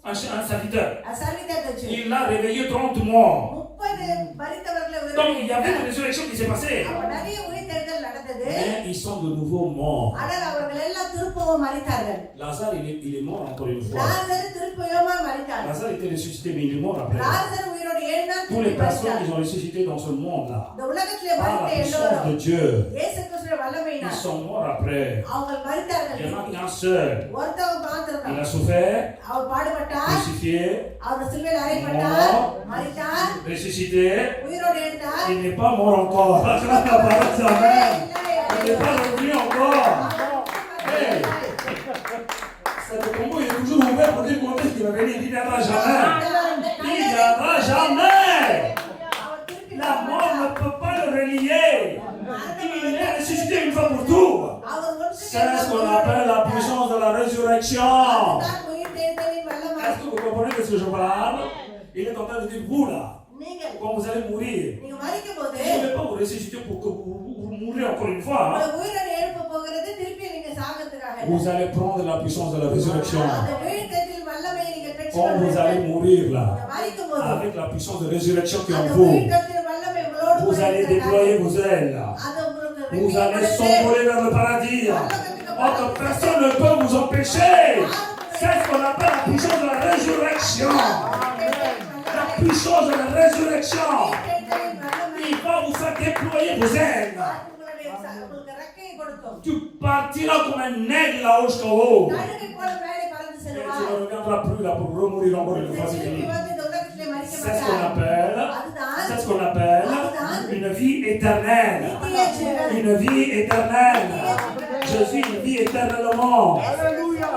un serviteur. சர்விதர் வச்சு Il a réveillé 30 morts. 30 மரித்தவர்களை உயிரோடு Donc il y avait எழுப்பினார். une résurrection qui s'est passée. அப்ப நிறைய உயிர்த்தெழுதல் நடந்தது. Mais ils sont de nouveau morts. ஆனால் அவர்கள் எல்லாம் திருப்பவும் மரித்தார்கள். Lazare, il est mort encore une fois. லாசரு திருப்பவும் மரித்தார். Lazare était ressuscité, mais il est mort après. லாசரு உயிரோடு எழுந்தார், Tous les திருப்பி personnes, மரித்தார். ils ont ressuscité dans ce monde-là. இந்த உலகத்திலே Par la மரித்த puissance de எல்லோரும் Dieu. இயேசு கிறிஸ்துவின் Ils வல்லமையினால் sont morts après. அவங்க மரித்தார்கள். Il n'y en a qu'un seul. ஒருத்தவன் Il மாத்திரம் a souffert, அவர் பாடுபட்டார், crucifié, அவர் சிலுவையில் அறையப்பட்டார், மரித்தார், ressuscité. உயிரோடு எழுந்தார். Il n'est pas mort encore. Acclame la parole de sa mère. Il n'est pas revenu encore. Hey. Le combo est toujours ouvert pour dire quand est-ce qu'il va venir. Il ne viendra jamais. Il ne viendra jamais. அவர் திருப்பி La mort ne peut pas le relier. Il est ressuscité une fois pour tout. அவர் ஒன்று C'est ce qu'on appelle la puissance de la résurrection. அதுதான் உயிர்த்தெழுதலின் வல்லமை. Est-ce que vous comprenez de ce que je parle? Il est en train de dire, vous là, நீங்கள் quand vous allez mourir, நீங்க மரிக்கும் போது je ne vais pas vous ressusciter pour que vous mourrez encore une fois. உங்களை உயிரோடு எழுப்ப போகிறது திருப்பி நீங்க சாகத்துக்காக இல்ல. Vous allez prendre la puissance de la résurrection. அந்த உயிர்த்தெழுதலின் வல்லமையை நீங்க Quand vous பெற்றுக்கொள்வீர்கள். allez mourir là, நீங்க மரிக்கும் போது avec la puissance de résurrection qui est en அந்த vous, உயிர்த்தெழுதலின் வல்லமை உங்களோடு vous கூட allez இருக்கிறது. déployer vos ailes. அது உங்களுக்கு Vous வெற்றியை allez கொடுத்து, s'envoler vers le paradis. Autre personne ne peut vous empêcher. C'est ce qu'on appelle la puissance de la résurrection. La puissance de la résurrection. உயிர்த்தெழுதலின் வல்லமை Il va vous faire déployer vos ailes. உங்களுக்கு ரெக்கையை கொடுக்கும். Tu partiras comme un aigle là-haut jusqu'en haut. கழுகை போல மேலே பறந்து Et tu செல்வாய். ne reviendras plus là pour remourir encore une fois, c'est திருப்பி fini. வந்து இந்த உலகத்திலே மரிக்க C'est ce qu'on மாட்டார். appelle, அதுதான் c'est ce qu'on appelle une vie éternelle. நித்திய ஜீவன். Une vie éternelle. Je suis une vie éternellement.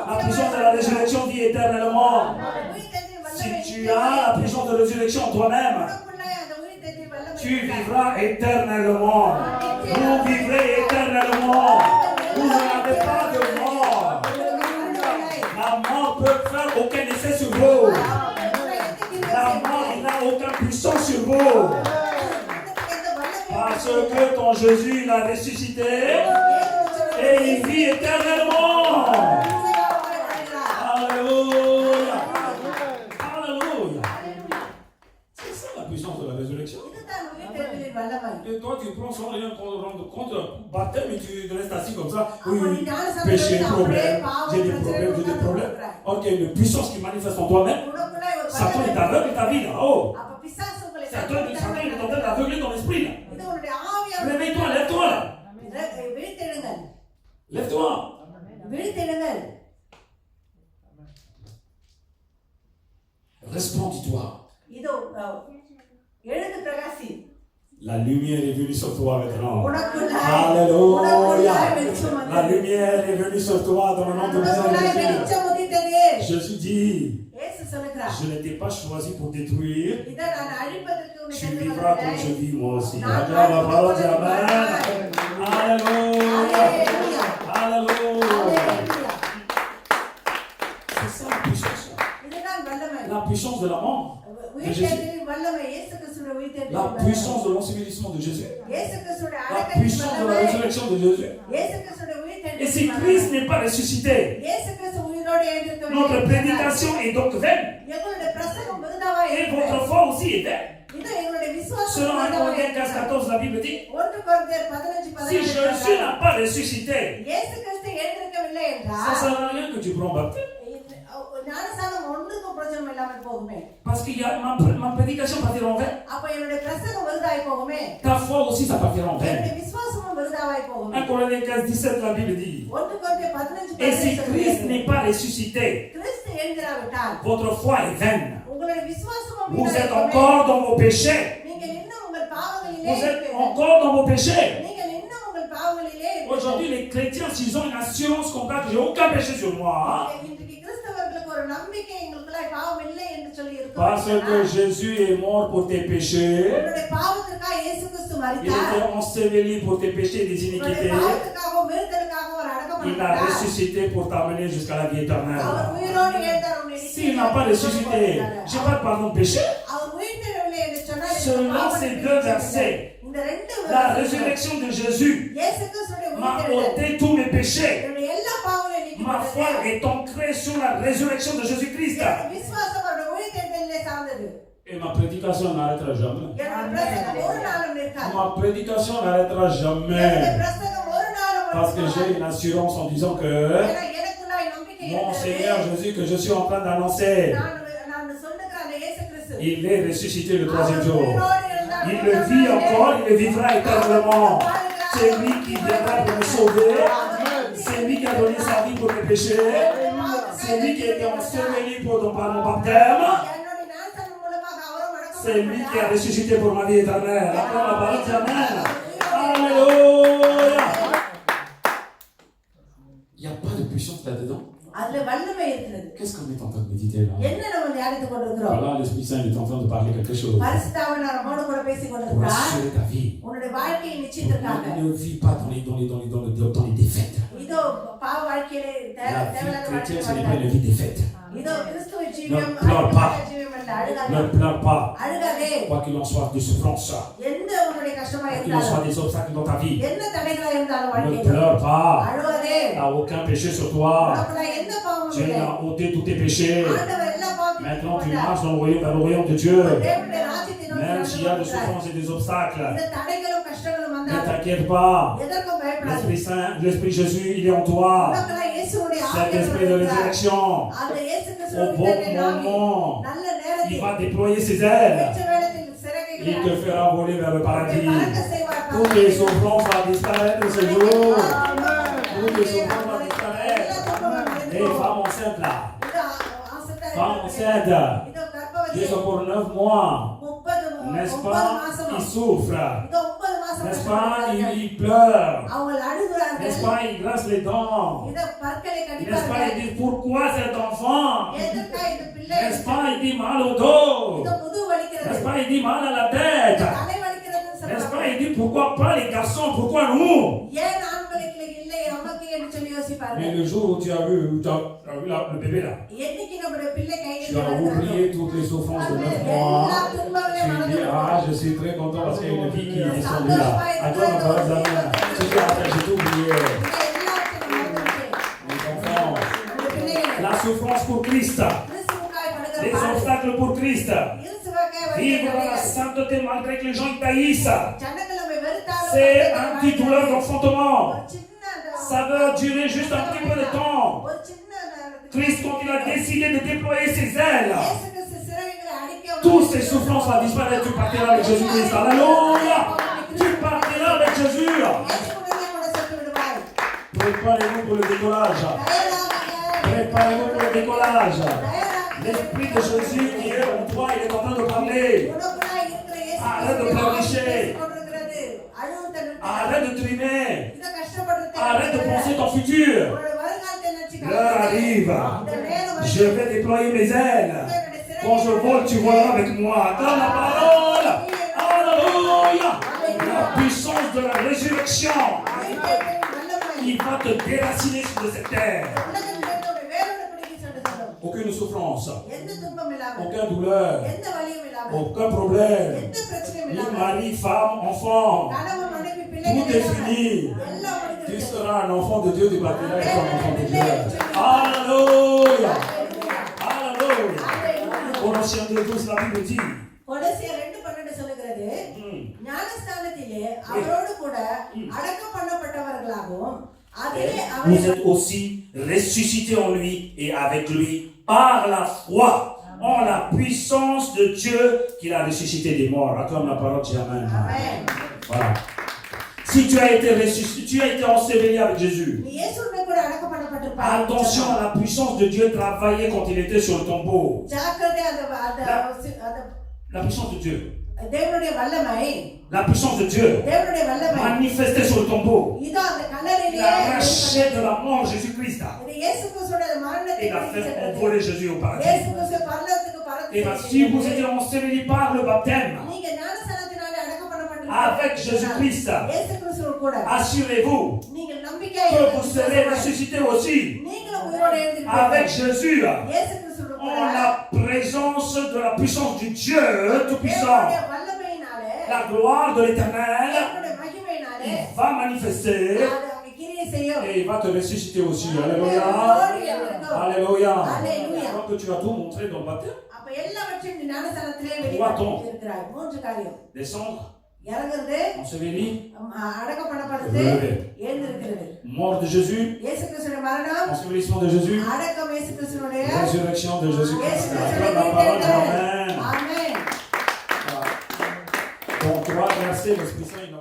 La puissance de la résurrection vit éternellement. உயிர்த்தெழுதலின் Si வல்லமை tu as la puissance de résurrection en toi-même, உனக்குள்ளே அந்த உயிர்த்தெழுதலின் வல்லமை tu vivras éternellement. Vous vivrez éternellement. Vous n'avez pas de mort. La mort peut faire aucun effet sur vous. La mort, il n'a aucune puissance sur vous. Parce que ton Jésus, il a ressuscité et il vit éternellement. Alléluia. Alléluia. C'est ça la puissance de la résurrection. Et toi, tu prends sans rien rendre compte, baptême, et tu restes assis comme ça. Oui, péché, problème, j'ai des problèmes. Ok, une puissance qui manifeste en toi-même. Satan est aveugle ta vie là-haut. அப்ப பிசாசு Satan, il est en train d'aveugler ton esprit là. இது உன்னுடைய ஆவியானவர் Réveille-toi, lève-toi là. விழித்தெழுங்கள், Lève-toi. விழித்தெழுங்கள். Resplendis-toi. இதோ எழுந்து பிரகாசி. La lumière est venue sur toi maintenant. உனக்குள்ளாய் Alléluia. வெளிச்சம் La வந்தது. lumière est venue sur toi dans le nom de உனக்குள்ளாய் Jésus. வெளிச்சம் உதித்தது. Jésus dit, இயேசு சொல்லுகிறார், je ne t'ai pas choisi pour détruire. இதை நான் அழிப்பதற்கு உன்னை Tu தெரிந்து vivras comme je கொண்டேன். vis moi aussi. நான் Acclame la parole, dis Amen. Alléluia. Alléluia. Alléluia. Alléluia. Alléluia. C'est ça la puissance. இதுதான் வல்லமை. La puissance de la mort. உயிர்த்தெழுதலின் வல்லமை, இயேசு கிறிஸ்துவின் உயிர்த்தெழுதலின் La வல்லமை. puissance de l'ensevelissement de Jésus. இயேசு கிறிஸ்துவின் La அடக்கத்தின் puissance de la வல்லமை. résurrection de Jésus. இயேசு கிறிஸ்துவின் Et உயிர்த்தெழுதலின் si வல்லமை. Christ n'est pas ressuscité, இயேசு கிறிஸ்து உயிரோடு எழுந்திருக்கவில்லை notre என்றால், prédication est donc vaine. எங்களுடைய பிரசங்கம் விருதாவாய் Et இருக்கிறது. votre foi aussi est vaine. இது எங்களுடைய விசுவாசம் Selon 1 விருதாவாய் Corinthiens இருக்கிறது. 14, la Bible dit, 1 கொரிந்தியர் 15:17 si Jésus n'a pas ressuscité, இயேசு கிறிஸ்து எழுந்திருக்கவில்லை ça ne என்றால் sert à rien que tu prends baptême. ஞானஸ்நானம் ஒன்றுக்கும் பிரயோஜனம் இல்லாமல் போகுமே. Parce que ma prédication partira en vain. அப்ப என்னுடைய பிரசங்கம் விருதாய் போகுமே. Ta foi aussi, ça partira en vain. என்னுடைய விசுவாசமும் விருதாவாய் போகுமே. 1 Corinthiens 15, 17, la Bible dit, 1 கொரிந்தியர் 15:17 et si Christ n'est pas ressuscité, கிறிஸ்து எழுந்திராவிட்டால் votre foi est vaine. உங்களுடைய விசுவாசமும் Vous வீணாய் êtes போகுமே. encore dans vos péchés. நீங்கள் இன்னும் உங்கள் பாவங்களிலே Vous êtes இருப்பீர்கள். encore dans vos péchés. நீங்கள் இன்னும் உங்கள் பாவங்களிலே இருப்பீர்கள். Aujourd'hui, les chrétiens, s'ils ont une assurance comptable, j'ai aucun péché sur moi. இன்றைக்கு கிறிஸ்தவர்களுக்கு ஒரு நம்பிக்கை எங்களுக்குள்ளாய் பாவம் இல்லை என்று சொல்லி Parce que Jésus est mort pour tes péchés. உன்னுடைய பாவத்திற்காக இயேசு கிறிஸ்து Il மரித்தார். était enseveli pour tes péchés et des உன்னுடைய iniquités. பாவத்துக்காகவும் விருத்தலுக்காகவும் அவர் Il a அடக்கப்பட்டார். ressuscité pour t'amener jusqu'à la vie அவர் éternelle. உயிரோடு எழுந்தார். உன்னை S'il n'a pas ressuscité, je n'ai pas de pardon de péché. அவர் உயிர்த்தெழவில்லை என்று சொன்னால் இந்த Selon பாவத்தை ces deux மன்னிக்கவில்லை. versets, இந்த ரெண்டு la வசனங்கள் résurrection de Jésus இயேசு கிறிஸ்துவின் m'a உயிர்த்தெழுதல் ôté tous mes péchés. என்னுடைய எல்லா பாவங்களையும் Ma foi நீக்கிவிட்டது. est ancrée sur la résurrection de Jésus-Christ. என்னுடைய விசுவாசம் அவருடைய உயிர்த்தெழுதலிலே சார்ந்தது. Et ma prédication n'arrêtera jamais. என்னுடைய பிரசங்கம் ஒரு நாளும் நிற்காது. Ma prédication n'arrêtera என்னுடைய jamais. பிரசங்கம் ஒரு நாளும் Parce que j'ai நிற்காது. une assurance en disant que ஏன்னா எனக்குள்ளாய் நம்பிக்கை mon இருக்கிறது. Seigneur Jésus que je suis en train d'annoncer, நான் சொல்லுகிற அந்த இயேசு கிறிஸ்து il est ressuscité le அவர் troisième jour. உயிரோடு எழுந்தார். Il le vit encore, il le vivra éternellement. C'est lui qui viendra pour me sauver. C'est lui qui a donné sa vie pour mes péchés. C'est lui qui a été enseveli par mon baptême. என்னுடைய ஞானஸ்நானம் மூலமாக அவரும் C'est lui qui a அடக்கப்பட்டார். ressuscité pour ma vie éternelle. Après la parole, dis Amen. Alléluia. Il n'y a pas de puissance là-dedans. அதுல வல்லமை இருக்கிறது. Qu'est-ce qu'on est en train de méditer là? என்ன நம்ம தியானித்துக் கொண்டிருக்கிறோம்? Voilà, l'Esprit Saint est en train de parler quelque chose. பரிசுத்தாவியானவர் நம்மோடு கூட பேசிக் Pour கொண்டிருக்கிறார். assurer ta vie. உன்னுடைய வாழ்க்கையை நிச்சயத்திற்காக. Ne vis pas dans les défaites. இதோ பாவ வாழ்க்கையிலே La தேவையில்லாத vie chrétienne, ce வாழ்க்கை n'est pas une vie défaite. இதோ கிறிஸ்துவ ஜீவியம் Ne pleure pas. ஜீவியம் அல்ல. அழுகாதே. Ne pleure pas. அழுகாதே. Quoi qu'il en soit, des souffrances. எந்த உன்னுடைய கஷ்டமா Quoi qu'il en soit, இருந்தாலும் des obstacles dans ta vie. என்ன தடைகளா இருந்தாலும் Ne வாழ்க்கையில pleure pas. அழுகாதே. Tu n'as aucun péché sur toi. உனக்குள்ள எந்த பாவமும் Dieu இல்லை. a ôté tous tes péchés. ஆண்டவர் எல்லா பாவத்தையும் Maintenant, tu போட்டார். marches vers le royaume de Dieu. தேவனுடைய ராஜ்யத்தை நோக்கி Même s'il y a des நடந்து souffrances et des obstacles, இந்த தடைகளும் கஷ்டங்களும் ne வந்தாலும் t'inquiète pas. எதற்கும் பயப்படாதே. L'Esprit Saint, l'Esprit Jésus, il est en toi. உனக்குள்ள இயேசுவுடைய Cet ஆவியானவர் esprit de இருக்கிறார். résurrection, அந்த இயேசு au கிறிஸ்துவின் bon உயிர்த்தெழுதலின் ஆவி moment, நல்ல il நேரத்தில் va déployer ses ailes. ஏற்ற வேளையில் சிறகுகளை Il te fera voler vers le உன்னை paradis. பறக்க செய்வார். Toutes les souffrances vont disparaître ce jour. ஆமென். Toutes les souffrances vont disparaître. எல்லா துன்பங்களும் மறைந்து Et போகும். femme enceinte là, இதோ ஆசைத்தாய் femme enceinte, இதோ கர்ப்பவதி ils sont pour 9 mois. 30 N'est-ce 9 pas? மாசம் Ils souffrent. இதோ 30 மாசம் N'est-ce pas? கஷ்டப்படுகிறார்கள். Ils pleurent. அவங்க அழுகுறார்கள். N'est-ce pas? Ils grincent les dents. இதோ பற்களை N'est-ce pas? கடிப்பார்கள். Ils disent pourquoi cet enfant? எதற்காக இந்த பிள்ளை N'est-ce pas? Il dit mal au dos. இதோ முதுகு வலிக்கிறது. N'est-ce pas? Il dit mal à la tête. தலை வலிக்கிறதுன்னு N'est-ce pas? சொல்றாங்க. Il dit pourquoi pas les garçons? Pourquoi nous? ஏன் ஆண்களுக்கு இல்லை நமக்கு என்று சொல்லி யோசிப்பார்கள். Mais le jour où tu as vu le bébé là, என்னைக்கு நம்முடைய பிள்ளை tu கையில் as வருகிறதோ, oublié toutes les souffrances de 9 எல்லா mois. துன்பங்களையும் Tu மறந்து dis, விடுவோம். ah, je suis très content parce qu'il y a une vie qui est descendue là. Attends, ma parole, Amen. Tu dis, attends, j'ai tout oublié. இந்த எல்லாத்தையும் மறந்துவிட்டேன். Mes enfants, நம்முடைய பிள்ளைகளை la souffrance pour Christ, கிறிஸ்துவுக்காய் படுகிற les பாடு. obstacles pour Christ, கிறிஸ்துவுக்காய் vivre வருகிற dans la தடைகள். sainteté malgré que les gens ils taillissent. ஜனங்கள் நம்மை வெறுத்தாலும் C'est நம்மை un petit douleur d'enfantement. ஒரு சின்ன அந்த- Ça va durer juste un petit peu de temps. ஒரு சின்ன அந்த- Christ, quand il a décidé de déployer ses ailes, இயேசு கிறிஸ்து சிறகுகளை அடிக்க Toutes ces souffrances vont disparaître. Tu partiras avec Jésus-Christ. Alléluia. Tu partiras avec Jésus. యేసుకునే కూడా చెట్టు విడువాయి. Préparez-vous pour le décollage. Préparez-vous pour le décollage. L'Esprit de Jésus qui est en toi, il est en train de parler. Arrête de pleurnicher. Arrête de trimer. Arrête de penser ton futur. L'heure arrive. Je vais déployer mes ailes. Quand je vole, tu voleras avec moi. Dans la parole. Alléluia. La puissance de la résurrection. Il va te déraciner sur cette terre. Aucune souffrance. Aucune douleur. Aucun problème. Ni mari, femme, enfant. Tout est fini. Tu seras un enfant de Dieu, tu partiras être un enfant de Dieu. Alléluia. Alléluia. Colossiens 2:12, la Bible dit. கொலோசியர் 2:12 சொல்லுகிறது, ஞானஸ்நானத்திலே அவரோடு கூட அடக்கம் பண்ணப்பட்டவர்களாகவும் அதிலே Vous êtes aussi ressuscités en lui et avec lui par la foi en la puissance de Dieu qu'il a ressuscité des morts. Acclame la parole, dis Amen. Amen. Voilà. Si tu as été ressuscité, tu as été enseveli avec Jésus. நீ இயேசுவுடன் கூட அடக்கம் பண்ணப்பட்டிருப்பாய். Attention à la puissance de Dieu travailler quand il était sur le tombeau. ஜாக்கிரதை அந்த La puissance de Dieu. தேவனுடைய வல்லமை, La puissance de Dieu தேவனுடைய வல்லமை manifestée sur le tombeau. இதோ அந்த Il கல்லறையிலே a arraché de la mort Jésus-Christ. இது இயேசு கிறிஸ்துவோட மரணத்தை Il a fait envoler Jésus au paradis. இயேசு கிறிஸ்து பரலோகத்துக்கு பறந்து Et bien, si vous étiez ensevelis par le baptême நீங்க ஞானஸ்நானத்தினாலே அடக்கம் பண்ணப்பட்டிருக்கீங்க. avec Jésus-Christ, இயேசு கிறிஸ்துவோடு கூட assurez-vous நீங்கள் நம்பிக்கையாக que vous serez ressuscités aussi நீங்களும் உயிரோடு எழுந்திருப்பீர்கள். avec Jésus இயேசு கிறிஸ்துவோடு கூட en la présence de la puissance du Dieu Tout-Puissant. தேவனுடைய வல்லமையினாலே, La gloire de l'Éternel, தேவனுடைய மகிமையினாலே il va manifester அது அங்கே கிரியை செய்யும். et il va te ressusciter aussi. Alléluia. Alléluia. Alors que tu as tout montré dans le baptême. அப்ப எல்லாவற்றையும் நீ ஞானஸ்நானத்திலே Trois வெளிப்படுத்தியிருக்கிறாய். 3 காரியம். Descendre, இறங்குறது, enseveli, அடக்கம் பண்ணப்படுறது, எழுந்திருக்கிறது. mort de Jésus, இயேசு கிறிஸ்துவின் மரணம், ensevelissement de Jésus, அடக்கம் இயேசு கிறிஸ்துவினுடைய résurrection de Jésus-Christ. இயேசு Acclame la parole. கிறிஸ்துவினுடைய Amen. ஆமென். Voilà. Donc, 3 versets, l'Esprit Saint, il